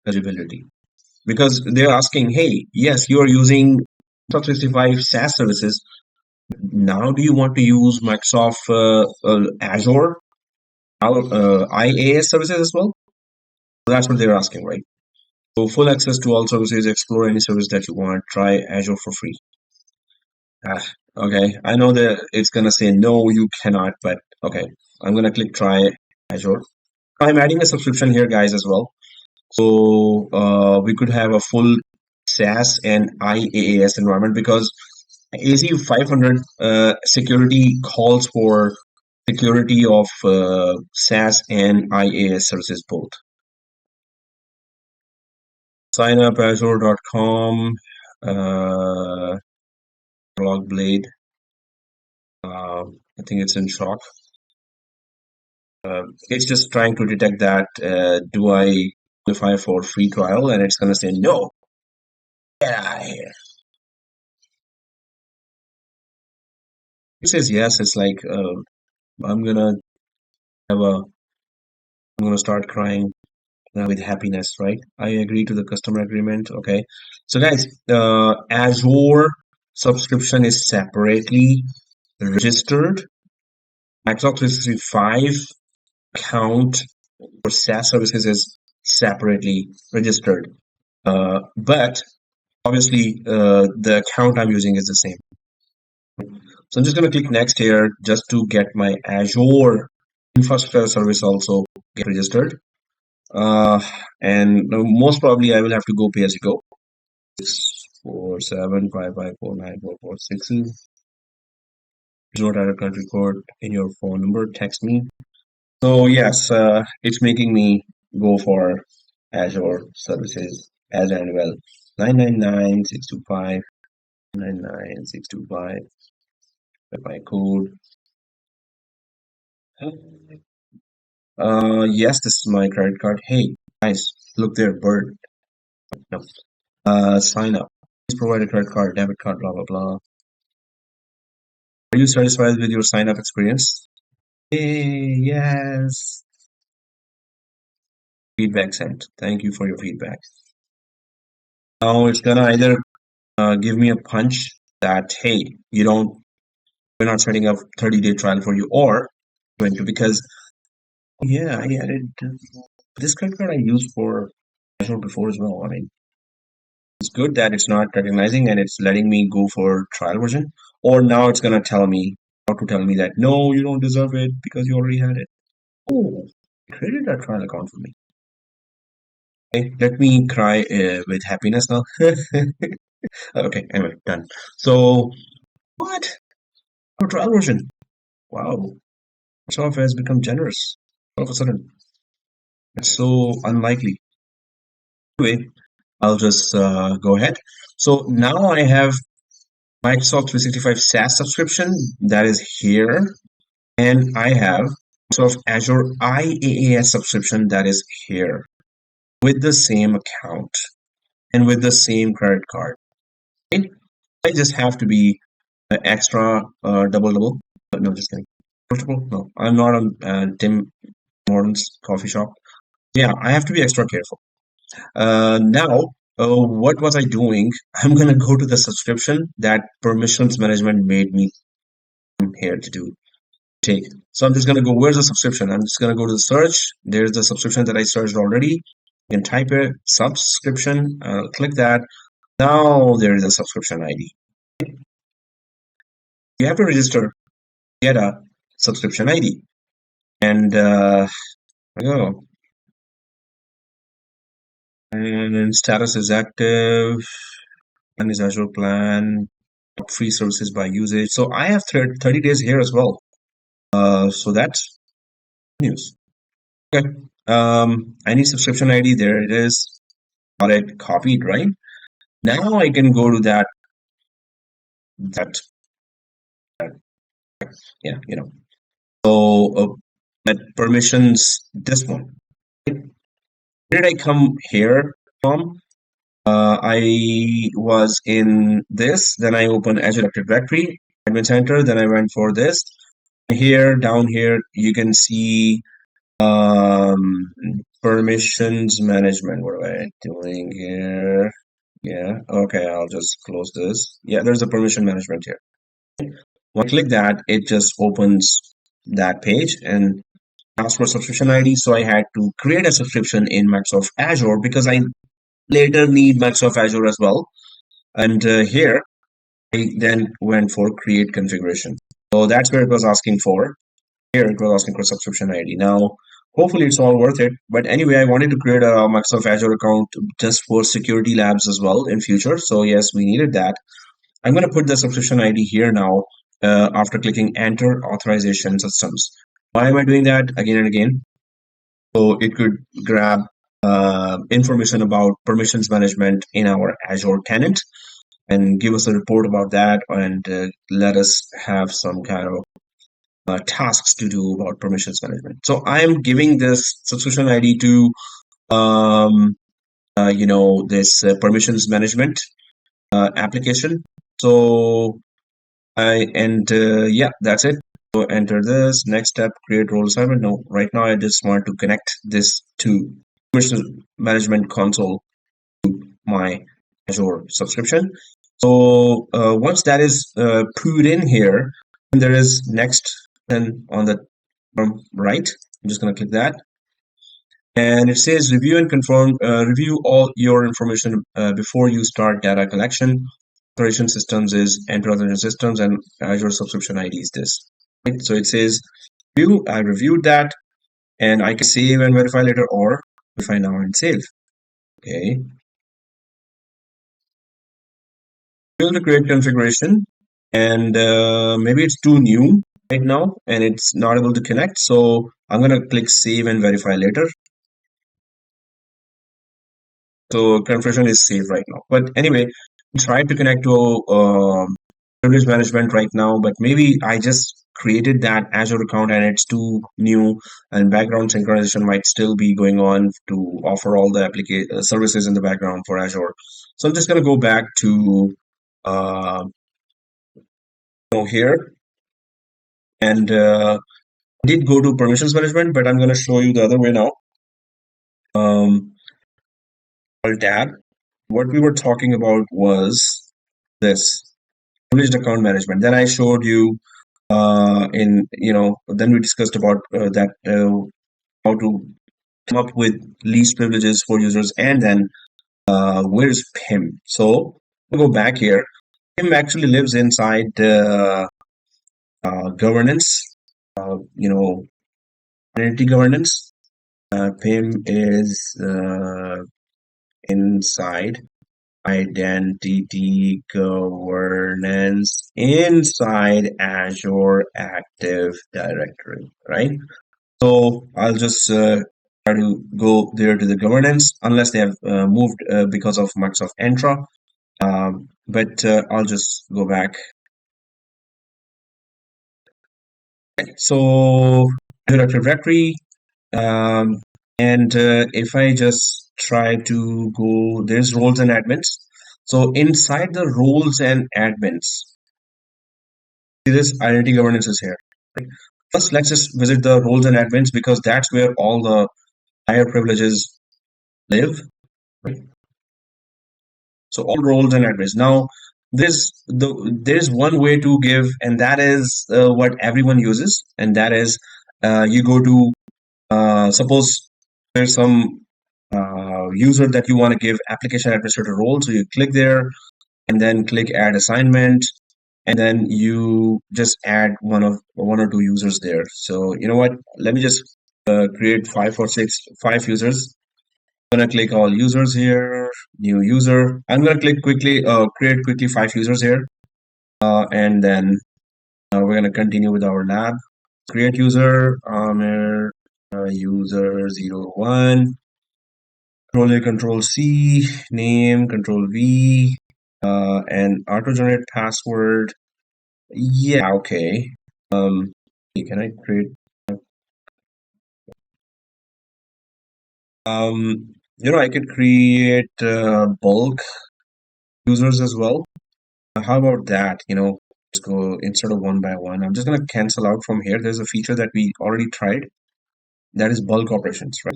eligibility. Because they're asking, hey, yes, you are using Microsoft 365 SaaS services. Now, do you want to use Microsoft Azure IaaS services as well? So that's what they're asking, right? So full access to all services, explore any service that you want, try Azure for free. Okay, I know that it's gonna say no, you cannot, but okay, I'm gonna click try Azure. I'm adding a subscription here, guys, as well. So we could have a full SaaS and IaaS environment because AC500 security calls for security of SaaS and IaaS services both. Sign up Azure.com, Logblade. I think it's in shock. It's just trying to detect that do I qualify for free trial, and it's gonna say no. Get out of here. It says yes. It's like I'm gonna have a I'm gonna start crying with happiness, right? I agree to the customer agreement. Okay. So guys, Azure subscription is separately registered. Microsoft 365 account for SaaS services is separately registered. But obviously, the account I'm using is the same. So I'm just going to click next here just to get my Azure infrastructure service also get registered. Uh, and most probably I will have to go pay as you go. 64755494462. Note add a country code in your phone number. Text me. So yes, it's making me go for Azure services as and well. 999 625 99625. My code. Yes, this is my credit card. Hey, guys, look there, bird. No. Sign up. Please provide a credit card, debit card, blah blah blah. Are you satisfied with your sign up experience? Hey, yes. Feedback sent. Thank you for your feedback. Now it's gonna either give me a punch that hey, we're not setting up 30-day trial for you, or going to because yeah, I added this credit card I used for Azure before as well. I mean, it's good that it's not recognizing and it's letting me go for trial version. Or now it's gonna tell me how to tell me that no, you don't deserve it because you already had it. Oh, it created that trial account for me. Okay, let me cry with happiness now. Okay, anyway, done. So what? A trial version. Wow, Microsoft has become generous all of a sudden. It's so unlikely. Anyway, I'll just go ahead. So now I have Microsoft 365 SaaS subscription that is here, and I have Microsoft Azure IaaS subscription that is here with the same account and with the same credit card. Right? I just have to be extra double. No, just kidding. Comfortable? No, I'm not on Tim Hortons coffee shop. Yeah, I have to be extra careful. Now, what was I doing? I'm gonna go to the subscription that permissions management made me come here to take. So I'm just gonna go, where's the subscription? I'm just gonna go to the search. There's the subscription that I searched already. You can type it, subscription, click that. Now there is a subscription ID. You have to register, get a subscription ID. And oh, and status is active, and is Azure plan, free services by usage. So I have 30 days here as well. So that's news. Okay. I need subscription ID. There it is. Got it copied, right? Now I can go to that yeah, So that permissions this one. Where did I come here from? I was in this, then I opened Azure Active Directory, Admin Center, then I went for this. Here, down here, you can see permissions management. What am I doing here? Yeah, okay, I'll just close this. Yeah, there's a permission management here. When I click that, it just opens that page and asks for subscription ID. So I had to create a subscription in Microsoft Azure because I later need Microsoft Azure as well. And here, I then went for create configuration. So that's where it was asking for. Here it was asking for subscription ID. Now, hopefully it's all worth it. But anyway, I wanted to create a Microsoft Azure account just for security labs as well in future. So yes, we needed that. I'm going to put the subscription ID here now after clicking enter authorization systems. Why am I doing that again and again? So it could grab information about permissions management in our Azure tenant and give us a report about that and let us have some kind of tasks to do about permissions management. So I am giving this subscription ID to this permissions management application. So yeah, that's it. So enter this next step, create role assignment. No, right now I just want to connect this to permissions management console, my Azure subscription. So once that is put in here, there is next and on the right. I'm just going to click that. And it says review and confirm, review all your information before you start data collection. Operation systems is enter authorization systems and Azure subscription ID is this. Right? So it says review, I reviewed that and I can save and verify later or verify now and save. Okay. Able to create configuration and maybe it's too new right now and it's not able to connect. So I'm going to click save and verify later. So configuration is saved right now. But anyway, try to connect to privilege management right now, but maybe I just created that Azure account and it's too new and background synchronization might still be going on to offer all the application services in the background for Azure. So I'm just going to go back to uh, here and I did go to permissions management, but I'm going to show you the other way now. Alt tab. What we were talking about was this privileged account management. Then I showed you then we discussed about that how to come up with least privileges for users and then where's PIM. So we'll go back here. PIM actually lives inside the governance, identity governance. PIM is inside identity governance inside Azure Active Directory, right? So I'll just try to go there to the governance unless they have moved because of Microsoft Entra. But I'll just go back. So Azure Active Directory, um, and if I just try to go, there's roles and admins. So inside the roles and admins, this identity governance is here. First, let's just visit the roles and admins because that's where all the higher privileges live. Right? So all roles and admins. Now, there's one way to give, and that is what everyone uses, and that is you go to suppose there's some user that you want to give application administrator role, so you click there and then click add assignment, and then you just add one or two users there. So you know what? Let me just create five users. I'm gonna click all users here, new user. I'm gonna click quickly, create quickly five users here, and then we're gonna continue with our lab. Create user, user 01, Control A, Control C, name, Control V, and auto generate password. Yeah, okay. Can I create? I could create bulk users as well. How about that? Let's go instead of one by one. I'm just gonna cancel out from here. There's a feature that we already tried. That is bulk operations, right?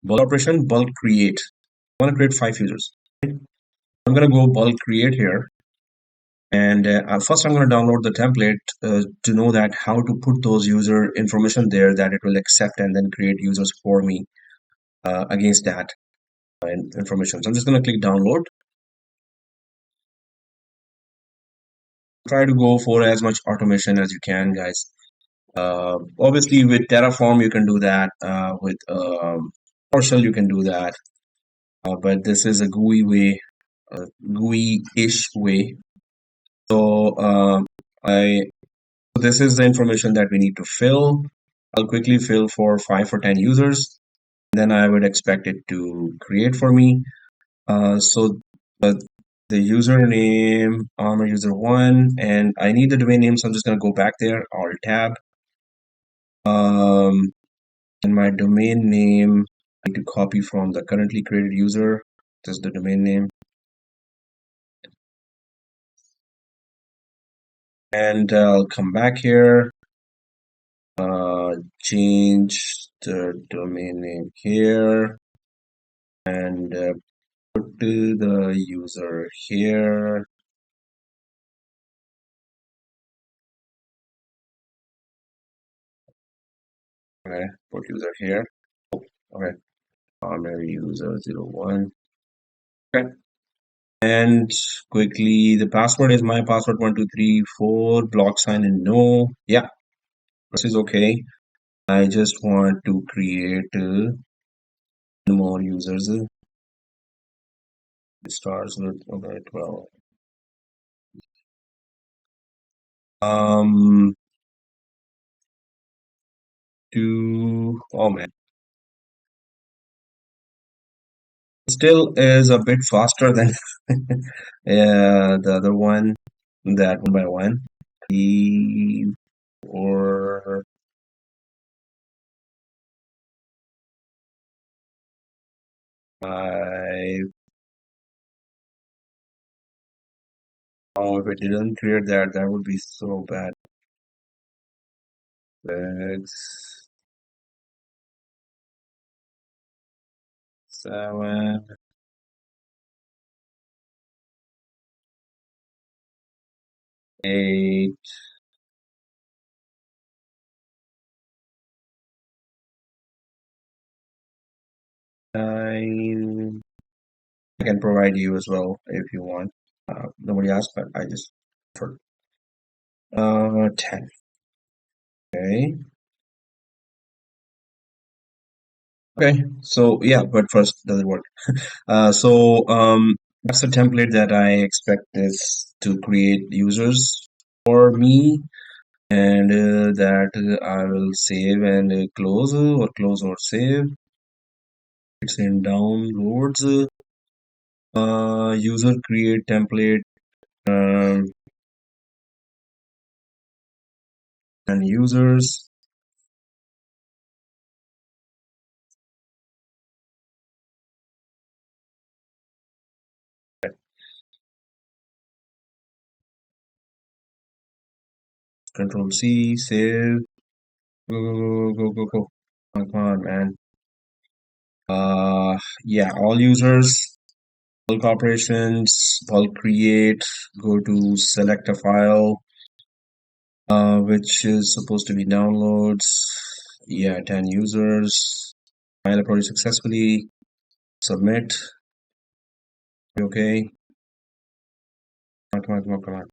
Bulk operation, bulk create. I want to create five users. I'm gonna go bulk create here. And first, I'm going to download the template to know that how to put those user information there that it will accept and then create users for me against that information. So I'm just going to click download. Try to go for as much automation as you can, guys. Obviously, with Terraform, you can do that. With PowerShell, you can do that. But this is a GUI way, GUI-ish way. So I so this is the information that we need to fill. I'll quickly fill for 5 or 10 users. Then I would expect it to create for me. So the the username, armor user one, and I need the domain name, so I'm just gonna go back there, Alt Tab. Um, and my domain name, I need to copy from the currently created user. This is the domain name, and I'll come back here. Change the domain name here, and put the user here. Okay, put user here. Okay, primary user 01. Okay, and quickly the password is my password 1234. Block sign in no. Yeah, this is okay. I just want to create more users. It starts with okay 12. Um, to oh man, still is a bit faster than yeah, the other one. That one by one. 3, 4, 5. Oh, if it didn't create that, that would be so bad. 6, 7, 8, 9. I can provide you as well if you want. Nobody asked, but I just for 10. Okay. Okay. So yeah, but first doesn't work. That's the template that I expect this to create users for me, and that I will save and close or close or save. It's in downloads. User create template um, and users. Control C, save. Go, go, go, go, go. Come on, man. Yeah, all users, bulk operations, bulk create, go to select a file, which is supposed to be downloads. Yeah, 10 users. File uploaded successfully. Submit. Okay. Come on, come on, come on, come on.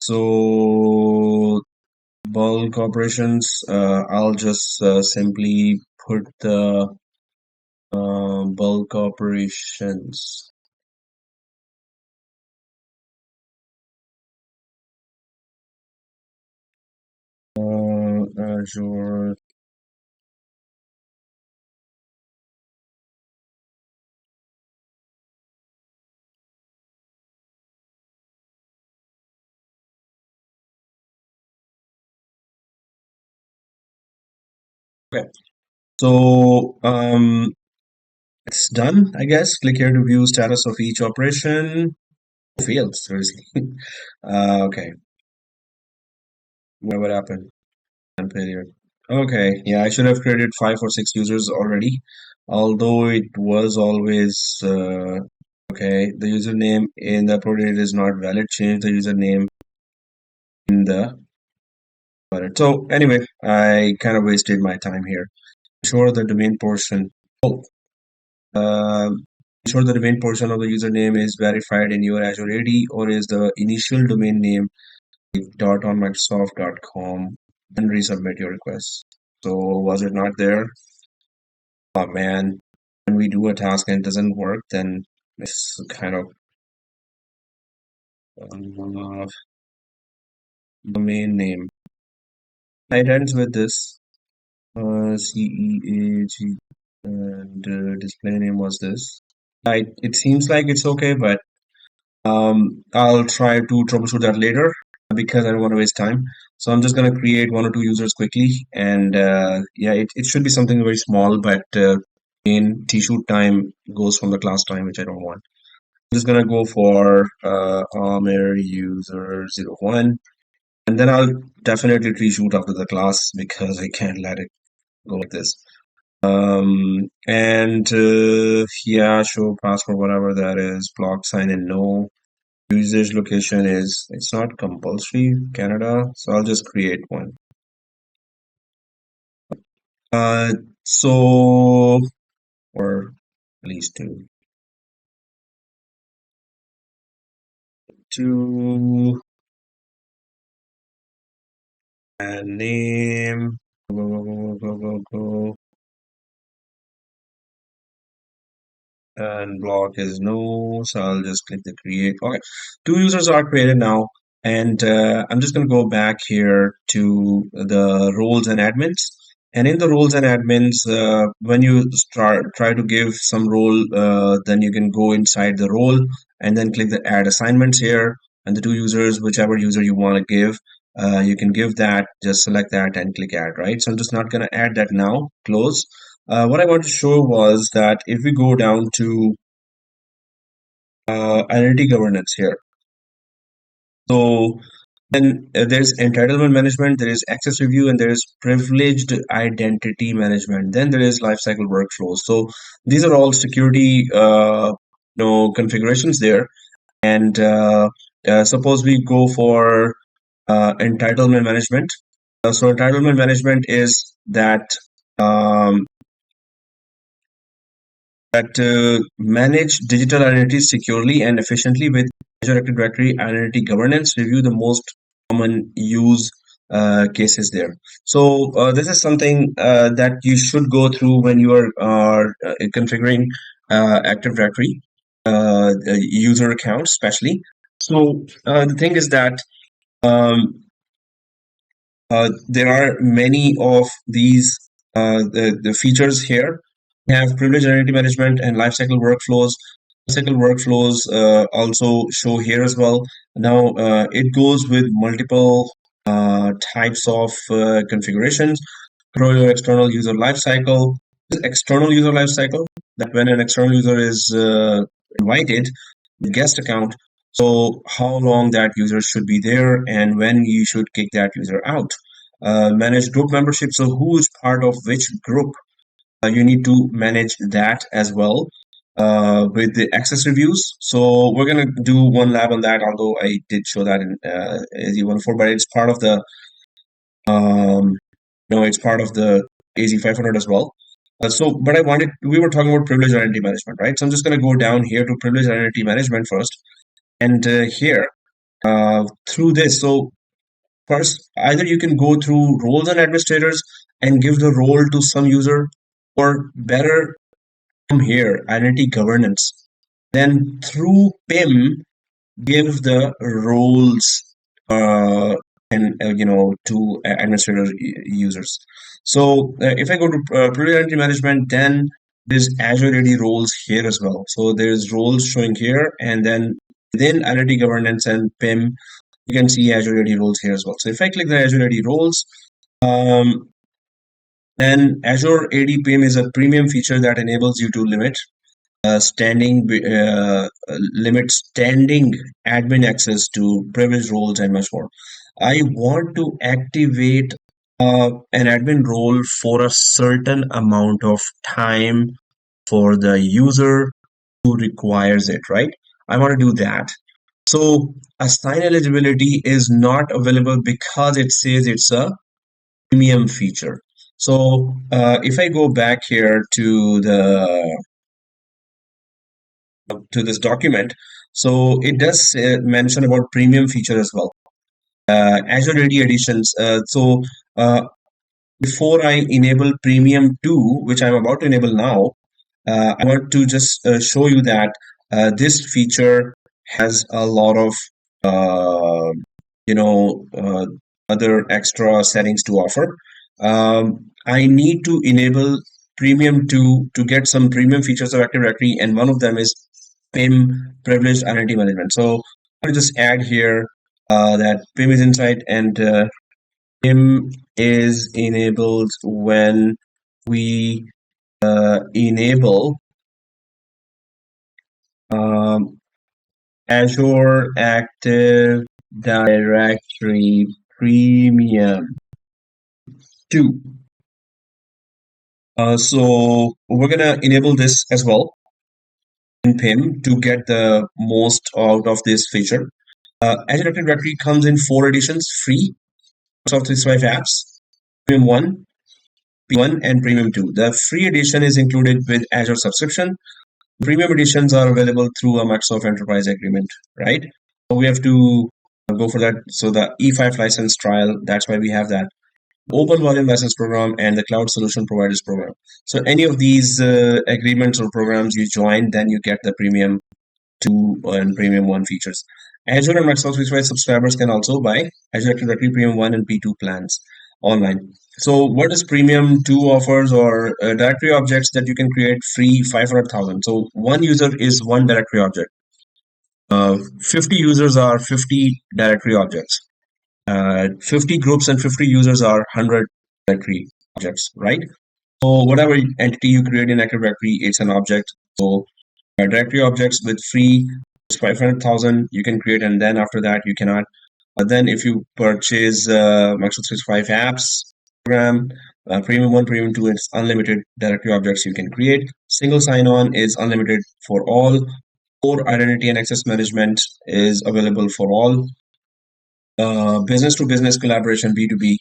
So bulk operations, I'll just simply put the bulk operations. Azure. Okay. So it's done, I guess. Click here to view status of each operation. Failed, seriously. Okay. What happened? Failure. Okay, yeah, I should have created 5 or 6 users already. Although it was always okay, the username in the uploaded is not valid. Change the username in the valid. So anyway, I kind of wasted my time here. Sure, the domain portion. Oh, uh, Ensure the domain portion of the username is verified in your Azure AD, or is the initial domain name .onmicrosoft.com, then resubmit your request. So was it not there? Oh man, when we do a task and it doesn't work, then it's kind of domain name. It ends with this CEAG, and display name was this. It seems like it's okay, but I'll try to troubleshoot that later because I don't want to waste time. So I'm just going to create one or two users quickly, and yeah, it should be something very small, but in T-shoot time goes from the class time, which I don't want. I'm just going to go for Amir user 01, and then I'll definitely T-shoot after the class because I can't let it go like this. And yeah, show password, whatever that is, block sign in, no. Usage location is, it's not compulsory, Canada, so I'll just create one. Uh, so, or at least two, and name, go, and block is no, so I'll just click the create. Okay, two users are created now, and I'm just going to go back here to the roles and admins. And in the roles and admins, when you start try to give some role, then you can go inside the role and then click the add assignments here, and the two users, whichever user you want to give, you can give that, just select that and click add, right? So I'm just not going to add that now, close. What I want to show was that if we go down to identity governance here, so then there's entitlement management, there is access review, and there is privileged identity management. Then there is lifecycle workflows. So these are all security, configurations there. And suppose we go for entitlement management. So entitlement management is that um, manage digital identities securely and efficiently with Azure Active Directory identity governance. Review the most common use cases there. So this is something that you should go through when you are configuring Active Directory user accounts, especially. So the thing is that um, there are many of these the features here. We have privilege identity management and lifecycle workflows. Lifecycle workflows also show here as well. Now it goes with multiple types of configurations. Control your external user lifecycle. External user lifecycle, that when an external user is invited, the guest account, so how long that user should be there and when you should kick that user out. Manage group membership, so who is part of which group. You need to manage that as well with the access reviews. So we're going to do one lab on that, although I did show that in AZ-104, but it's part of the um, it's part of the AZ-500 as well. But we were talking about privilege identity management, right? So I'm just going to go down here to privilege identity management first. And here, through this, so first, either you can go through roles and administrators and give the role to some user, or better from here, identity governance. Then through PIM, give the roles and to administrator users. So if I go to privilege identity management, then there's Azure AD roles here as well. So there's roles showing here, and then within identity governance and PIM, you can see Azure AD roles here as well. So if I click the Azure AD roles, um, then Azure AD PIM is a premium feature that enables you to limit standing admin access to privileged roles and much more. I want to activate an admin role for a certain amount of time for the user who requires it, right? I want to do that. So assign eligibility is not available because it says it's a premium feature. So if I go back here to the to this document. So it does mention about premium feature as well. Azure AD editions. Uh, Before I enable Premium 2, which I'm about to enable now, I want to just show you that this feature has a lot of uh, you know other extra settings to offer. I need to enable Premium 2 to get some premium features of Active Directory, and one of them is PIM, Privileged Identity Management. So I'll just add here that PIM is inside, and PIM is enabled when we enable um, Azure Active Directory Premium 2. So we're gonna enable this as well in PIM to get the most out of this feature. Azure Active Directory comes in 4 editions, free, Microsoft 365 apps, Premium 1, P1, and Premium 2. The free edition is included with Azure subscription. Premium editions are available through a Microsoft Enterprise agreement, right? So we have to go for that. So the E5 license trial, that's why we have that. Open volume license program and the cloud solution providers program. So any of these agreements or programs you join, then you get the premium 2 and premium 1 features. Azure and Microsoft 365 subscribers can also buy Azure Active Directory Premium 1 and P2 plans online. So what does Premium 2 offers, or directory objects that you can create free 500,000. So one user is one directory object. 50 users are 50 directory objects. 50 groups and 50 users are 100 directory objects, right? So whatever entity you create in Active Directory, it's an object. So directory objects with free is 500,000 you can create, and then after that you cannot. But then if you purchase Microsoft 365 apps program, Premium 1, Premium 2, it's unlimited directory objects you can create. Single sign-on is unlimited for all. Core identity and access management is available for all. Business to business collaboration, B2B,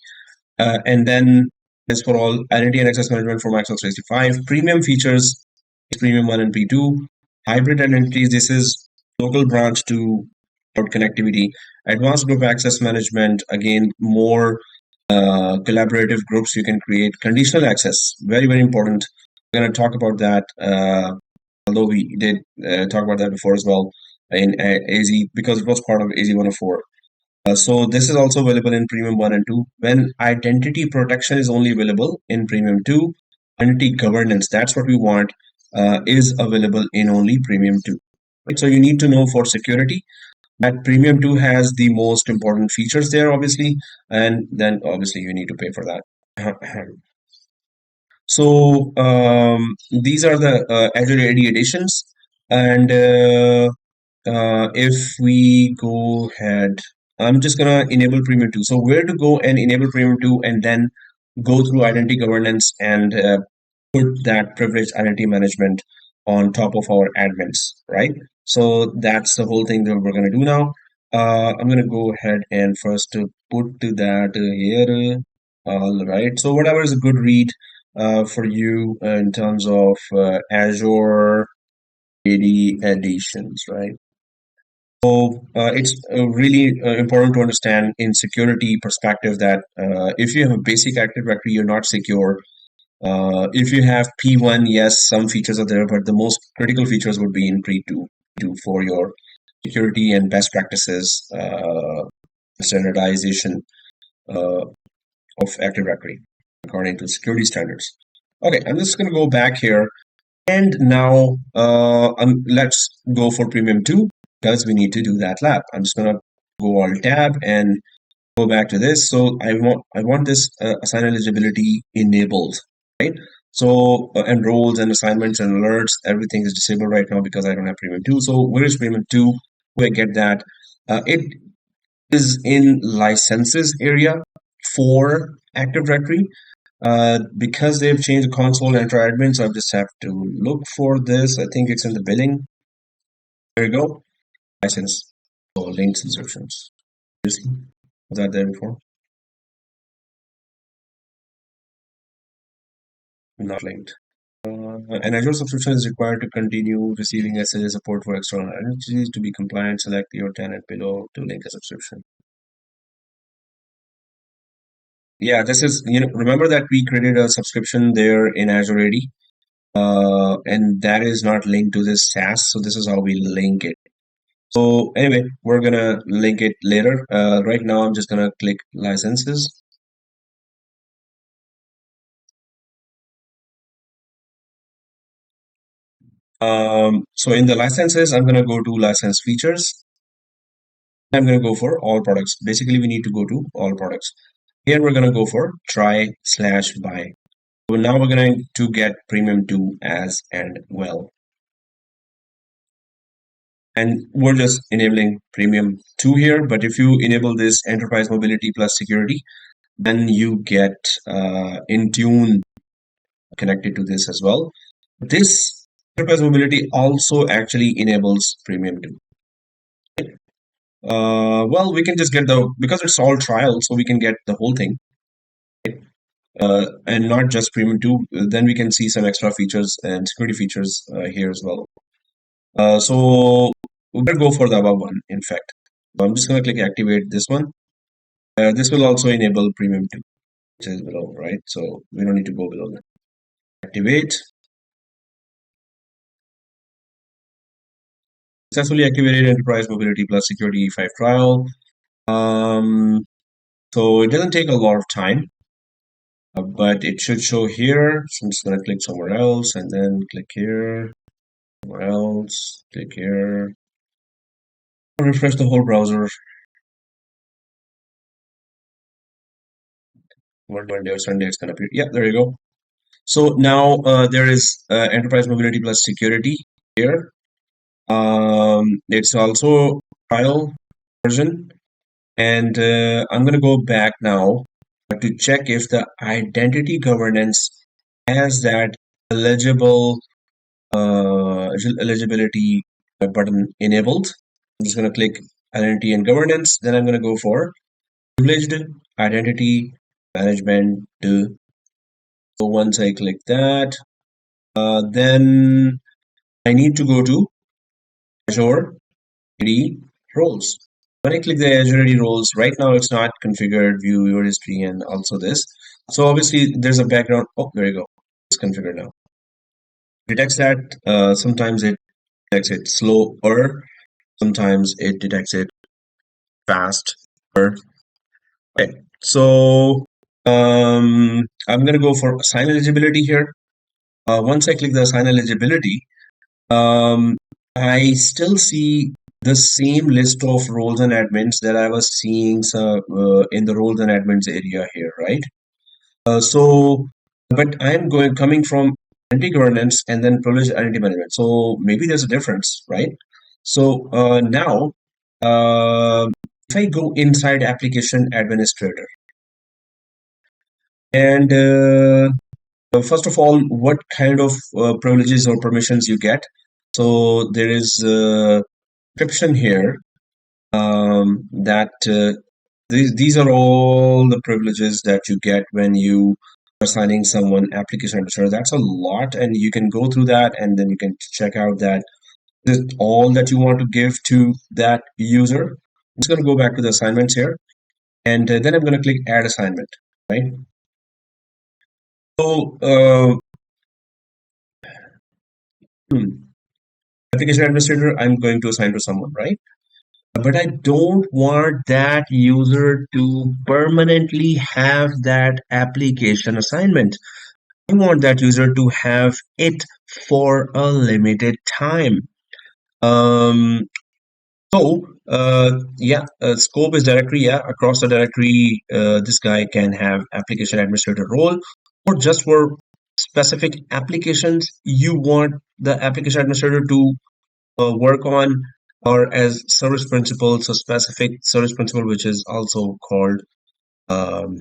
and then is for all identity and access management for Microsoft 365. Premium features is Premium 1 and P2. Hybrid identities, this is local branch to cloud connectivity. Advanced group access management, again, more collaborative groups you can create. Conditional access, very, very important. We're going to talk about that, although we did talk about that before as well in AZ, because it was part of AZ 104. So this is also available in Premium 1 and 2. When identity protection is only available in Premium 2, identity governance, that's what we want, is available in only Premium 2. Right? So you need to know for security that Premium 2 has the most important features there, obviously, and then obviously you need to pay for that. So these are the Azure AD editions, and if we go ahead, I'm just gonna enable Premium 2. So where to go and enable Premium 2, and then go through identity governance and put that privileged identity management on top of our admins, right? So that's the whole thing that we're gonna do now. I'm gonna go ahead and first put that here. All right. So whatever is a good read for you in terms of Azure AD editions, right? So it's really important to understand in security perspective that if you have a basic Active Directory, you're not secure. If you have P1, yes, some features are there, but the most critical features would be in P2 for your security and best practices, standardization uh, of Active Directory according to security standards. Okay, I'm just going to go back here. And now let's go for Premium 2 because we need to do that lab. I'm just gonna go Alt Tab and go back to this. So I want this assign eligibility enabled, right? So enrolls and assignments and alerts, everything is disabled right now because I don't have Premium 2. So where is Premium 2? Where I get that? It is in licenses area for Active Directory. Because they've changed the console enter admin, so I just have to look for this. I think it's in the billing. There you go. License. So links insertions. Was that there before? Not linked. An Azure subscription is required to continue receiving SLA support for external identities. To be compliant, select your tenant below to link a subscription. Yeah, this is, remember that we created a subscription there in Azure AD, and that is not linked to this SaaS. So this is how we link it. So anyway, we're gonna link it later. Right now, I'm just gonna click licenses. So in the licenses, I'm gonna go to license features. I'm gonna go for all products. Basically, we need to go to all products. Here we're gonna go for try/buy. So now we're going to get premium 2 as and well. And we're just enabling premium 2 here. But if you enable this enterprise mobility plus security, then you get Intune connected to this as well. This enterprise mobility also actually enables premium 2. Well, we can just get because it's all trial, so we can get the whole thing. And not just premium 2, then we can see some extra features and security features here as well. So we're going to go for the above one, in fact. So I'm just going to click activate this one. This will also enable premium 2, which is below, right? So we don't need to go below that. Activate. Successfully activated Enterprise Mobility Plus Security E5 trial. So it doesn't take a lot of time, but it should show here. So I'm just going to click somewhere else and then click here, somewhere else, click here. Refresh the whole browser. Monday or Sunday it's going to appear. Yeah, there you go. So now there is Enterprise Mobility Plus Security here. It's also trial version. And I'm going to go back now to check if the identity governance has that eligible eligibility button enabled. I'm just going to click identity and governance. Then I'm going to go for privileged identity management. So once I click that, then I need to go to Azure AD roles. When I click the Azure AD roles, right now it's not configured, view your history, and also this. So obviously there's a background. Oh, there you go. It's configured now. Detects that. Sometimes it detects it slower. Sometimes it detects it faster. Okay. So I'm going to go for assign eligibility here. Once I click the assign eligibility, I still see the same list of roles and admins that I was seeing in the roles and admins area here, right? But I'm coming from identity governance and then privileged identity management. So maybe there's a difference, right? So now, if I go inside application administrator, and first of all, what kind of privileges or permissions you get? So there is a description here that these are all the privileges that you get when you are assigning someone application administrator. That's a lot, and you can go through that, and then you can check out that is all that you want to give to that user. I'm just going to go back to the assignments here, and then I'm going to click add assignment, right? So application administrator, I'm going to assign to someone, right? But I don't want that user to permanently have that application assignment. I want that user to have it for a limited time. Um, scope is directory. Yeah, across the directory, this guy can have application administrator role, or just for specific applications you want the application administrator to work on, or as service principal, so specific service principal, which is also called um,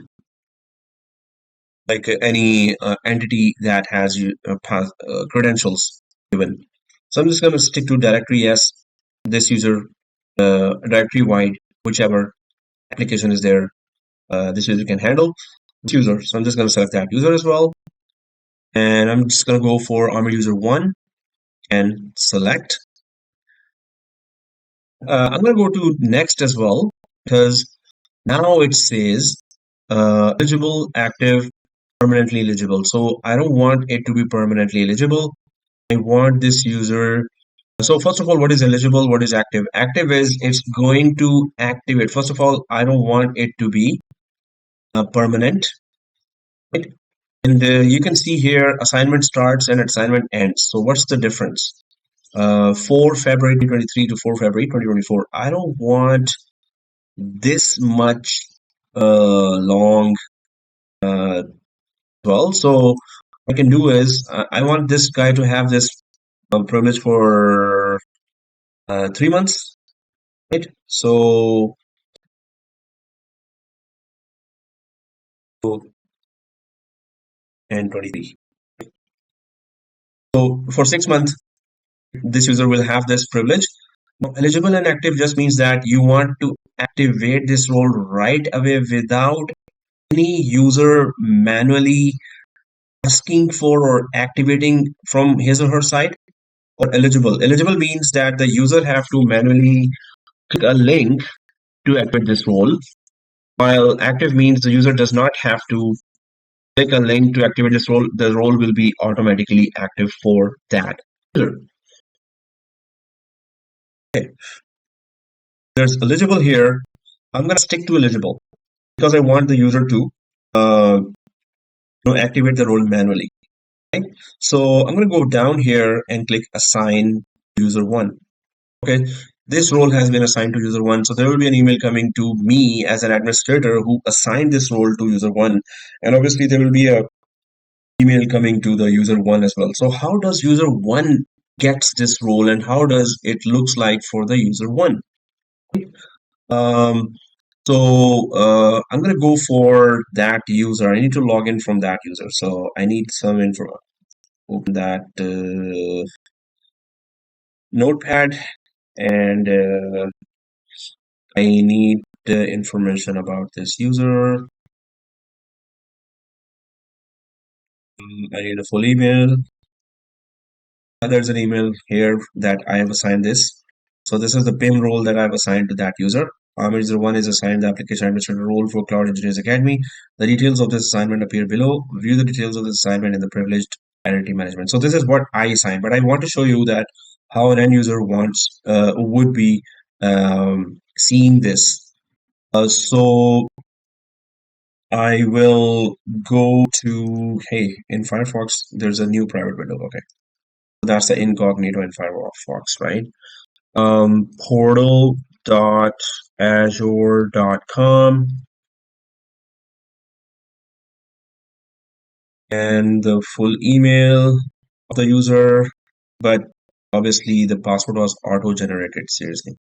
like any entity that has credentials given. So I'm just going to stick to directory. Yes, this user directory wide, whichever application is there, this user can handle this user. So I'm just going to select that user as well. And I'm just gonna go for Armor user one and select. I'm gonna go to next as well because now it says eligible, active, permanently eligible. So I don't want it to be permanently eligible. I want this user. So first of all, what is eligible? What is active? Active is it's going to activate. First of all, I don't want it to be permanent, right? And you can see here assignment starts and assignment ends. So what's the difference? 4 February 2023 to 4 February 2024. I don't want this much long uh, well. So what I can do is I want this guy to have this privilege for 3 months, right? So and 23. So for 6 months, this user will have this privilege. Now, eligible and active just means that you want to activate this role right away without any user manually asking for or activating from his or her side. Or eligible. Eligible means that the user have to manually click a link to activate this role, while active means the user does not have to click a link to activate this role. The role will be automatically active for that user. Okay, there's eligible here. I'm going to stick to eligible because I want the user to uh, activate the role manually. Right? So I'm going to go down here and click assign user one. Okay, this role has been assigned to user one. So there will be an email coming to me as an administrator who assigned this role to user one. And obviously there will be a email coming to the user one as well. So how does user one gets this role and how does it looks like for the user one? Um, I'm going to go for that user. I need to log in from that user. So I need some info. Open that notepad and I need the information about this user. I need a full email. There's an email here that I have assigned this. So this is the PIM role that I've assigned to that user. User 1 is assigned the application administrator role for Cloud Engineers Academy. The details of this assignment appear below. View the details of this assignment in the privileged identity management. So this is what I assigned, but I want to show you that how an end user wants would be seeing this. So I will go to, hey, in Firefox, there's a new private window. Okay. That's the incognito in Firefox, right? Portal.azure.com and the full email of the user, but obviously the password was auto-generated, seriously.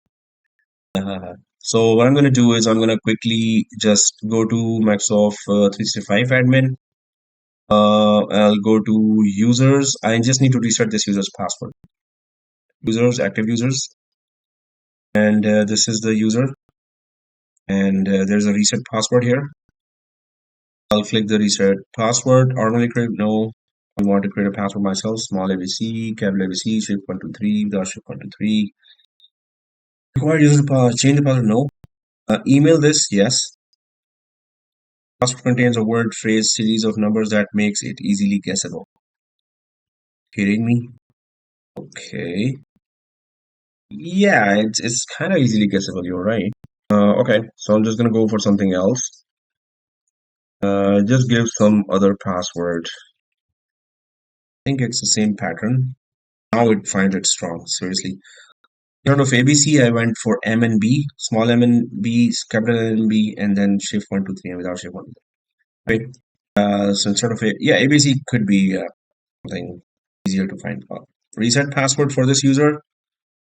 So what I'm going to do is I'm going to quickly just go to Microsoft 365 admin. I'll go to users. I just need to reset this user's password. Users, active users. And this is the user. And there's a reset password here. I'll click the reset password. Automatically create, no. I want to create a password myself. Small ABC, capital ABC, shift 123, dot shift 123. Required user to change the password, no. Email this, yes. Password contains a word, phrase, series of numbers that makes it easily guessable. Kidding me? Okay. Yeah, it's kind of easily guessable. You're right. Okay, so I'm just gonna go for something else. Just give some other password. I think it's the same pattern. Now it finds it strong. Seriously. Instead of ABC, I went for M and B, small M and B, capital M and B, and then shift 123 and without shift 123. Right. So instead of yeah, ABC could be something easier to find. Reset password for this user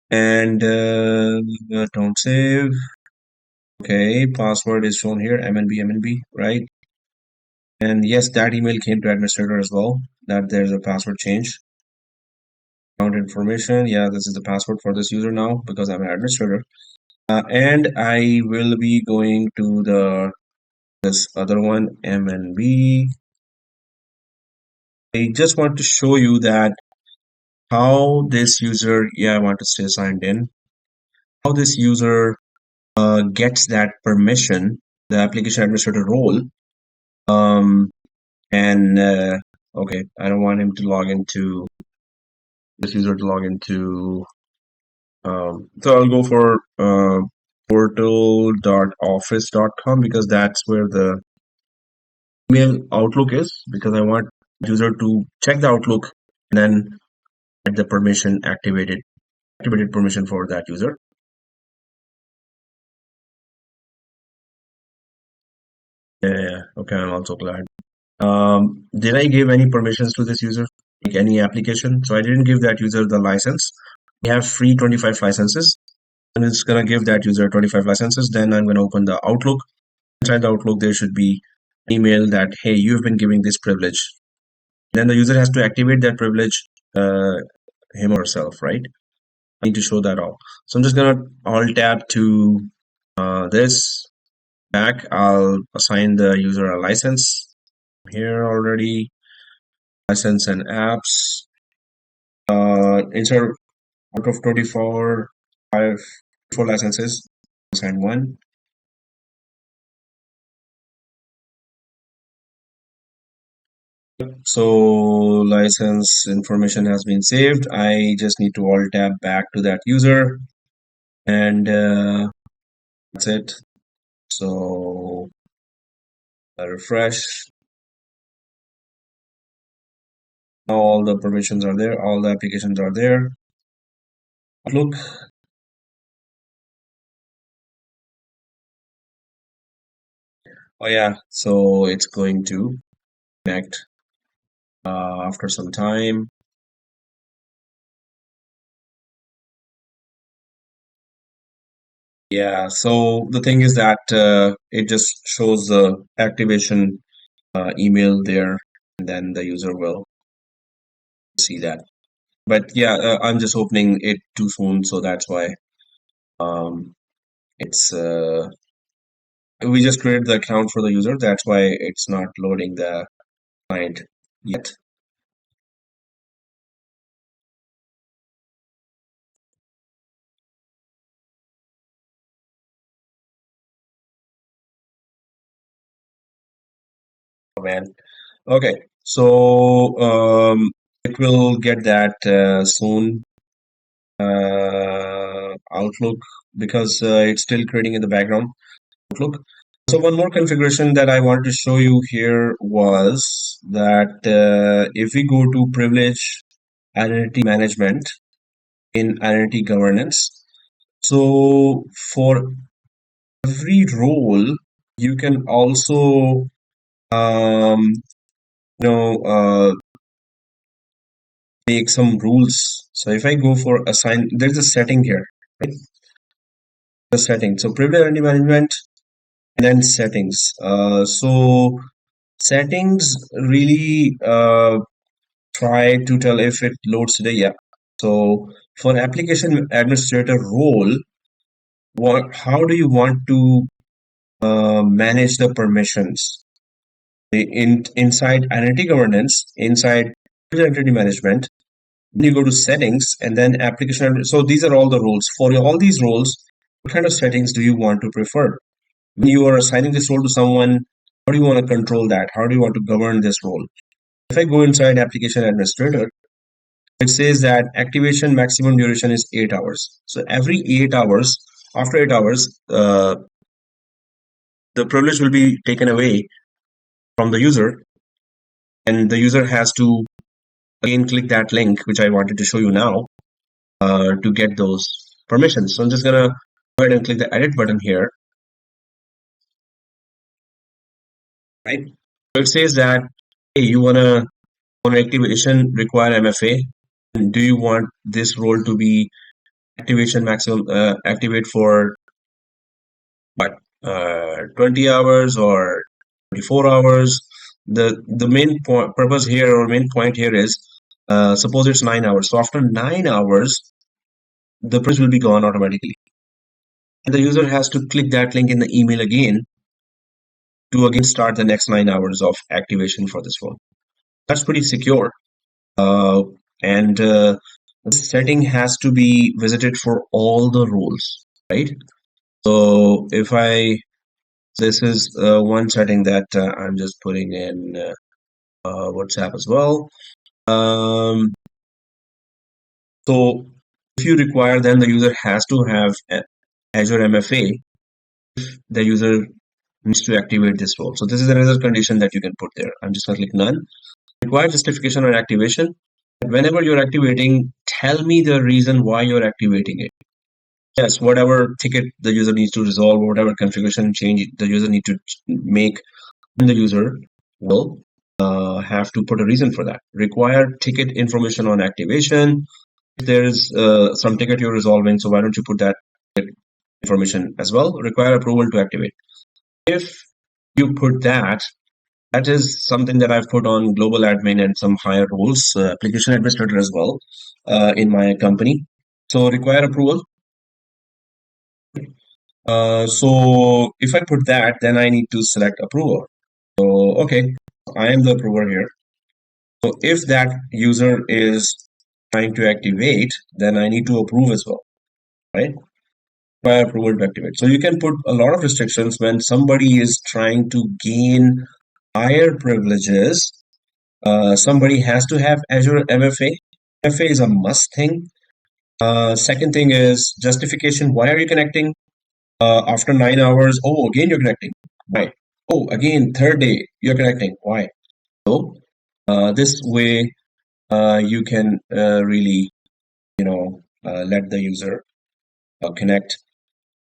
and don't save. Okay, password is shown here, MNB, right? And yes, that email came to administrator as well, that there's a password change. Account information, yeah, this is the password for this user now because I'm an administrator. And I will be going to this other one, MNB. I just want to show you that how this user, yeah, I want to stay signed in, how this user gets that permission, the application administrator role. Um, and okay, I don't want him to log into this user to log into. So I'll go for portal.office.com because that's where the email Outlook is, because I want user to check the Outlook and then get the permission activated permission for that user. Yeah, okay, I'm also glad. Did I give any permissions to this user? Like any application? So I didn't give that user the license. We have free 25 licenses, and it's gonna give that user 25 licenses. Then I'm gonna open the Outlook. Inside the Outlook, there should be email that, hey, you've been giving this privilege. Then the user has to activate that privilege, him or herself, right? I need to show that all. So I'm just gonna alt tab to this back. I'll assign the user a license here already. License and apps. Insert out of 24, 5, 4 licenses. Assign one. So license information has been saved. I just need to alt tab back to that user, and that's it. So I refresh. Now all the permissions are there. All the applications are there. Outlook. Oh yeah. So it's going to connect after some time. Yeah, so the thing is that it just shows the activation email there, and then the user will see that. But yeah, I'm just opening it too soon, so that's why um, it's we just created the account for the user. That's why it's not loading the client yet. Oh, man. Okay, so it will get that soon. Outlook, because it's still creating in the background. Outlook. So one more configuration that I wanted to show you here was that if we go to privilege identity management in identity governance, so for every role you can also um, make some rules. So if I go for assign, there's a setting here, right? The setting. So privilege identity management and then settings. So settings really try to tell if it loads today. Yeah. So for application administrator role, how do you want to manage the permissions? Inside identity governance, inside identity management, then you go to settings and then application. So these are all the roles. For all these roles, what kind of settings do you want to prefer? When you are assigning this role to someone, how do you want to control that? How do you want to govern this role? If I go inside application administrator, it says that activation maximum duration is 8 hours. So every 8 hours, after 8 hours, the privilege will be taken away from the user, and the user has to again click that link, which I wanted to show you now, to get those permissions. So I'm just gonna go ahead and click the edit button here, right? So it says that, hey, you wanna on activation require MFA. And do you want this role to be activation maximum activate for what 20 hours or 24 hours? The main purpose here, or main point here is, suppose it's 9 hours. So after 9 hours, the price will be gone automatically, and the user has to click that link in the email again to again start the next 9 hours of activation for this phone. That's pretty secure. Uh, and this setting has to be visited for all the roles, right? So if I, this is one setting that I'm just putting in WhatsApp as well. Um, so if you require, then the user has to have Azure MFA. The user needs to activate this role. So this is another condition that you can put there. I'm just going to click none. Require justification on activation. Whenever you're activating, tell me the reason why you're activating it. Yes, whatever ticket the user needs to resolve, whatever configuration change the user need to make, the user will have to put a reason for that. Require ticket information on activation. If there is some ticket you're resolving, so why don't you put that information as well? Require approval to activate. If you put that, that is something that I've put on global admin and some higher roles, application administrator as well, in my company. So require approval. So if I put that, then I need to select approver. So, okay, I am the approver here. So if that user is trying to activate, then I need to approve as well, right? Prior approval to activate. So you can put a lot of restrictions when somebody is trying to gain higher privileges. Somebody has to have Azure MFA. MFA is a must thing. Second thing is justification. Why are you connecting? After 9 hours, oh, again you're connecting. Why? Oh, again, third day, you're connecting. Why? So, this way, you can really, let the user connect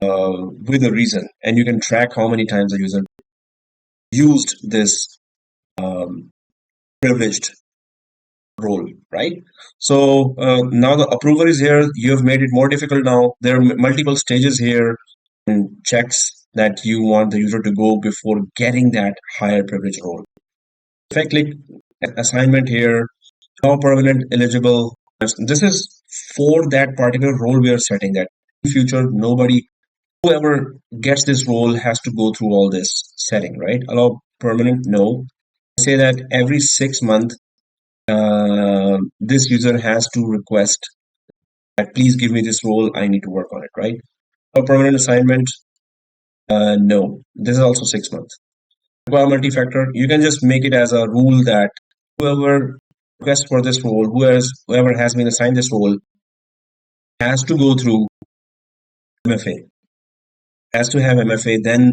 with a reason, and you can track how many times the user used this um, privileged role, right? So now the approver is here. You have made it more difficult now. There are multiple stages here and checks that you want the user to go before getting that higher privilege role. If I click assignment here, how permanent eligible, this is for that particular role we are setting that in future nobody, whoever gets this role has to go through all this setting, right? Allow permanent, no. Say that every 6 months this user has to request that please give me this role, I need to work on it, right? A permanent assignment, no. This is also 6 months. Require multi-factor, you can just make it as a rule that whoever requests for this role, whoever has been assigned this role, has to go through MFA, has to have MFA. Then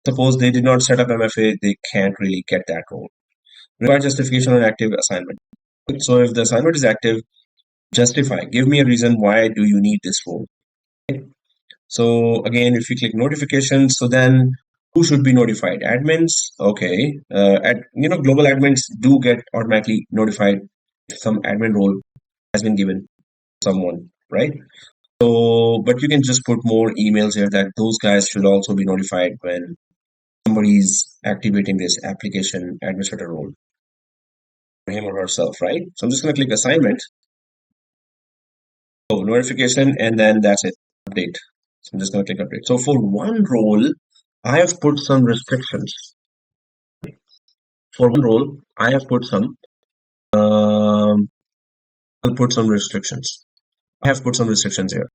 suppose they did not set up MFA, they can't really get that role. Require justification on active assignment. So if the assignment is active, justify. Give me a reason why do you need this role. So again, if you click notifications, so then who should be notified? Admins. Okay. Global admins do get automatically notified if some admin role has been given to someone, right? So, but you can just put more emails here that those guys should also be notified when somebody's activating this application administrator role for him or herself, right? So I'm just going to click assignment. So notification, and then that's it. Update. So I'm just going to click update. So for one role, I have put some restrictions. For one role, I have put some. I'll put some restrictions. I have put some restrictions here,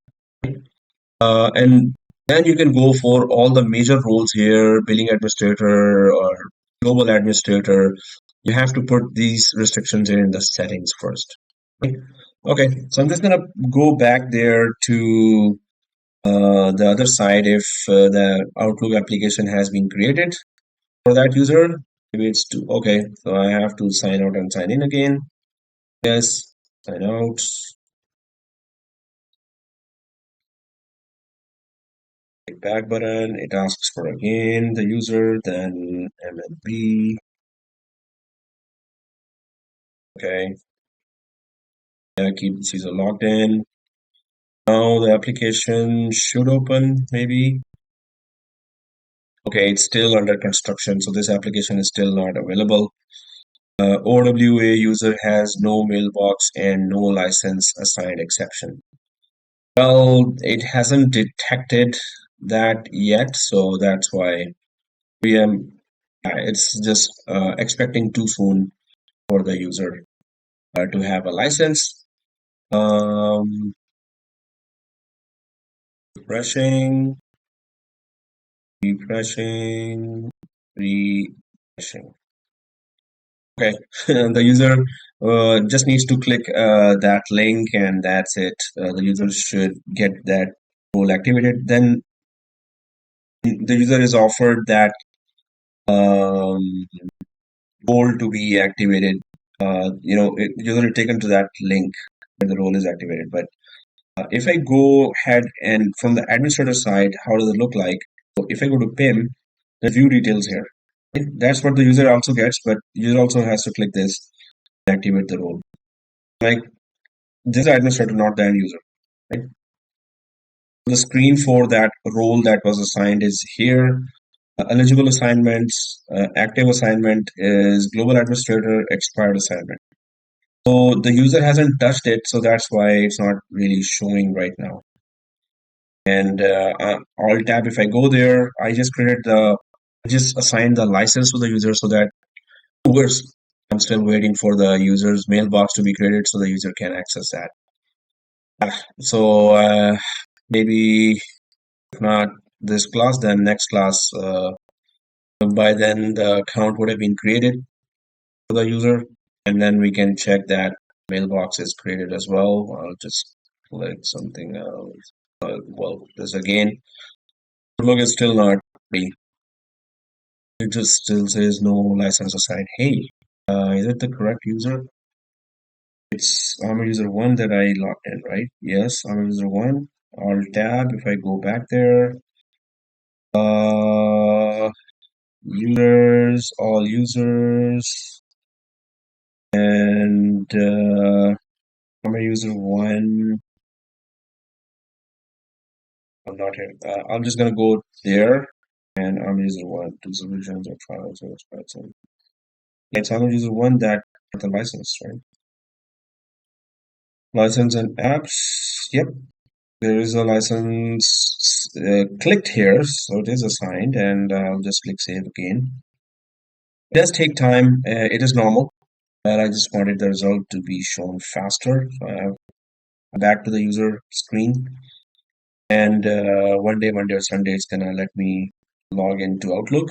and then you can go for all the major roles here: billing administrator or global administrator. You have to put these restrictions in the settings first. Okay, so I'm just gonna go back there to the other side if the Outlook application has been created for that user. Maybe it's to, okay, so I have to sign out and sign in again. Yes, sign out. Click back button. It asks for again the user, then MNB. Okay. Keep this user logged in. Now the application should open, maybe. Okay, it's still under construction, so this application is still not available. OWA user has no mailbox and no license assigned exception. Well, it hasn't detected that yet, so that's why it's just expecting too soon for the user to have a license. Um, refreshing, refreshing, refreshing. Okay, the user just needs to click that link and that's it. The user should get that role activated. Then the user is offered that um, role to be activated. User is taken to that link where the role is activated. But if I go ahead and from the administrator side, how does it look like? So if I go to PIM, the view details here. Right? That's what the user also gets, but user also has to click this to activate the role. Like this is the administrator, not the end user. Right? The screen for that role that was assigned is here. Eligible assignments, active assignment is global administrator, expired assignment. So the user hasn't touched it, so that's why it's not really showing right now. And Alt tab, if I go there, I just assigned the license to the user so that works. I'm still waiting for the user's mailbox to be created so the user can access that. So maybe if not this class, then next class. By then, the account would have been created for the user, and then we can check that mailbox is created as well. I'll just click something else. Well, this again. Look, it's still not free. It just still says no license assigned. Hey, is it the correct user? It's I'm a user one that I logged in, right? Yes, I'm a user one. Alt tab. If I go back there, uh, users, all users, and I'm a user one. I'm not here. I'm just gonna go there, and I'm a user one. Two solutions or files or spreadsheet. Yeah, so I'm a user one that got the license, right? License and apps. Yep, there is a license clicked here, so it is assigned, and I'll just click save again. It does take time. It is normal, but I just wanted the result to be shown faster. So I have back to the user screen, and one day, Monday or Sunday, it's gonna let me log into Outlook.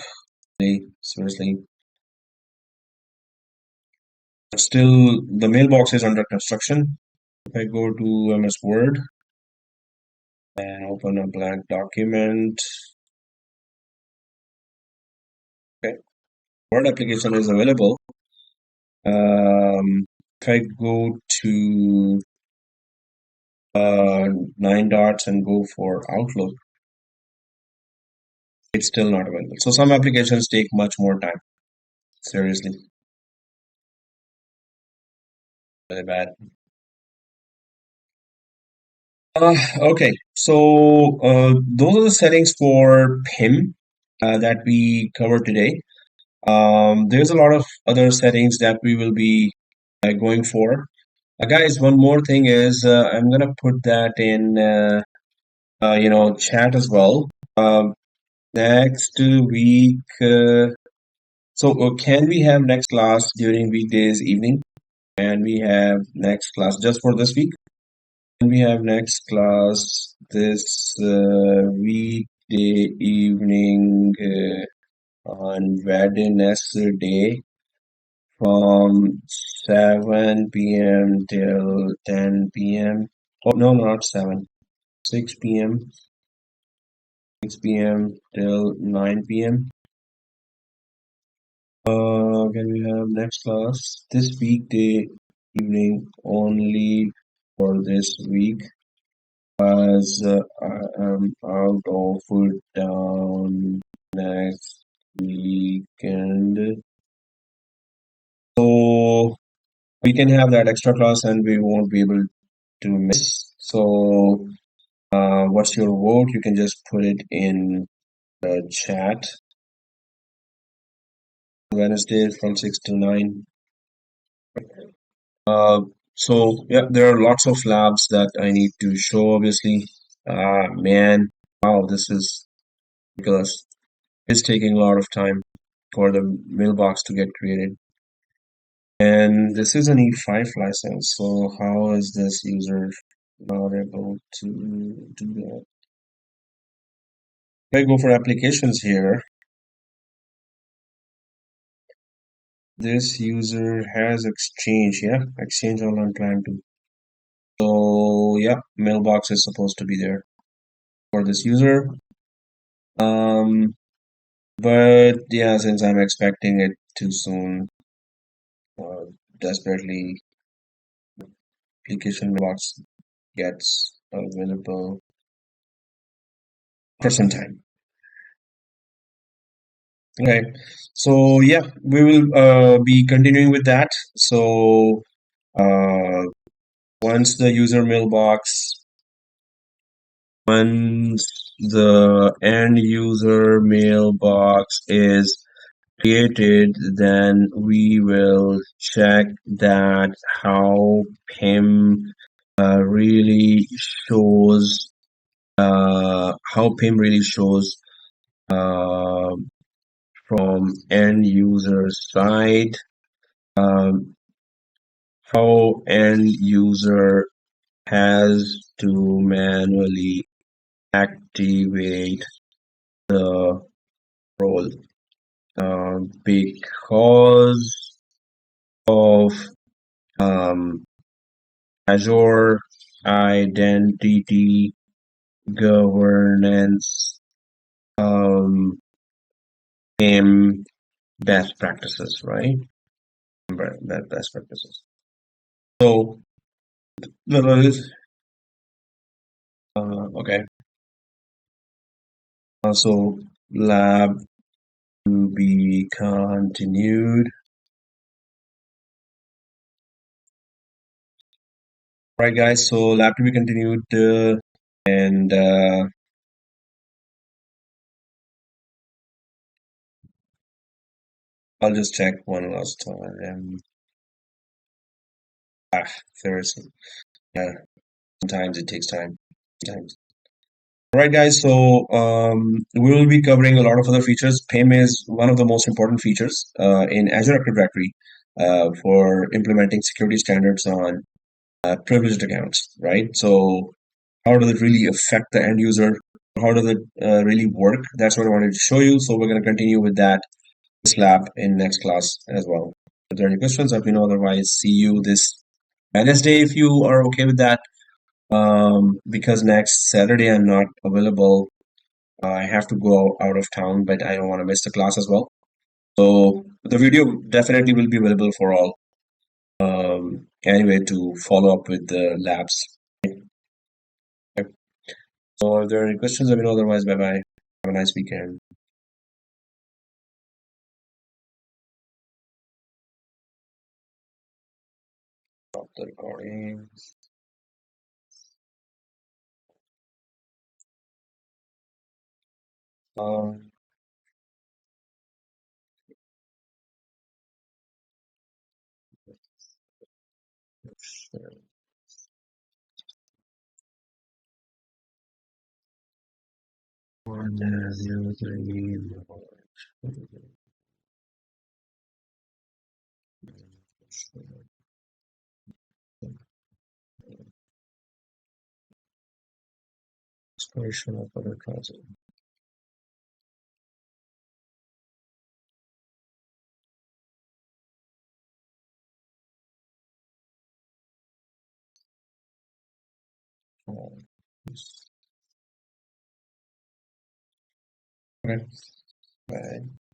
Seriously, still the mailbox is under construction. If I go to MS Word and open a blank document, okay, Word application is available. If I go to nine dots and go for Outlook, it's still not available. So some applications take much more time. Seriously, very bad. Okay, so those are the settings for PIM that we covered today. There's a lot of other settings that we will be going for. Guys, one more thing is I'm gonna put that in chat as well. Next week. Can we have next class during weekdays evening? And we have next class just for this week? Can we have next class this weekday evening on Wednesday from 7 p.m. till 10 p.m. Oh, no, not 7. 6 p.m. 6 p.m. till 9 p.m. Can we have next class this weekday evening only for this week as I am out of town next weekend. So we can have that extra class and we won't be able to miss. So what's your vote? You can just put it in the chat. Wednesday from 6 to 9. Uh, so yeah, there are lots of labs that I need to show, obviously. Man, wow, this is ridiculous. It's taking a lot of time for the mailbox to get created. And this is an E5 license, so how is this user not able to do that? If I go for applications here, this user has Exchange, yeah, Exchange Online Plan 2. So yeah, mailbox is supposed to be there for this user. Um, but yeah, since I'm expecting it too soon, desperately application mailbox gets available for some time. Okay, so yeah, we will be continuing with that. So uh, once the user mailbox, once the end user mailbox is created, then we will check that how PIM really shows, how PIM really shows uh, from end user side, um, how end user has to manually activate the role because of um, Azure identity governance PIM best practices, right? That best practices. So okay. So lab to be continued. Right, guys. So lab to be continued, and I'll just check one last time. Ah, seriously. Yeah, sometimes it takes time. Sometimes. All right, guys. So we will be covering a lot of other features. PIM is one of the most important features in Azure Active Directory for implementing security standards on privileged accounts, right? So how does it really affect the end user? How does it really work? That's what I wanted to show you. So we're going to continue with that this lab in next class as well. If there are any questions, let me know. Otherwise, see you this Wednesday if you are okay with that. Because next Saturday I'm not available. I have to go out of town, but I don't want to miss the class as well. So the video definitely will be available for all. Anyway, to follow up with the labs. Okay. So if there are any questions, let me know. Otherwise, bye bye. Have a nice weekend. Stop the recording. Um, One, zero, three, expiration of other classes. Okay. Bye.